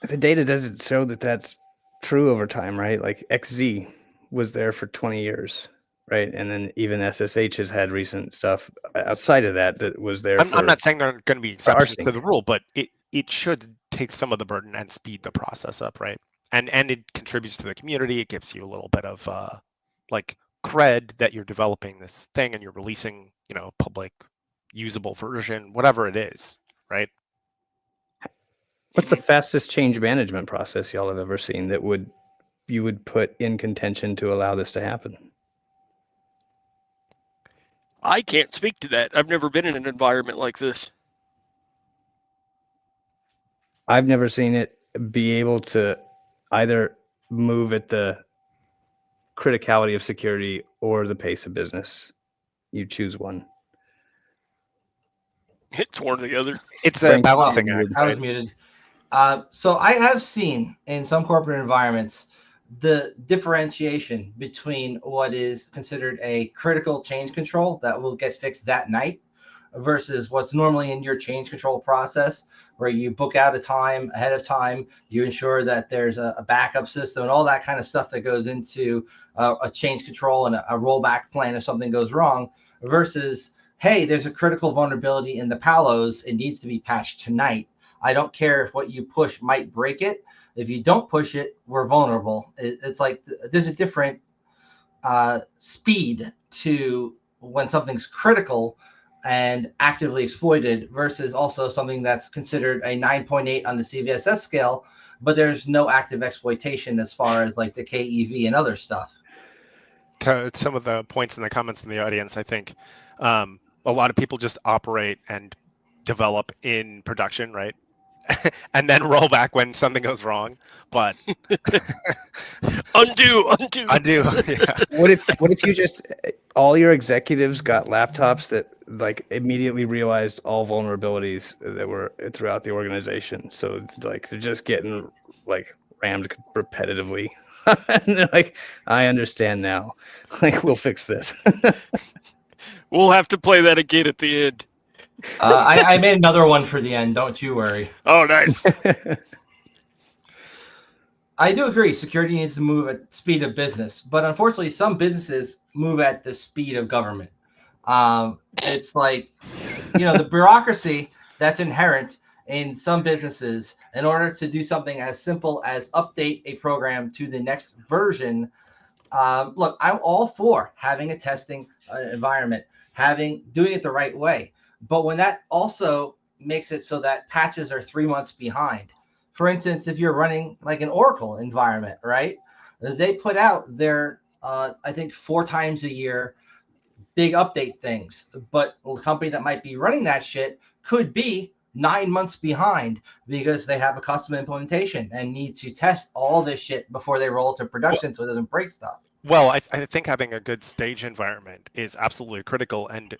The data doesn't show that that's true over time, right? Like XZ was there for 20 years, right? And then even SSH has had recent stuff outside of that was there. I'm not saying there are going to be exceptions to the rule, but it should take some of the burden and speed the process up, right? And it contributes to the community. It gives you a little bit of cred that you're developing this thing and you're releasing, public usable version, whatever it is, right? What's the fastest change management process y'all have ever seen that you would put in contention to allow this to happen? I can't speak to that. I've never been in an environment like this. I've never seen it be able to either move at the criticality of security or the pace of business. You choose one. It's one or the other. It's a balancing act. I was muted. So I have seen in some corporate environments the differentiation between what is considered a critical change control that will get fixed that night versus what's normally in your change control process, where you book out a time ahead of time, you ensure that there's a backup system and all that kind of stuff that goes into a change control and a rollback plan if something goes wrong, versus hey, there's a critical vulnerability in the Palos. It needs to be patched tonight. I don't care if what you push might break it. If you don't push it, we're vulnerable. It's like there's a different speed to when something's critical and actively exploited versus also something that's considered a 9.8 on the CVSS scale, but there's no active exploitation as far as like the KEV and other stuff. To some of the points in the comments from the audience, I think a lot of people just operate and develop in production, right? And then roll back when something goes wrong. But undo. Yeah. What if you just all your executives got laptops that like immediately realized all vulnerabilities that were throughout the organization? So like they're just getting like rammed repetitively. And they're like, I understand now. Like we'll fix this. We'll have to play that again at the end. I made another one for the end. Don't you worry. Oh, nice. I do agree. Security needs to move at the speed of business, but unfortunately, some businesses move at the speed of government. It's like, the bureaucracy that's inherent in some businesses in order to do something as simple as update a program to the next version. Look, I'm all for having a testing environment, doing it the right way. But when that also makes it so that patches are 3 months behind, for instance, if you're running like an Oracle environment, right? They put out their, I think 4 times a year, big update things. But a company that might be running that shit could be 9 months behind because they have a custom implementation and need to test all this shit before they roll to production so it doesn't break stuff. Well, I think having a good stage environment is absolutely critical, and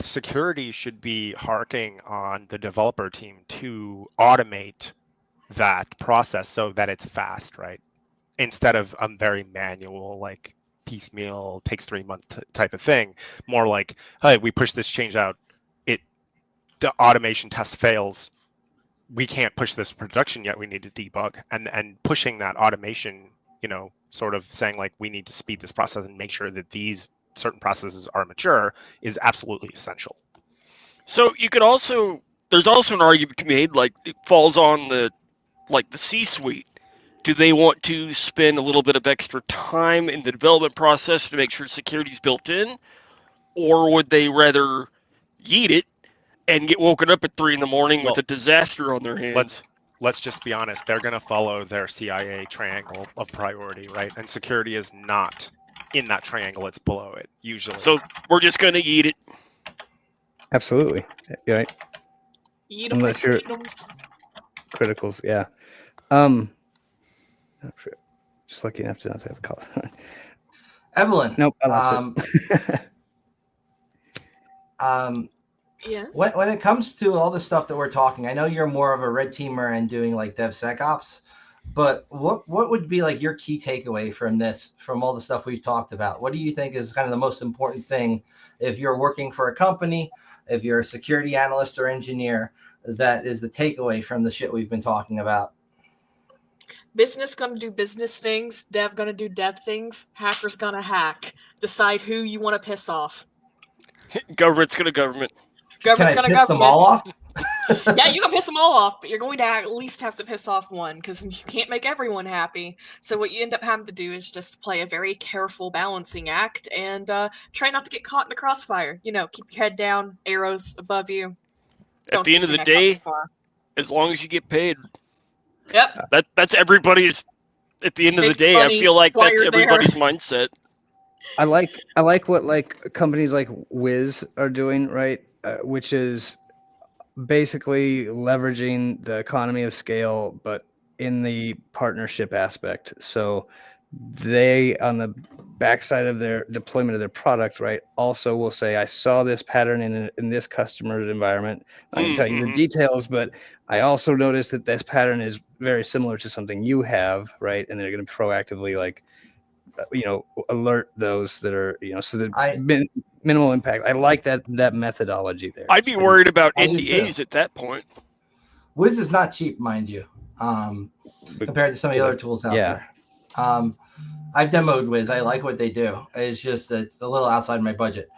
security should be harking on the developer team to automate that process so that it's fast, right? Instead of a very manual, like piecemeal, takes 3 months type of thing. More like, hey, we push this change out, the automation test fails, we can't push this to production yet, we need to debug. And pushing that automation, sort of saying like, we need to speed this process and make sure that these certain processes are mature is absolutely essential. So you could also, there's also an argument to be made, like it falls on the C-suite. Do they want to spend a little bit of extra time in the development process to make sure security is built in? Or would they rather yeet it and get woken up at 3 in the morning with a disaster on their hands? Let's just be honest. They're going to follow their CIA triangle of priority, right? And security is not in that triangle. It's below it, usually. So we're just going to yeet it. Absolutely. Yeah. Right. Eat 'em Unless like you're Skittles. criticals, yeah. Just lucky enough to not have a call. Evelyn. Nope, I lost it. Yes. When it comes to all the stuff that we're talking, I know you're more of a red teamer and doing like DevSecOps, but what would be like your key takeaway from this, from all the stuff we've talked about? What do you think is kind of the most important thing if you're working for a company, if you're a security analyst or engineer, that is the takeaway from the shit we've been talking about? Business gonna do business things, dev gonna do dev things, hacker's gonna hack. Decide who you want to piss off. Government's going to government. Government's Can I gonna piss them all off? Yeah, you can piss them all off, but you're going to at least have to piss off one because you can't make everyone happy. So what you end up having to do is just play a very careful balancing act and try not to get caught in the crossfire. Keep your head down, arrows above you. At the end of the day, as long as you get paid. Yep. That's everybody's. At the end of the Make day, money I feel like while that's you're there. everybody's mindset. I like what like companies like Wiz are doing, right? Which is basically leveraging the economy of scale, but in the partnership aspect. So they, on the backside of their deployment of their product, right, also will say, I saw this pattern in this customer's environment. I can tell you the details, but I also noticed that this pattern is very similar to something you have, right? And they're going to proactively alert those that are, so the minimal impact. I like that methodology there. I'd be worried about NDAs at that point. Wiz is not cheap, mind you, compared to some of the other tools out there. I've demoed Wiz. I like what they do. It's just it's a little outside my budget.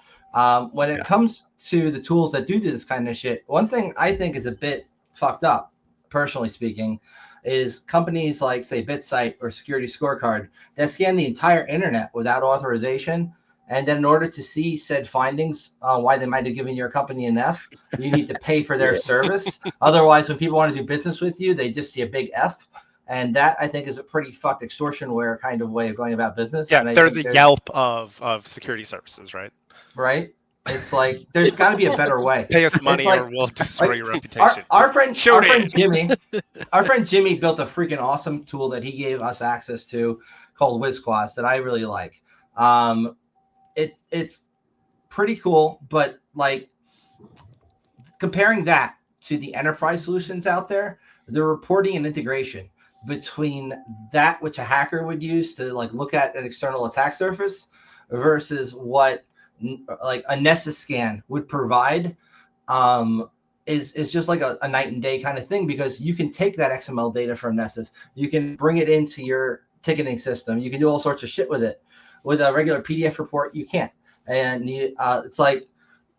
When it Yeah. comes to the tools that do this kind of shit, one thing I think is a bit fucked up, personally speaking, is companies like, say, BitSight or Security Scorecard that scan the entire internet without authorization. And then in order to see said findings, why they might have given your company an F, you need to pay for their service. Otherwise, when people want to do business with you, they just see a big F. And that, I think, is a pretty fucked extortionware kind of way of going about business. Yeah, And I they're think the there's, Yelp of security services, right? right? It's like there's got to be a better way. Pay us It's money like, or we'll destroy your our reputation. our friend Shodan. Jimmy, our friend Jimmy built a freaking awesome tool that he gave us access to called WizQuas that I really like. It's pretty cool, but like comparing that to the enterprise solutions out there, the reporting and integration between that which a hacker would use to like look at an external attack surface versus what like a Nessus scan would provide is just like a night and day kind of thing, because you can take that XML data from Nessus, you can bring it into your ticketing system, you can do all sorts of shit with it. With a regular PDF report, you can't. And it's like,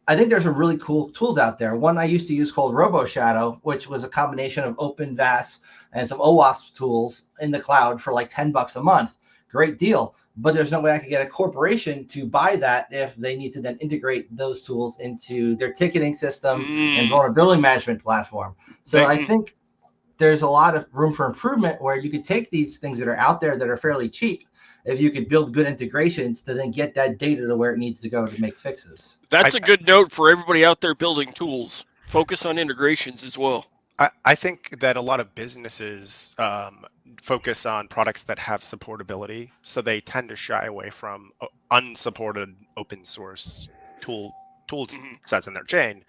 I think there's some really cool tools out there. One I used to use called RoboShadow, which was a combination of OpenVAS and some OWASP tools in the cloud for like $10 a month. Great deal. But there's no way I could get a corporation to buy that if they need to then integrate those tools into their ticketing system and vulnerability management platform. So I think there's a lot of room for improvement where you could take these things that are out there that are fairly cheap, if you could build good integrations to then get that data to where it needs to go to make fixes. That's a good note for everybody out there building tools. Focus on integrations as well. I think that a lot of businesses focus on products that have supportability, so they tend to shy away from unsupported open source tool sets in their chain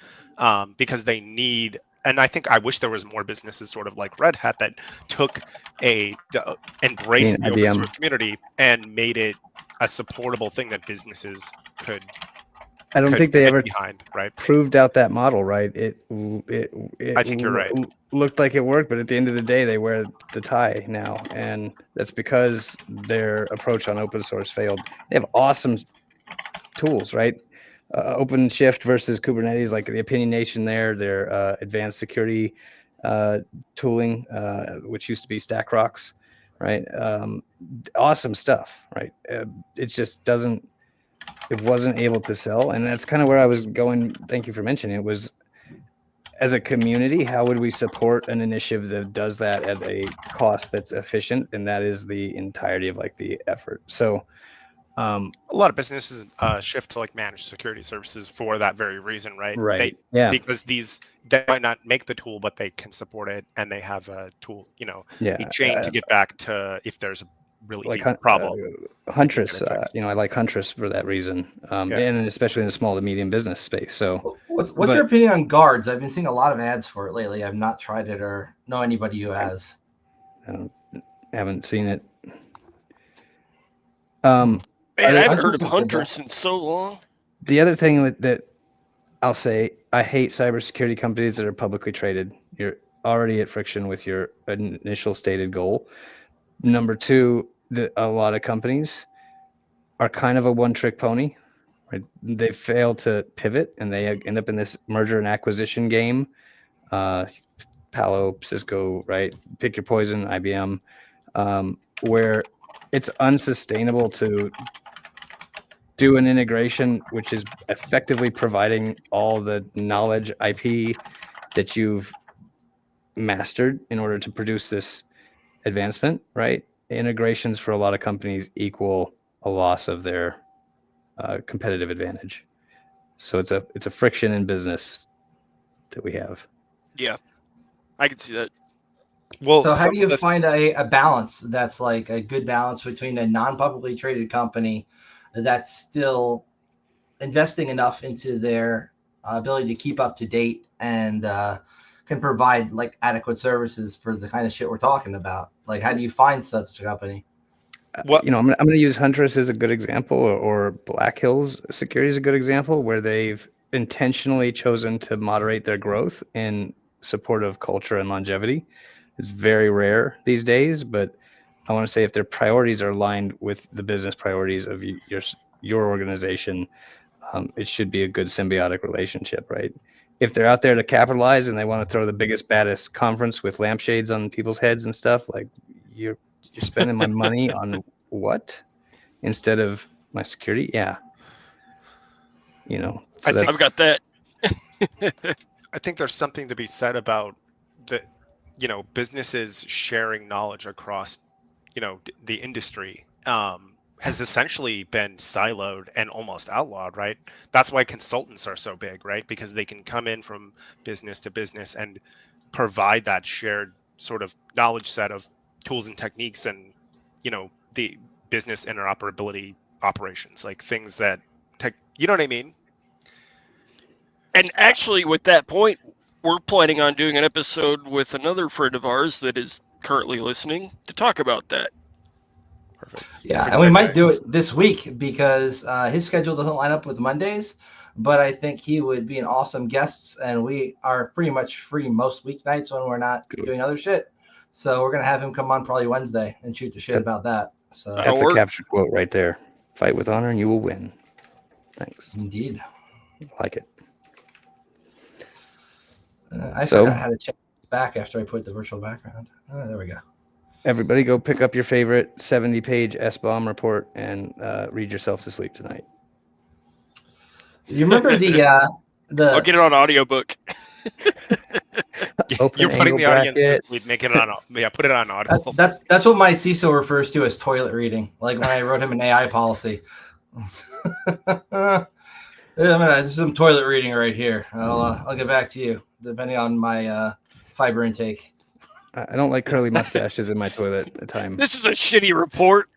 because they need. And I think I wish there was more businesses sort of like Red Hat that took embraced the open source community and made it a supportable thing that businesses could. I don't think they ever behind, right? proved out that model, right? It I think you're right. Looked like it worked, but at the end of the day, they wear the tie now, and that's because their approach on open source failed. They have awesome tools, right? OpenShift versus Kubernetes, like the Opinionation there, their advanced security tooling, which used to be StackRox, right? Awesome stuff, right? It just doesn't. It wasn't able to sell, and that's kind of where I was going. Thank you for mentioning it. Was as a community, how would we support an initiative that does that at a cost that's efficient? And that is the entirety of like the effort. So a lot of businesses shift to like managed security services for that very reason, right? Right. Because they might not make the tool, but they can support it, and they have a tool, a chain to get back to if there's a really like deep problem. Huntress, I like Huntress for that reason, and especially in the small to medium business space. So, what's your opinion on guards? I've been seeing a lot of ads for it lately. I've not tried it or know anybody who has. I haven't seen it. Man, I haven't heard of Huntress in so long. The other thing that I'll say, I hate cybersecurity companies that are publicly traded. You're already at friction with your initial stated goal. Number two, a lot of companies are kind of a one-trick pony, right? They fail to pivot, and they end up in this merger and acquisition game. Palo, Cisco, right? Pick your poison, IBM, where it's unsustainable to do an integration which is effectively providing all the knowledge IP that you've mastered in order to produce this advancement, right? Integrations for a lot of companies equal a loss of their competitive advantage. So it's a friction in business that we have. Yeah, I can see that. Well, so how do you find a balance that's like a good balance between a non-publicly traded company that's still investing enough into their ability to keep up to date and can provide like adequate services for the kind of shit we're talking about? Like, how do you find such a company? Well, I'm going to use Huntress as a good example, or Black Hills Security is a good example, where they've intentionally chosen to moderate their growth in support of culture and longevity. It's very rare these days, but I want to say if their priorities are aligned with the business priorities of your organization, it should be a good symbiotic relationship, right? If they're out there to capitalize and they want to throw the biggest, baddest conference with lampshades on people's heads and stuff, like you're spending my money on what instead of my security? Yeah. So I think I've got that. I think there's something to be said about the, businesses sharing knowledge across, the industry has essentially been siloed and almost outlawed, right? That's why consultants are so big, right? Because they can come in from business to business and provide that shared sort of knowledge set of tools and techniques and, the business interoperability operations, like things that you know what I mean? And actually, with that point, we're planning on doing an episode with another friend of ours that is currently listening to talk about that. Perfect. Yeah, Perfect and we idea. might do it this week because his schedule doesn't line up with Mondays, but I think he would be an awesome guest, and we are pretty much free most weeknights when we're not doing other shit. So we're going to have him come on probably Wednesday and shoot the shit about that. So That'll That's a work. captured quote right there. Fight with honor and you will win. Thanks. Indeed. Like it. I So- forgot how to check back after I put the virtual background. Oh, there we go. Everybody go pick up your favorite 70-page SBOM report and read yourself to sleep tonight. You remember I'll get it on audiobook. Open You're putting angle the audience bracket. to sleep, make it on. Yeah, put it on Audible. that's what my CISO refers to as toilet reading. Like when I wrote him an AI policy. This is some toilet reading right here. I'll get back to you depending on my fiber intake. I don't like curly mustaches in my toilet at the time. This is a shitty report.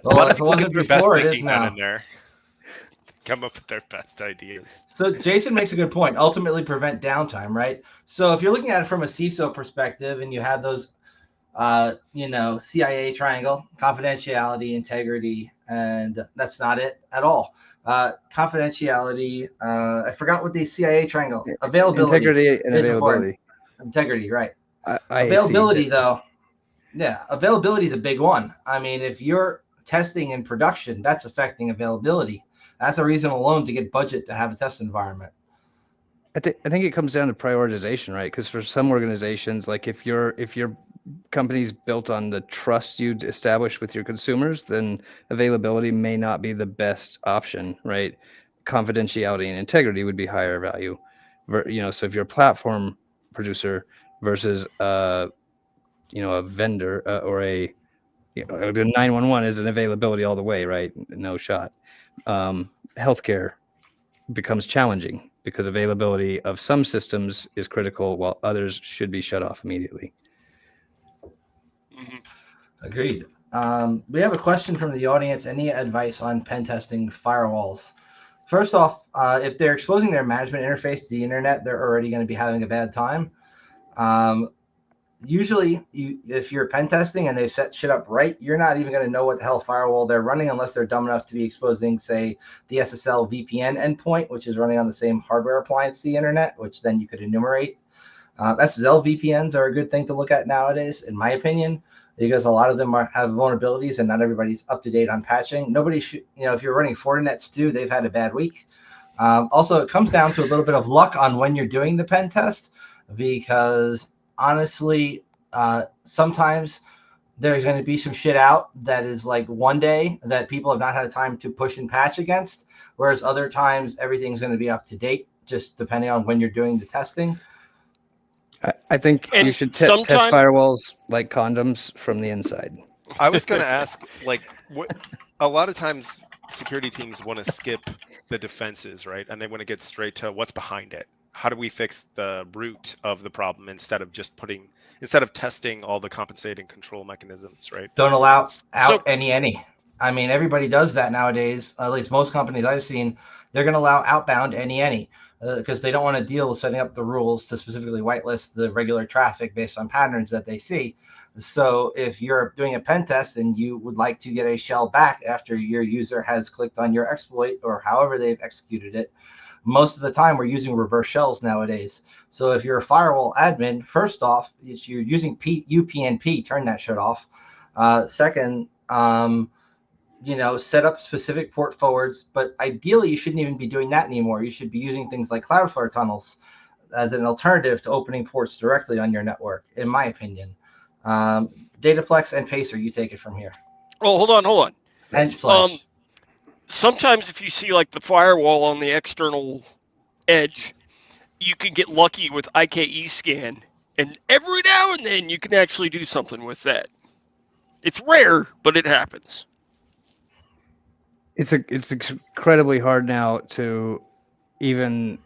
Well, if it People wasn't get their best before, it is thinking done now. in there. Come up with their best ideas. So Jason makes a good point. Ultimately prevent downtime, right? So if you're looking at it from a CISO perspective and you have those, CIA triangle, confidentiality, integrity, and that's not it at all. Confidentiality, I forgot what the CIA triangle, availability. Integrity and is availability. Integrity, right. IAC. Availability, though, yeah, availability is a big one. I mean, if you're testing in production, that's affecting availability. That's a reason alone to get budget to have a test environment. I think it comes down to prioritization, right? Because for some organizations, like if your company's built on the trust you'd establish with your consumers, then availability may not be the best option, right? Confidentiality and integrity would be higher value. So if you're a platform producer versus a vendor or the 911 is an availability all the way, right? No shot. Healthcare becomes challenging because availability of some systems is critical while others should be shut off immediately. Mhm. Agreed. We have a question from the audience. Any advice on pen testing firewalls? First off, if they're exposing their management interface to the internet, they're already going to be having a bad time. Usually, if you're pen testing and they've set shit up right, you're not even going to know what the hell firewall they're running unless they're dumb enough to be exposing, say, the SSL VPN endpoint, which is running on the same hardware appliance to the internet, which then you could enumerate. SSL VPNs are a good thing to look at nowadays, in my opinion, because a lot of them have vulnerabilities and not everybody's up to date on patching. Nobody should, if you're running Fortinets too, they've had a bad week. Also, it comes down to a little bit of luck on when you're doing the pen test, because honestly, sometimes there's going to be some shit out that is like one day that people have not had time to push and patch against, whereas other times everything's going to be up to date, just depending on when you're doing the testing. I think And you should test firewalls like condoms from the inside. I was going to ask, a lot of times security teams want to skip the defenses, right? And they want to get straight to what's behind it. How do we fix the root of the problem instead of testing all the compensating control mechanisms, right? Don't allow out any. I mean, everybody does that nowadays. At least most companies I've seen, they're going to allow outbound any because they don't want to deal with setting up the rules to specifically whitelist the regular traffic based on patterns that they see. So if you're doing a pen test and you would like to get a shell back after your user has clicked on your exploit or however they've executed it, most of the time we're using reverse shells nowadays. So if you're a firewall admin, first off, you're using UPnP, turn that shit off. Second, set up specific port forwards, but ideally you shouldn't even be doing that anymore. You should be using things like Cloudflare tunnels as an alternative to opening ports directly on your network, in my opinion. Dataplex and Pacer, you take it from here. Oh, hold on. And Slash. Sometimes if you see like the firewall on the external edge, you can get lucky with IKE scan, and every now and then you can actually do something with that. It's rare, but it happens. It's incredibly hard now to even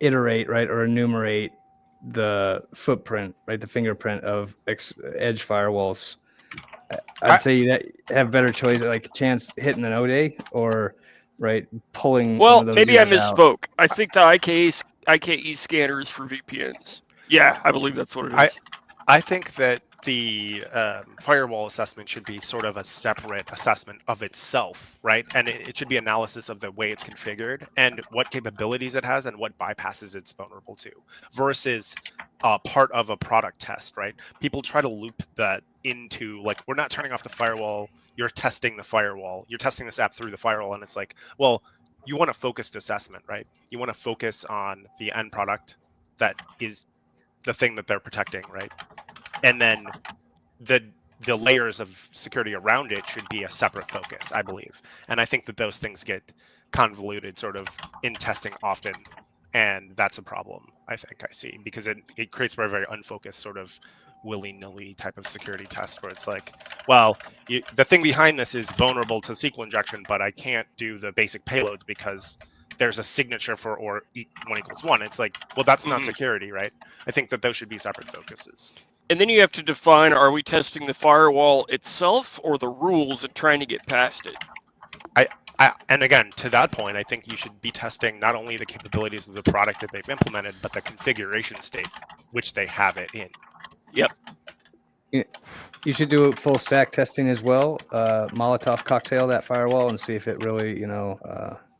iterate, right, or enumerate the footprint, right, the fingerprint of edge firewalls. I'd say that have better choice, like chance hitting an ODay or right pulling. Well, one of those maybe I guys out. misspoke. I think the IKE scanner is for VPNs. Yeah, I believe that's what it is. I think that the firewall assessment should be sort of a separate assessment of itself, right? And it should be analysis of the way it's configured and what capabilities it has and what bypasses it's vulnerable to, versus part of a product test, right? People try to loop that into, like, we're not turning off the firewall, you're testing the firewall, you're testing this app through the firewall, and it's like, well, you want a focused assessment, right? You want to focus on the end product that is the thing that they're protecting, right? And then the layers of security around it should be a separate focus, I believe. And I think that those things get convoluted sort of in testing often. And that's a problem, I think I see, because it creates a very unfocused sort of willy-nilly type of security test where it's like, well, the thing behind this is vulnerable to SQL injection, but I can't do the basic payloads because there's a signature for or 1 = 1. It's like, well, that's not security, right? I think that those should be separate focuses. And then you have to define, are we testing the firewall itself or the rules and trying to get past it? And again, to that point, I think you should be testing not only the capabilities of the product that they've implemented, but the configuration state which they have it in. Yep. You should do full stack testing as well. Molotov cocktail that firewall and see if it really,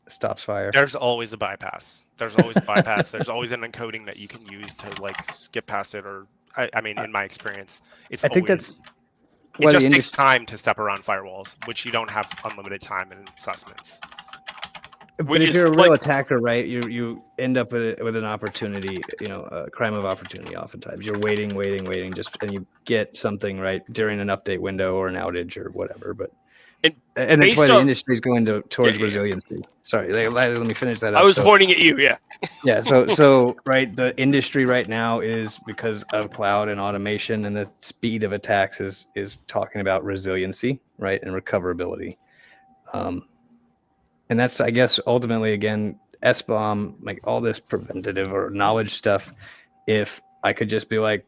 stops fire. There's always a bypass. There's always an encoding that you can use to like skip past it, or I mean, in my experience, I think that's it just takes time to step around firewalls, which you don't have unlimited time in assessments. But if you're a real attacker, right, you end up with an opportunity, a crime of opportunity. Oftentimes, you're waiting, and you get something right during an update window or an outage or whatever. But and that's why the industry is going towards resiliency. Sorry, let me finish that up. I was pointing at you, yeah. Yeah, so right, the industry right now is, because of cloud and automation and the speed of attacks, is talking about resiliency, right, and recoverability. And that's, I guess, ultimately, again, SBOM, like all this preventative or knowledge stuff, if I could just be like,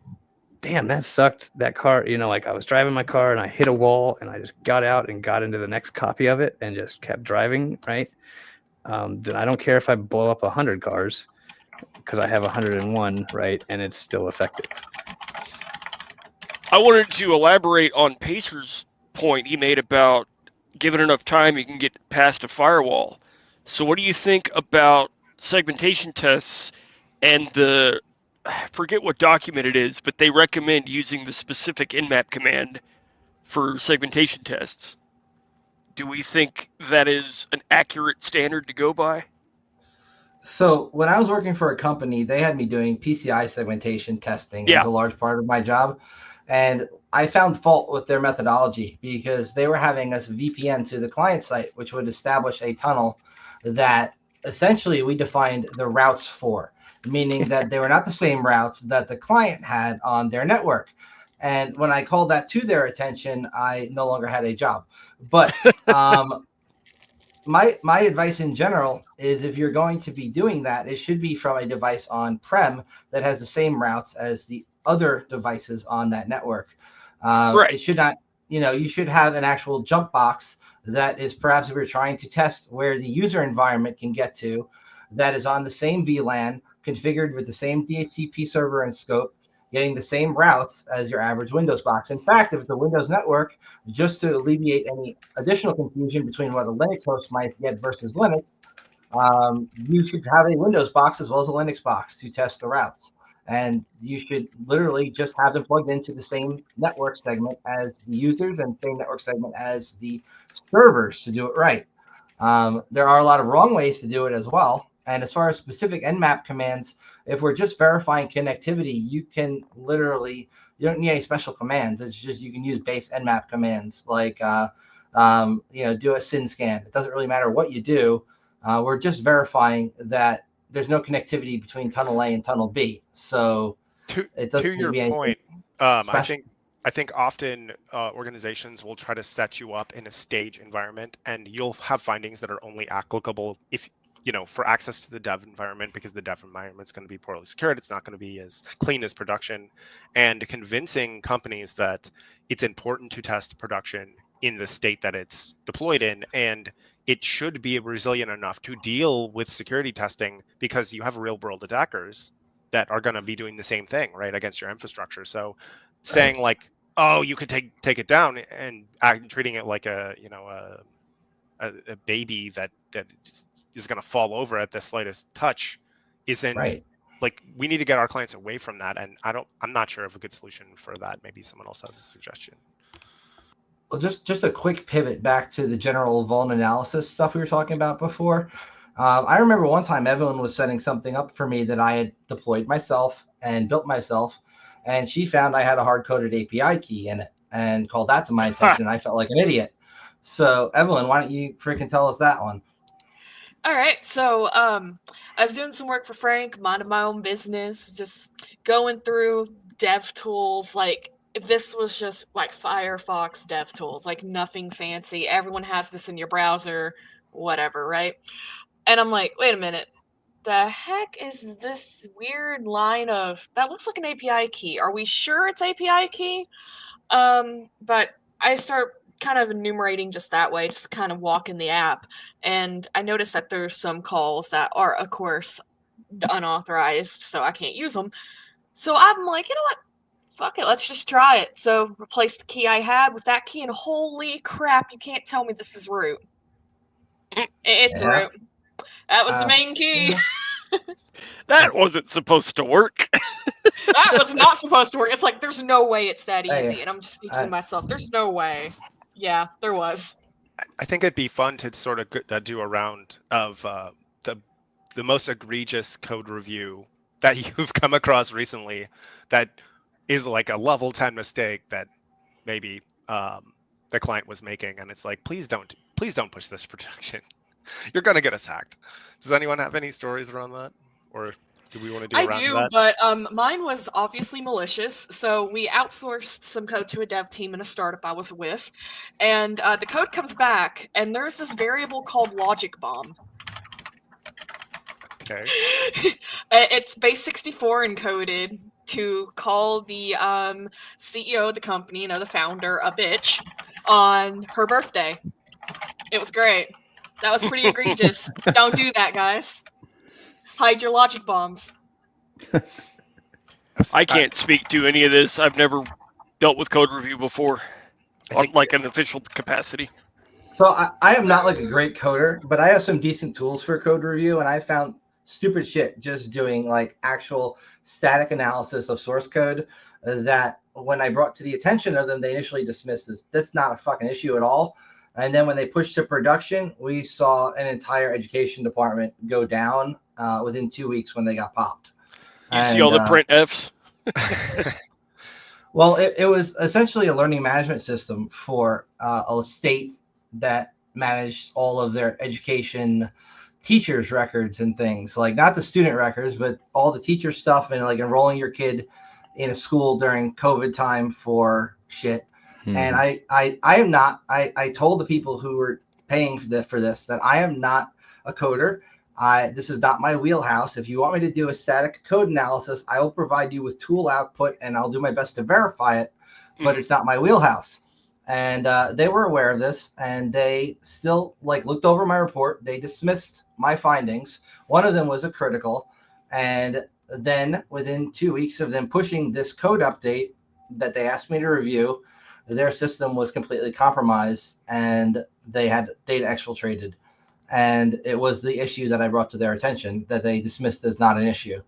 damn, that sucked, that car, like I was driving my car and I hit a wall and I just got out and got into the next copy of it and just kept driving, right? Then I don't care if I blow up 100 cars because I have 101, right? And it's still effective. I wanted to elaborate on Pacer's point he made about given enough time, you can get past a firewall. So what do you think about segmentation tests and I forget what document it is, but they recommend using the specific nmap command for segmentation tests. Do we think that is an accurate standard to go by? So when I was working for a company, they had me doing PCI segmentation testing as a large part of my job. And I found fault with their methodology because they were having us VPN to the client site, which would establish a tunnel that essentially we defined the routes for, meaning that they were not the same routes that the client had on their network. And when I called that to their attention, I no longer had a job. But my advice in general is if you're going to be doing that, it should be from a device on-prem that has the same routes as the other devices on that network. Right. It should not, you should have an actual jump box that is, perhaps if you're trying to test where the user environment can get to, that is on the same VLAN, configured with the same DHCP server and scope, getting the same routes as your average Windows box. In fact, if it's a Windows network, just to alleviate any additional confusion between what a Linux host might get versus Linux, you should have a Windows box as well as a Linux box to test the routes. And you should literally just have them plugged into the same network segment as the users and same network segment as the servers to do it right. There are a lot of wrong ways to do it as well. And as far as specific Nmap commands, if we're just verifying connectivity, you can literally, you don't need any special commands. It's just you can use base Nmap commands like, do a SYN scan. It doesn't really matter what you do. We're just verifying that there's no connectivity between tunnel A and tunnel B. So it doesn't to your need to be point, special. I think often organizations will try to set you up in a stage environment, and you'll have findings that are only applicable if for access to the dev environment, because the dev environment is going to be poorly secured. It's not going to be as clean as production. And convincing companies that it's important to test production in the state that it's deployed in, and it should be resilient enough to deal with security testing, because you have real world attackers that are going to be doing the same thing, right, against your infrastructure. So saying like, oh, you could take it down, and treating it like a baby that is going to fall over at the slightest touch isn't Right. Like, we need to get our clients away from that. And I'm not sure of a good solution for that. Maybe someone else has a suggestion. Well, just a quick pivot back to the general vuln analysis stuff we were talking about before. I remember one time Evelyn was setting something up for me that I had deployed myself and built myself, and she found I had a hard-coded API key in it and called that to my attention, and I felt like an idiot. So, Evelyn, why don't you freaking tell us that one? All right, so I was doing some work for Frank, minding my own business, just going through dev tools. Like, this was just like Firefox dev tools, like nothing fancy. Everyone has this in your browser, whatever, right? And I'm like, wait a minute, the heck is this weird line of, that looks like an API key. Are we sure it's API key? But I start kind of enumerating just that way, just kind of walking the app. And I noticed that there's some calls that are, of course, unauthorized, so I can't use them. So I'm like, you know what? Fuck it, let's just try it. So replace the key I had with that key, and holy crap, you can't tell me this is root. It's root. That was the main key. Yeah. That wasn't supposed to work. That was not supposed to work. It's like, there's no way it's that easy. Hey, And I'm just thinking to myself, there's no way. Yeah, there was. I think it'd be fun to sort of do a round of the most egregious code review that you've come across recently that is like a level 10 mistake that maybe the client was making, and it's like, please don't push this production. You're gonna get us hacked. Does anyone have any stories around that, or do we want to do a round of that? But mine was obviously malicious. So we outsourced some code to a dev team in a startup I was with, and the code comes back, and there's this variable called logic bomb. Okay. It's base 64 encoded to call the CEO of the company, the founder, a bitch on her birthday. It was great. That was pretty egregious. Don't do that, guys. Hide your logic bombs. I can't speak to any of this. I've never dealt with code review before, like an official capacity. So I am not like a great coder, but I have some decent tools for code review, and I found stupid shit just doing like actual static analysis of source code that when I brought to the attention of them, they initially dismissed as that's not a fucking issue at all. And then when they pushed to production, we saw an entire education department go down within 2 weeks when they got popped. You see all the print Fs? Well, it was essentially a learning management system for a state that managed all of their education teachers' records and things, like not the student records, but all the teacher stuff, and like enrolling your kid in a school during COVID time for shit. And I told the people who were paying for this that I am not a coder. This is not my wheelhouse. If you want me to do a static code analysis, I will provide you with tool output and I'll do my best to verify it, but it's not my wheelhouse. And they were aware of this, and they still looked over my report. They dismissed my findings. One of them was a critical. And then within 2 weeks of them pushing this code update that they asked me to review, their system was completely compromised and they had data exfiltrated. And it was the issue that I brought to their attention that they dismissed as not an issue.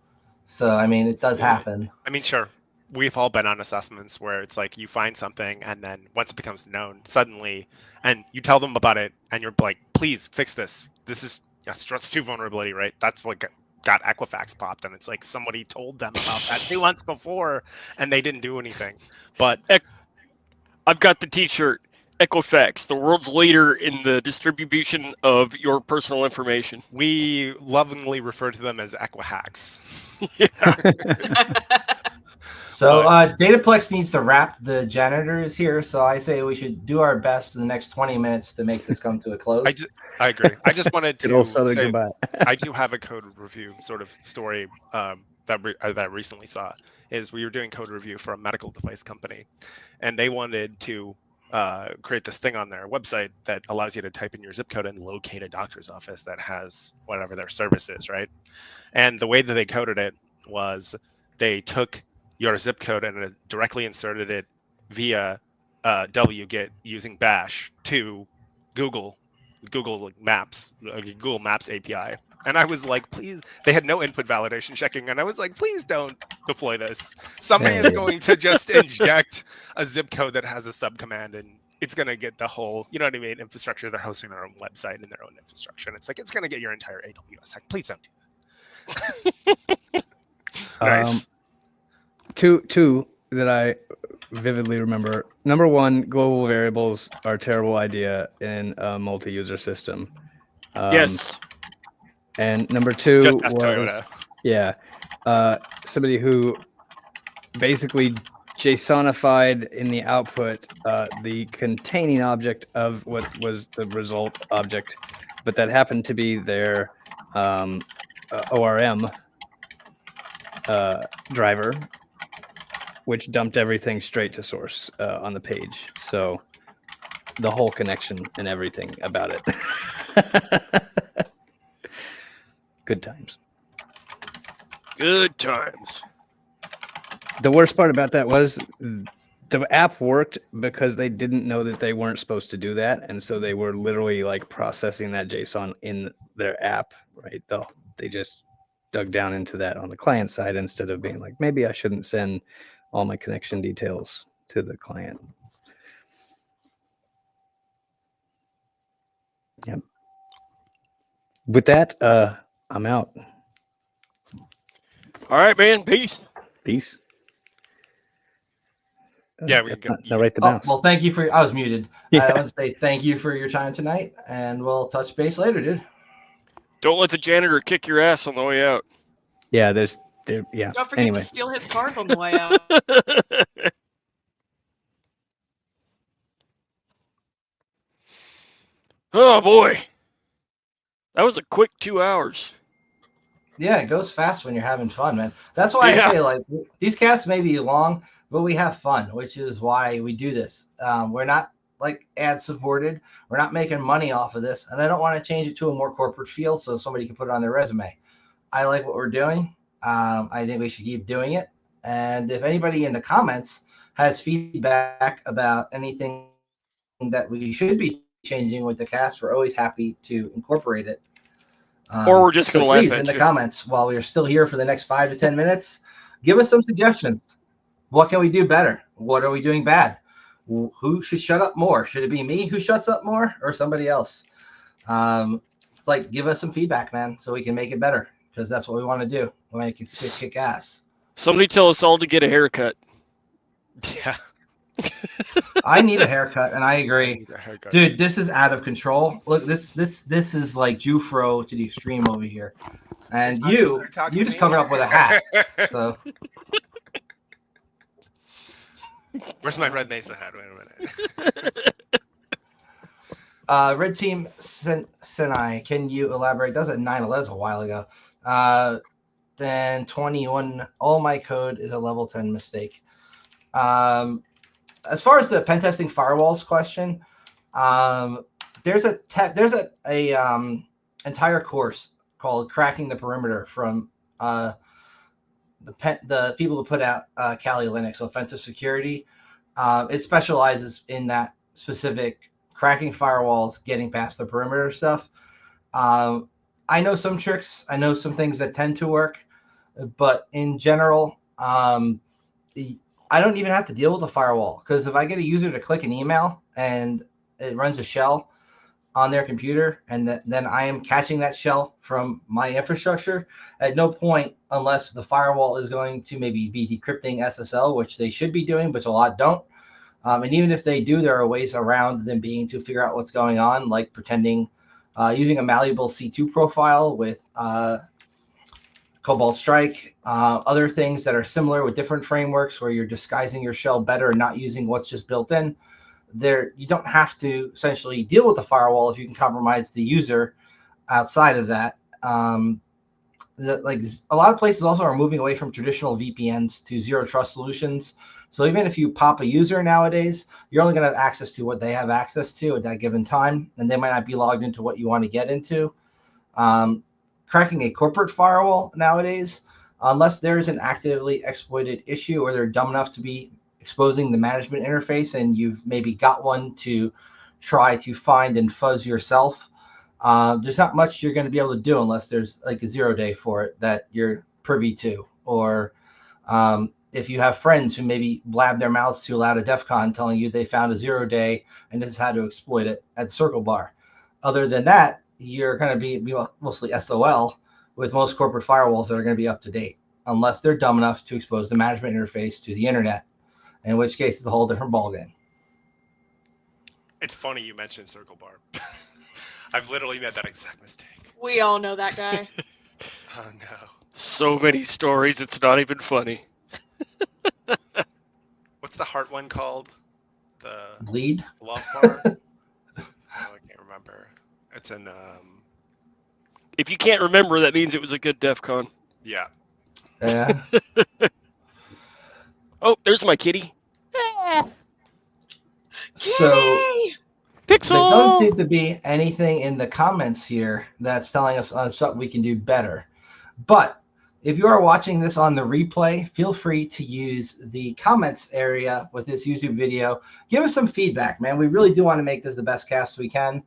So I mean, it does Yeah. happen. I mean, sure, we've all been on assessments where it's like you find something and then once it becomes known suddenly, and you tell them about it and you're like, please fix this. This is struts 2 vulnerability, right? That's what got Equifax popped, and it's like somebody told them about that 2 months before and they didn't do anything. But I've got the T-shirt. Equifax, the world's leader in the distribution of your personal information. we lovingly refer to them as Equihacks. So Dataplex needs to wrap the janitors here. So I say we should do our best in the next 20 minutes to make this come to a close. I agree. I just wanted Good old to Southern say goodbye. I do have a code review sort of story that I recently saw. Is we were doing code review for a medical device company, and they wanted to create this thing on their website that allows you to type in your zip code and locate a doctor's office that has whatever their service is, right? And the way that they coded it was they took your zip code and directly inserted it via wget using bash to Google Maps API. And I was like, please, they had no input validation checking. And I was like, please don't deploy this. Somebody is going to just inject a zip code that has a subcommand, and it's going to get the whole, you know what I mean, infrastructure. They're hosting their own website and their own infrastructure. And it's like, it's going to get your entire AWS hack. Please don't do that. Nice. Two that I vividly remember. Number one, global variables are a terrible idea in a multi-user system. Yes. And number two Just as was Toyota. Somebody who basically JSONified in the output the containing object of what was the result object, but that happened to be their ORM driver, which dumped everything straight to source on the page. So the whole connection and everything about it. Good times. Good times. The worst part about that was the app worked because they didn't know that they weren't supposed to do that. And so they were literally like processing that JSON in their app, right? They just dug down into that on the client side instead of being like, maybe I shouldn't send all my connection details to the client. Yep. With that, I'm out. All right, man. Peace. Peace. Yeah, we can go. Now write the mouse. Well, thank you for. I was muted. Yeah. I want to say thank you for your time tonight, and we'll touch base later, dude. Don't let the janitor kick your ass on the way out. Yeah, yeah. Don't forget Anyway. to steal his cards on the way out. Oh boy, that was a quick 2 hours. Yeah, it goes fast when you're having fun, man. That's why Yeah. I say, like, these casts may be long, but we have fun, which is why we do this. We're not like ad supported. We're not making money off of this, and I don't want to change it to a more corporate feel so somebody can put it on their resume. I like what we're doing. I think we should keep doing it. And if anybody in the comments has feedback about anything that we should be changing with the cast, we're always happy to incorporate it. Or we're just so gonna laugh please, at in the you. comments, while we're still here for the next 5 to 10 minutes, give us some suggestions. What can we do better? What are we doing bad? Who should shut up more? Should it be me who shuts up more, or somebody else? Like, give us some feedback, man, so we can make it better, because that's what we want to do. We make it kick ass. Somebody tell us all to get a haircut. Yeah. I need a haircut, and I agree. Haircuts. Dude, this is out of control. Look, this is like Jufro to the extreme over here. And you just covered up with a hat. So Where's my Red Mesa hat? Wait a minute. Red Team Sinai, can you elaborate? That was at 9/11 a while ago. Then 21, all my code is a level 10 mistake. As far as the pen testing firewalls question, there's a entire course called Cracking the Perimeter from the people who put out Kali Linux Offensive Security. It specializes in that specific cracking firewalls, getting past the perimeter stuff. I know some tricks. I know some things that tend to work. But in general, I don't even have to deal with the firewall, because if I get a user to click an email and it runs a shell on their computer, and then I am catching that shell from my infrastructure, at no point, unless the firewall is going to maybe be decrypting SSL, which they should be doing, but a lot don't. And even if they do, there are ways around them being to figure out what's going on, like pretending, using a malleable C2 profile with Cobalt Strike, other things that are similar with different frameworks where you're disguising your shell better and not using what's just built in. There, you don't have to essentially deal with the firewall if you can compromise the user outside of that. Like a lot of places also are moving away from traditional VPNs to zero trust solutions. So even if you pop a user nowadays, you're only going to have access to what they have access to at that given time, and they might not be logged into what you want to get into. Cracking a corporate firewall nowadays, unless there is an actively exploited issue or they're dumb enough to be exposing the management interface and you've maybe got one to try to find and fuzz yourself, there's not much you're going to be able to do unless there's like a 0 day for it that you're privy to. Or if you have friends who maybe blab their mouths too loud at DEF CON telling you they found a 0 day and this is how to exploit it at the Circle Bar. Other than that, you're going to be mostly SOL with most corporate firewalls that are going to be up to date, unless they're dumb enough to expose the management interface to the internet, in which case it's a whole different ballgame. It's funny you mentioned Circle Bar. I've literally made that exact mistake. We all know that guy. Oh no. So many stories, it's not even funny. What's the heart one called? The Bleed? Love Bar? Oh, I can't remember. It's in If you can't remember, that means it was a good DEF CON. yeah. Yeah. Oh, there's my kitty. So there Pixel! doesn't seem to be anything in the comments here that's telling us something we can do better. But if you are watching this on the replay, feel free to use the comments area with this YouTube video. Give us some feedback, man. We really do want to make this the best cast we can.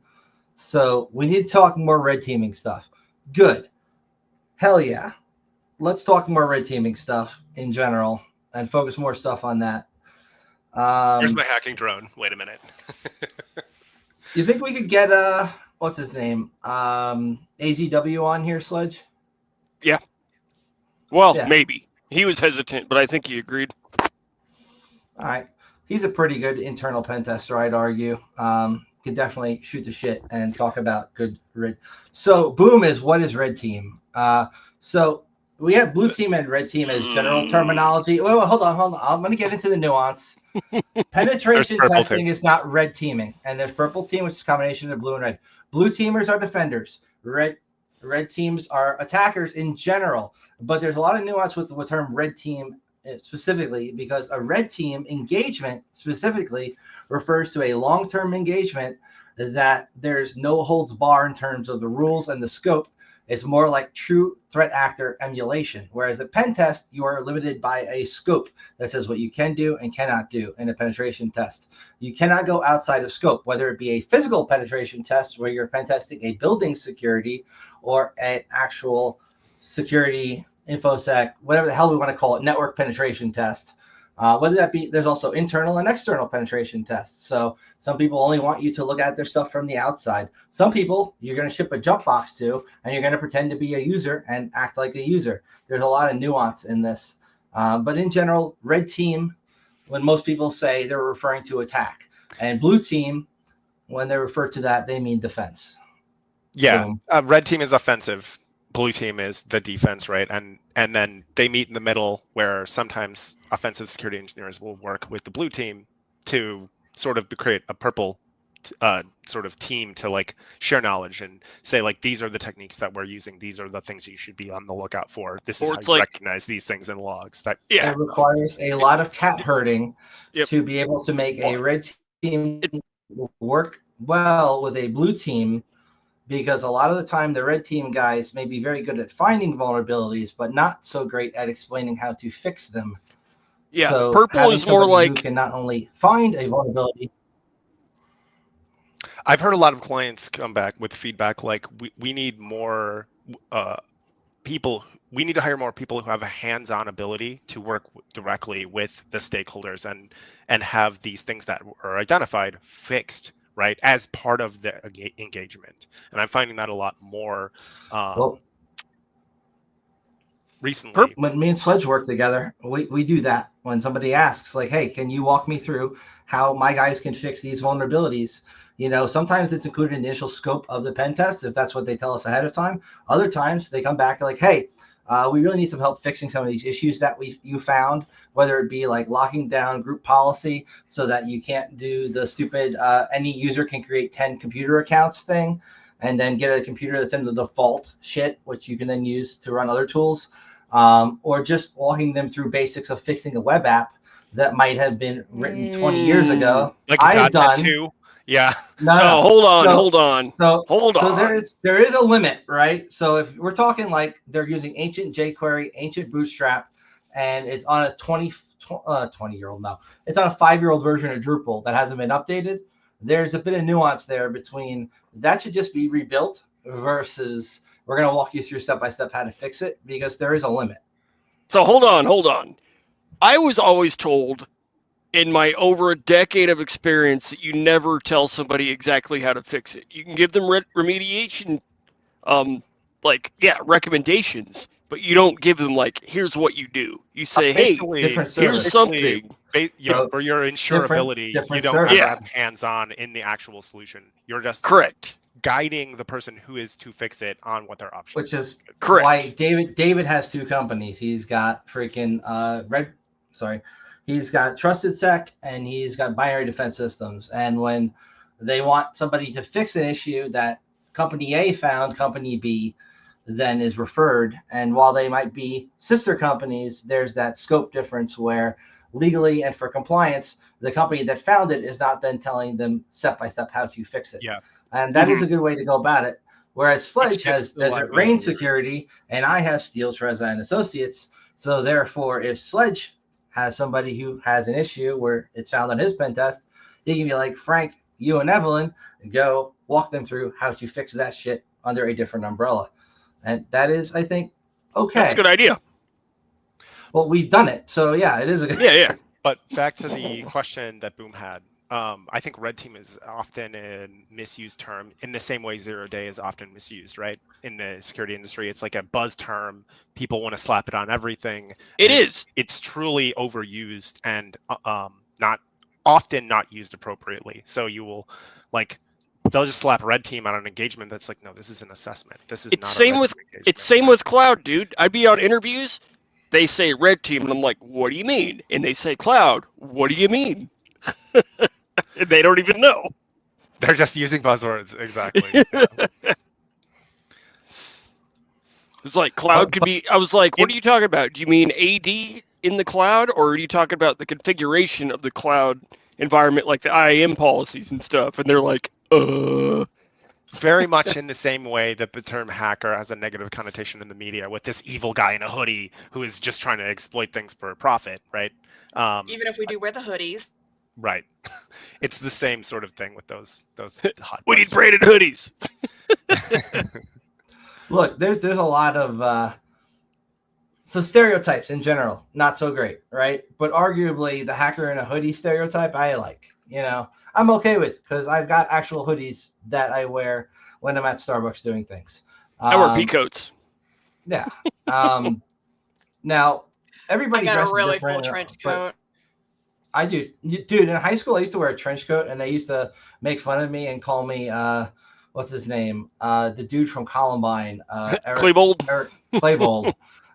So we need to talk more red teaming stuff. Good. Hell yeah. Let's talk more red teaming stuff in general and focus more stuff on that. Here's my hacking drone. Wait a minute. You think we could get what's his name? AZW on here, Sledge? Yeah. Well, Yeah. maybe. He was hesitant, but I think he agreed. All right. He's a pretty good internal pen tester, I'd argue. Could definitely shoot the shit and talk about good red. So boom is what is red team? So we have blue team and red team as general terminology. Wait, hold on. I'm going to get into the nuance. Penetration testing is not red teaming. And there's purple team, which is a combination of blue and red. Blue teamers are defenders. Red teams are attackers in general. But there's a lot of nuance with the term red team specifically, because a red team engagement specifically refers to a long-term engagement that there's no holds bar in terms of the rules and the scope. It's more like true threat actor emulation, whereas a pen test, you are limited by a scope that says what you can do and cannot do in a penetration test. You cannot go outside of scope, whether it be a physical penetration test where you're pen testing a building security or an actual security infosec, whatever the hell we want to call it, network penetration test. Whether that be, there's also internal and external penetration tests. So some people only want you to look at their stuff from the outside. Some people you're going to ship a jump box to, and you're going to pretend to be a user and act like a user. There's a lot of nuance in this. But in general, red team, when most people say, they're referring to attack. And blue team, when they refer to that, they mean defense. Yeah, red team is offensive. Blue team is the defense, right? And then they meet in the middle, where sometimes offensive security engineers will work with the blue team to sort of create a purple sort of team to like share knowledge and say like, these are the techniques that we're using. These are the things you should be on the lookout for. This is how you recognize these things in logs. That it requires a lot of cat herding to be able to make a red team work well with a blue team. Because a lot of the time, the red team guys may be very good at finding vulnerabilities, but not so great at explaining how to fix them. Yeah, so purple is more like who can not only find a vulnerability. I've heard a lot of clients come back with feedback like we need more people we need to hire more people who have a hands-on ability to work directly with the stakeholders and have these things that are identified fixed, right, as part of the engagement. And I'm finding that a lot more Well, recently. when me and Sledge work together, we do that. When somebody asks, like, hey, can you walk me through how my guys can fix these vulnerabilities? You know, sometimes it's included in the initial scope of the pen test, if that's what they tell us ahead of time. Other times they come back like, hey, we really need some help fixing some of these issues that you found, whether it be like locking down group policy so that you can't do the stupid any user can create 10 computer accounts thing and then get a computer that's in the default shit, which you can then use to run other tools, or just walking them through basics of fixing a web app that might have been written 20 years ago. Like I've done too. Yeah. No, hold on. So there is a limit, right? So if we're talking like they're using ancient jQuery, ancient Bootstrap, and it's on a 20-year-old now. It's on a 5-year-old version of Drupal that hasn't been updated. There's a bit of nuance there between that should just be rebuilt versus we're going to walk you through step by step how to fix it, because there is a limit. So hold on. I was always told in my over a decade of experience that you never tell somebody exactly how to fix it. You can give them remediation, recommendations, but you don't give them like, here's what you do. You say, hey, here's something. For your insurability, you don't have hands-on in the actual solution. You're just correct guiding the person who is to fix it on what their options. Which is correct. Why David has 2 companies. He's got freaking he's got Trusted Sec and he's got Binary Defense Systems. And when they want somebody to fix an issue that company A found, company B then is referred. And while they might be sister companies, there's that scope difference where legally and for compliance, the company that found it is not then telling them step by step how to fix it. Yeah. And that is a good way to go about it. Whereas Sledge has Desert Rain Security and I have Steel Treza and Associates. So therefore, if Sledge has somebody who has an issue where it's found on his pen test, he can be like, Frank, you and Evelyn, go walk them through how to fix that shit under a different umbrella. And that is, I think, okay. That's a good idea. Well, we've done it. So yeah, it is a good Yeah. But back to the question that Boom had. I think red team is often a misused term in the same way 0 day is often misused, right? In the security industry, it's like a buzz term. People want to slap it on everything. It's truly overused and not used appropriately. So you will they'll just slap red team on an engagement that's like, no, this is an assessment. This is not same with engagement. It's same with cloud, dude. I'd be on interviews. They say red team, and I'm like, what do you mean? And they say cloud. What do you mean? They don't even know. They're just using buzzwords. Exactly. Yeah. It's like cloud could be. I was like, what are you talking about? Do you mean AD in the cloud, or are you talking about the configuration of the cloud environment, like the IAM policies and stuff? And they're like, Very much in the same way that the term hacker has a negative connotation in the media with this evil guy in a hoodie who is just trying to exploit things for profit, right? Even if we do wear the hoodies. Right. It's the same sort of thing with those hot. We need braided hoodies. Look, there's a lot of so stereotypes in general, not so great, right? But arguably the hacker in a hoodie stereotype I like. I'm okay with, because I've got actual hoodies that I wear when I'm at Starbucks doing things. I wear pea coats. Yeah. Now everybody I got a really different, cool trench coat. I do, dude. In high school, I used to wear a trench coat, and they used to make fun of me and call me, what's his name? The dude from Columbine, Klebold. Eric Klebold.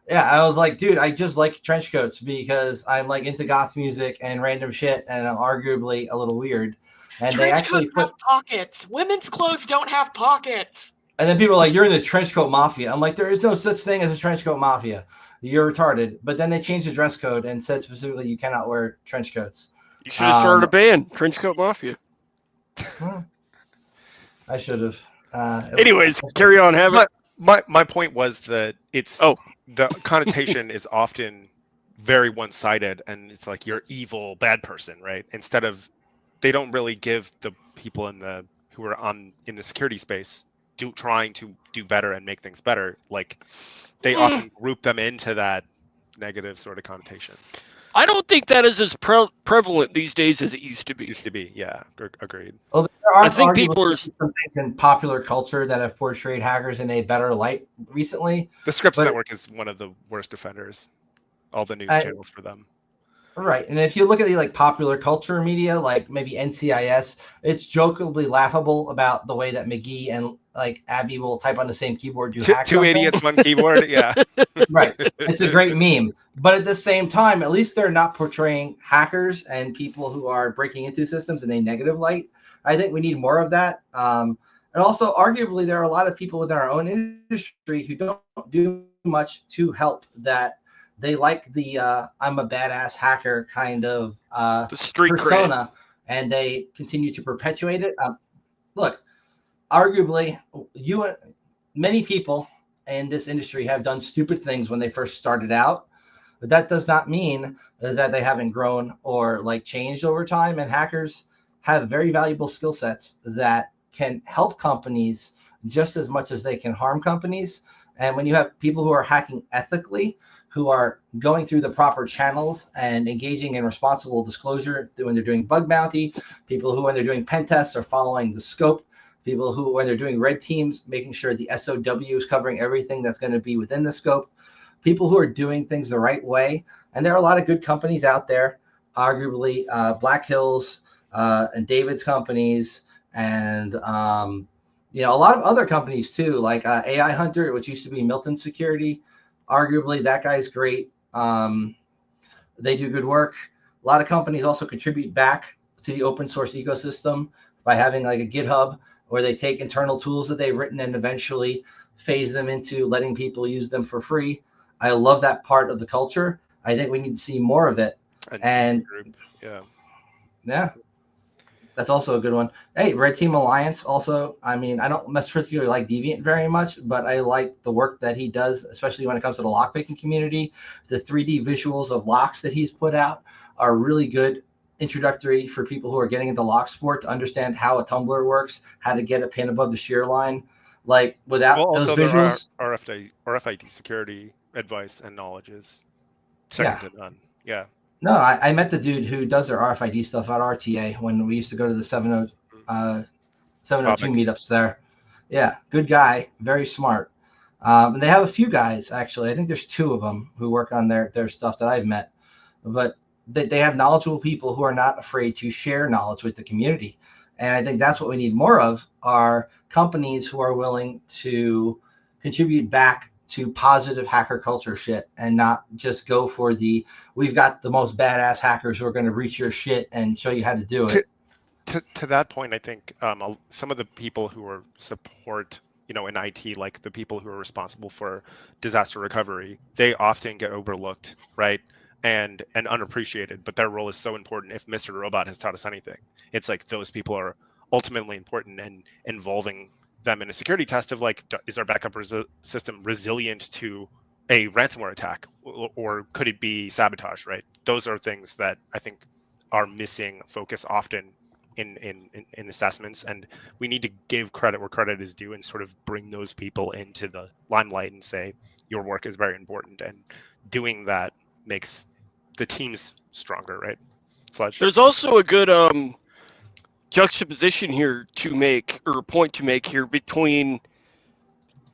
Yeah, I was like, dude, I just like trench coats because I'm like into goth music and random shit, and I'm arguably a little weird. And trench they actually coats have pockets. Women's clothes don't have pockets. And then people are like, you're in the trench coat mafia. I'm like, there is no such thing as a trench coat mafia. You're retarded. But then they changed the dress code and said specifically you cannot wear trench coats. You should have started a band, Trench Coat Mafia. I should have. Anyways, carry on. My point was that the connotation is often very one-sided, and it's like you're evil, bad person, right? Instead of, they don't really give the people who are in the security space trying to do better and make things better, like they often group them into that negative sort of connotation. I don't think that is as prevalent these days as it used to be. Yeah, agreed. Well, there are I think people are some things in popular culture that have portrayed hackers in a better light recently. The Scripps But- Network is one of the worst offenders. All the news channels for them. Right. And if you look at the like popular culture media, like maybe NCIS, it's jokingly laughable about the way that McGee and like Abby will type on the same keyboard. Two idiots, one keyboard. Yeah. Right. It's a great meme. But at the same time, at least they're not portraying hackers and people who are breaking into systems in a negative light. I think we need more of that. And also, arguably, there are a lot of people within our own industry who don't do much to help that. They like the I'm a badass hacker kind of the street persona, and they continue to perpetuate it. Look, arguably, many people in this industry have done stupid things when they first started out, but that does not mean that they haven't grown or like changed over time. And hackers have very valuable skill sets that can help companies just as much as they can harm companies. And when you have people who are hacking ethically, who are going through the proper channels and engaging in responsible disclosure when they're doing bug bounty, people who, when they're doing pen tests, are following the scope, people who, when they're doing red teams, making sure the SOW is covering everything that's going to be within the scope, people who are doing things the right way. And there are a lot of good companies out there, arguably Black Hills and David's companies, and a lot of other companies too, like AI Hunter, which used to be Milton Security. Arguably, that guy's great. They do good work. A lot of companies also contribute back to the open source ecosystem by having like a GitHub where they take internal tools that they've written and eventually phase them into letting people use them for free. I love that part of the culture. I think we need to see more of it. And yeah, that's also a good one. Hey, Red Team Alliance also. I mean, I don't particularly like Deviant very much, but I like the work that he does, especially when it comes to the lockpicking community. The 3D visuals of locks that he's put out are really good introductory for people who are getting into lock sport to understand how a tumbler works, how to get a pin above the shear line. Like without those visuals, RFID security advice and knowledge is second to none. Yeah. No, I met the dude who does their RFID stuff at RTA when we used to go to the 702 meetups there. Yeah, good guy, very smart. And they have a few guys, actually. I think there's two of them who work on their stuff that I've met. But they have knowledgeable people who are not afraid to share knowledge with the community. And I think that's what we need more of, are companies who are willing to contribute back to positive hacker culture shit and not just go for we've got the most badass hackers who are going to reach your shit and show you how to do it. To that point, I think some of the people who are support, in IT, like the people who are responsible for disaster recovery, they often get overlooked, right? And unappreciated, but their role is so important. If Mr. Robot has taught us anything, it's like those people are ultimately important, and involving them in a security test of like, is our backup system resilient to a ransomware attack, or could it be sabotage, right? Those are things that I think are missing focus often in assessments, and we need to give credit where credit is due and sort of bring those people into the limelight and say your work is very important, and doing that makes the teams stronger, right? Sledge. There's also a good juxtaposition here to make, or a point to make here, between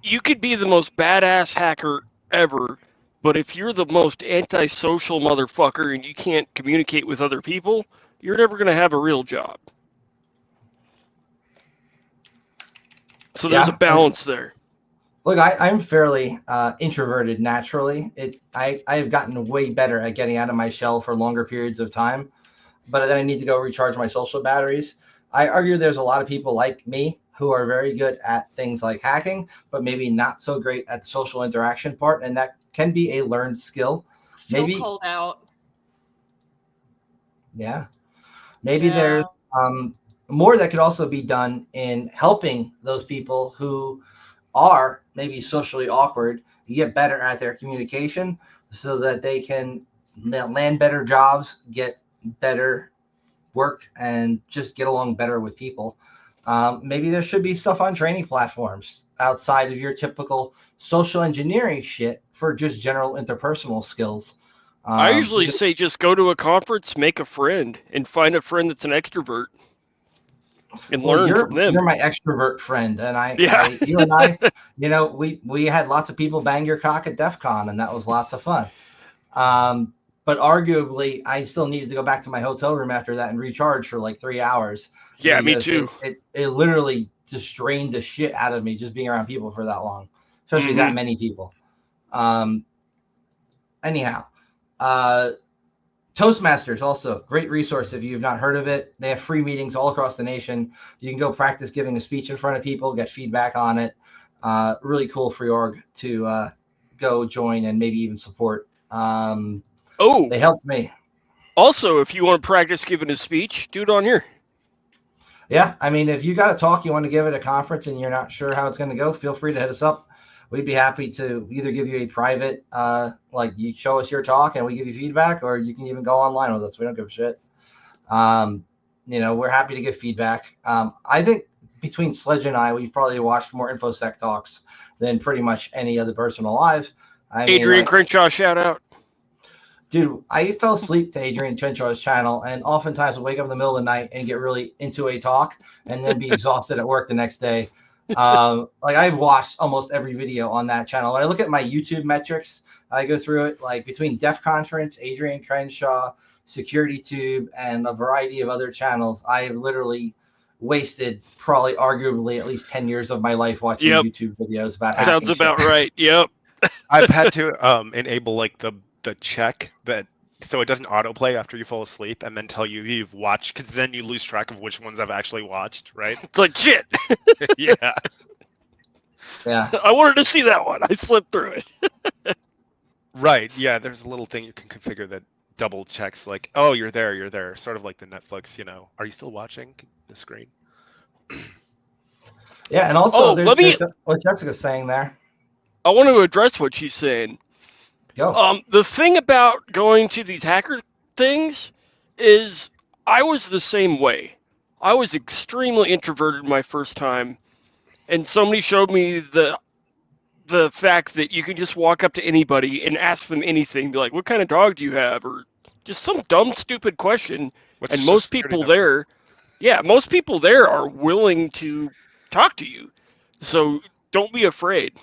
you could be the most badass hacker ever, but if you're the most antisocial motherfucker and you can't communicate with other people, you're never going to have a real job. So there's a balance there. Look, I'm fairly introverted naturally. I've gotten way better at getting out of my shell for longer periods of time, but then I need to go recharge my social batteries. I argue there's a lot of people like me who are very good at things like hacking, but maybe not so great at the social interaction part, and that can be a learned skill. Feel called out. Yeah. Maybe there's more that could also be done in helping those people who are maybe socially awkward get better at their communication so that they can land better jobs, get better work, and just get along better with people. Maybe there should be stuff on training platforms outside of your typical social engineering shit for just general interpersonal skills. I usually say just go to a conference, make a friend, and find a friend that's an extrovert, and learn from them. You're my extrovert friend, and Yeah. you and I, we had lots of people bang your cock at DEF CON, and that was lots of fun. But arguably, I still needed to go back to my hotel room after that and recharge for like 3 hours. Yeah, me too. It literally just drained the shit out of me just being around people for that long, especially that many people. Anyhow, Toastmasters also great resource if you've not heard of it. They have free meetings all across the nation. You can go practice giving a speech in front of people, get feedback on it. Really cool free org to go join and maybe even support. They helped me. Also, if you want to practice giving a speech, do it on here. Yeah, I mean, if you got a talk you want to give at a conference and you're not sure how it's going to go, feel free to hit us up. We'd be happy to either give you a private, like you show us your talk and we give you feedback, or you can even go online with us. We don't give a shit. We're happy to give feedback. I think between Sledge and I, we've probably watched more InfoSec talks than pretty much any other person alive. Adrian Crenshaw, shout out. Dude, I fell asleep to Adrian Crenshaw's channel, and oftentimes would wake up in the middle of the night and get really into a talk and then be exhausted at work the next day. I've watched almost every video on that channel. When I look at my YouTube metrics, I go through it like between Def Conference, Adrian Crenshaw, SecurityTube, and a variety of other channels. I have literally wasted probably arguably at least 10 years of my life watching YouTube videos about sounds about shit. Right. Yep. I've had to enable like the check that so it doesn't autoplay after you fall asleep and then tell you you've watched, because then you lose track of which ones I've actually watched, right? It's like shit. Yeah. I wanted to see that one. I slipped through it. Right. Yeah. There's a little thing you can configure that double checks, like, oh, you're there. Sort of like the Netflix, are you still watching the screen? Yeah. And also, there's what Jessica's saying there. I want to address what she's saying. Go. The thing about going to these hacker things is I was the same way. I was extremely introverted my first time, and somebody showed me the fact that you can just walk up to anybody and ask them anything, be like, what kind of dog do you have? Or just some dumb, stupid question. And most people there are willing to talk to you. So don't be afraid.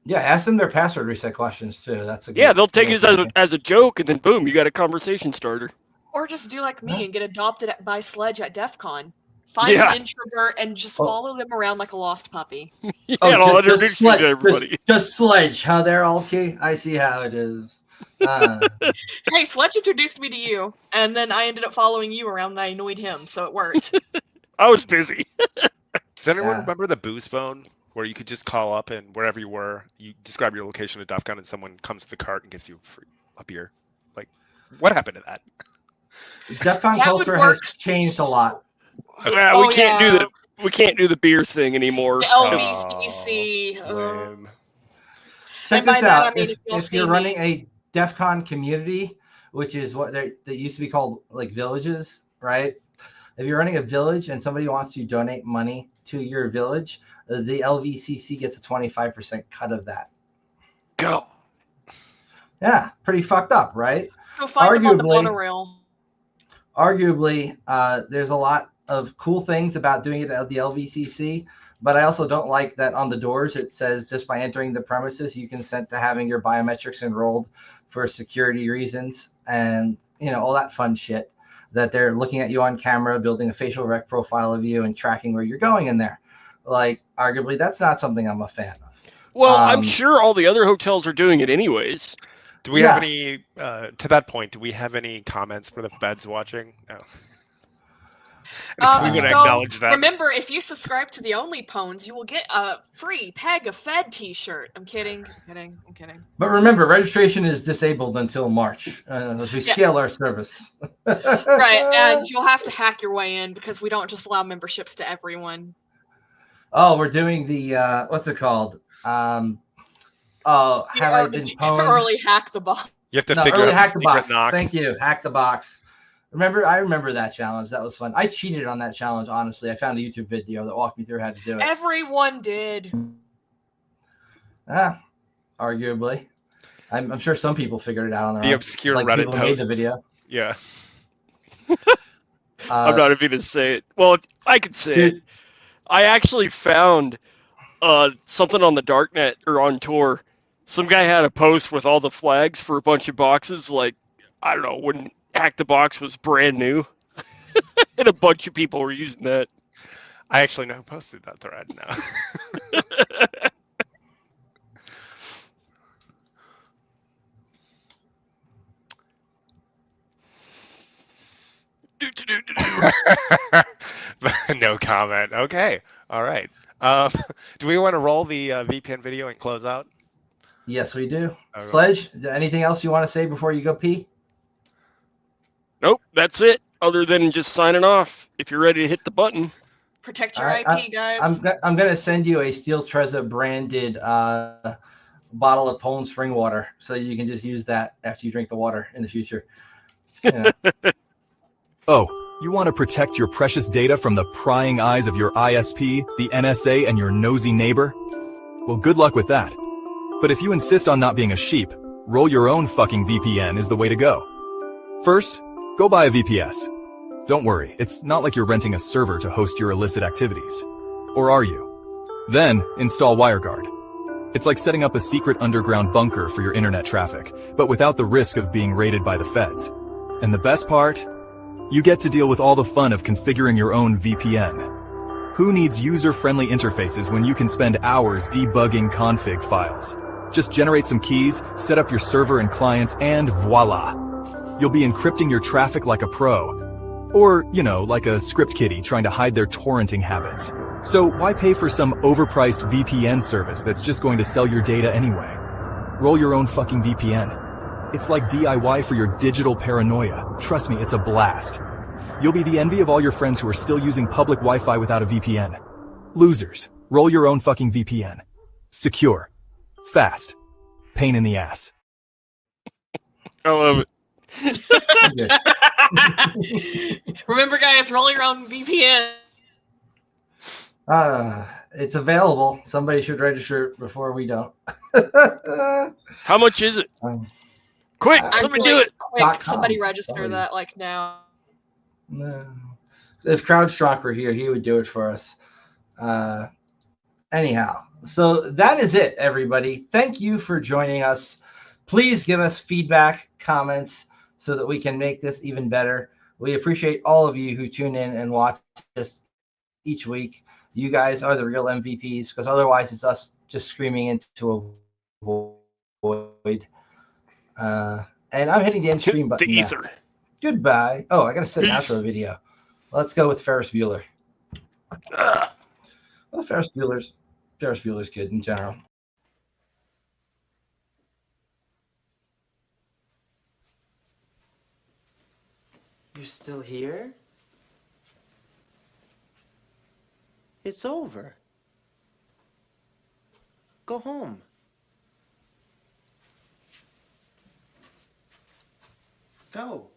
Yeah, ask them their password reset questions too. That's they'll take it as a joke, and then boom, you got a conversation starter. Or just do like me and get adopted by Sledge at DEF CON. Find an introvert and just follow them around like a lost puppy. I'll introduce you to everybody. Just Sledge, huh? There, Alki. I see how it is. Hey, Sledge introduced me to you, and then I ended up following you around, and I annoyed him, so it worked. I was busy. Does anyone remember the Booze phone, where you could just call up and wherever you were, you describe your location at DEF CON and someone comes to the cart and gives you a beer? Like, what happened to that? DEF CON culture has changed a lot. We can't do the beer thing anymore. The LVCC. Check this out. If you're running a DEF CON community, which is what they used to be called like villages, right? If you're running a village and somebody wants to donate money to your village, the LVCC gets a 25% cut of that. Go. Yeah, pretty fucked up, right? Go find them on the monorail. Arguably, there's a lot of cool things about doing it at the LVCC, but I also don't like that on the doors it says just by entering the premises you consent to having your biometrics enrolled for security reasons and all that fun shit, that they're looking at you on camera, building a facial rec profile of you and tracking where you're going in there. Like, arguably, that's not something I'm a fan of. Well, I'm sure all the other hotels are doing it anyways. Do we have any, to that point, do we have any comments for the feds watching? No. We would acknowledge that. Remember, if you subscribe to the Only Pwns, you will get a free Peg of Fed t-shirt. I'm kidding. But remember, registration is disabled until March as we scale our service. Right, and you'll have to hack your way in because we don't just allow memberships to everyone. Oh, we're doing the, what's it called? Have I been pwned? Early hack the box. You have to figure out hack the box. knock. Thank you. Hack the box. I remember that challenge. That was fun. I cheated on that challenge, honestly. I found a YouTube video that walked me through how to do it. Everyone did. Arguably. I'm sure some people figured it out on their own. The obscure like Reddit people posts. made the video. Yeah. I'm not even going to say it. Well, I could say it. I actually found something on the darknet or on Tor. Some guy had a post with all the flags for a bunch of boxes. Like, I don't know, when Hack the Box was brand new. And a bunch of people were using that. I actually know who posted that thread now. No comment. Okay. All right. Do we want to roll the VPN video and close out? Yes, we do. Okay. Sledge, anything else you want to say before you go pee? Nope, that's it. Other than just signing off. If you're ready to hit the button. Protect your All right, IP, guys. I'm going to send you a Steel Trezza branded bottle of Poland spring water so you can just use that after you drink the water in the future. Yeah. Oh, you want to protect your precious data from the prying eyes of your ISP, the NSA, and your nosy neighbor? Well, good luck with that. But if you insist on not being a sheep, roll your own fucking VPN is the way to go. First, go buy a VPS. Don't worry, it's not like you're renting a server to host your illicit activities. Or are you? Then, install WireGuard. It's like setting up a secret underground bunker for your internet traffic, but without the risk of being raided by the feds. And the best part? You get to deal with all the fun of configuring your own VPN. Who needs user-friendly interfaces when you can spend hours debugging config files? Just generate some keys, set up your server and clients, and voila! You'll be encrypting your traffic like a pro. Or, you know, like a script kiddie trying to hide their torrenting habits. So why pay for some overpriced VPN service that's just going to sell your data anyway? Roll your own fucking VPN. It's like DIY for your digital paranoia. Trust me, it's a blast. You'll be the envy of all your friends who are still using public Wi-Fi without a VPN. Losers, roll your own fucking VPN. Secure. Fast. Pain in the ass. I love it. Remember, guys, roll your own VPN. It's available. Somebody should register it before we don't. How much is it? Quick, somebody do it. Quick, somebody register that like now. No. If CrowdStrike were here, he would do it for us. Anyhow, so that is it, everybody. Thank you for joining us. Please give us feedback, comments, so that we can make this even better. We appreciate all of you who tune in and watch this each week. You guys are the real MVPs, because otherwise it's us just screaming into a void. And I'm hitting the end stream button. The ether. Goodbye. Oh, I got to set an Peace. outro video. Let's go with Ferris Bueller. Well, Ferris Bueller's good in general. You're still here? It's over. Go home. Go.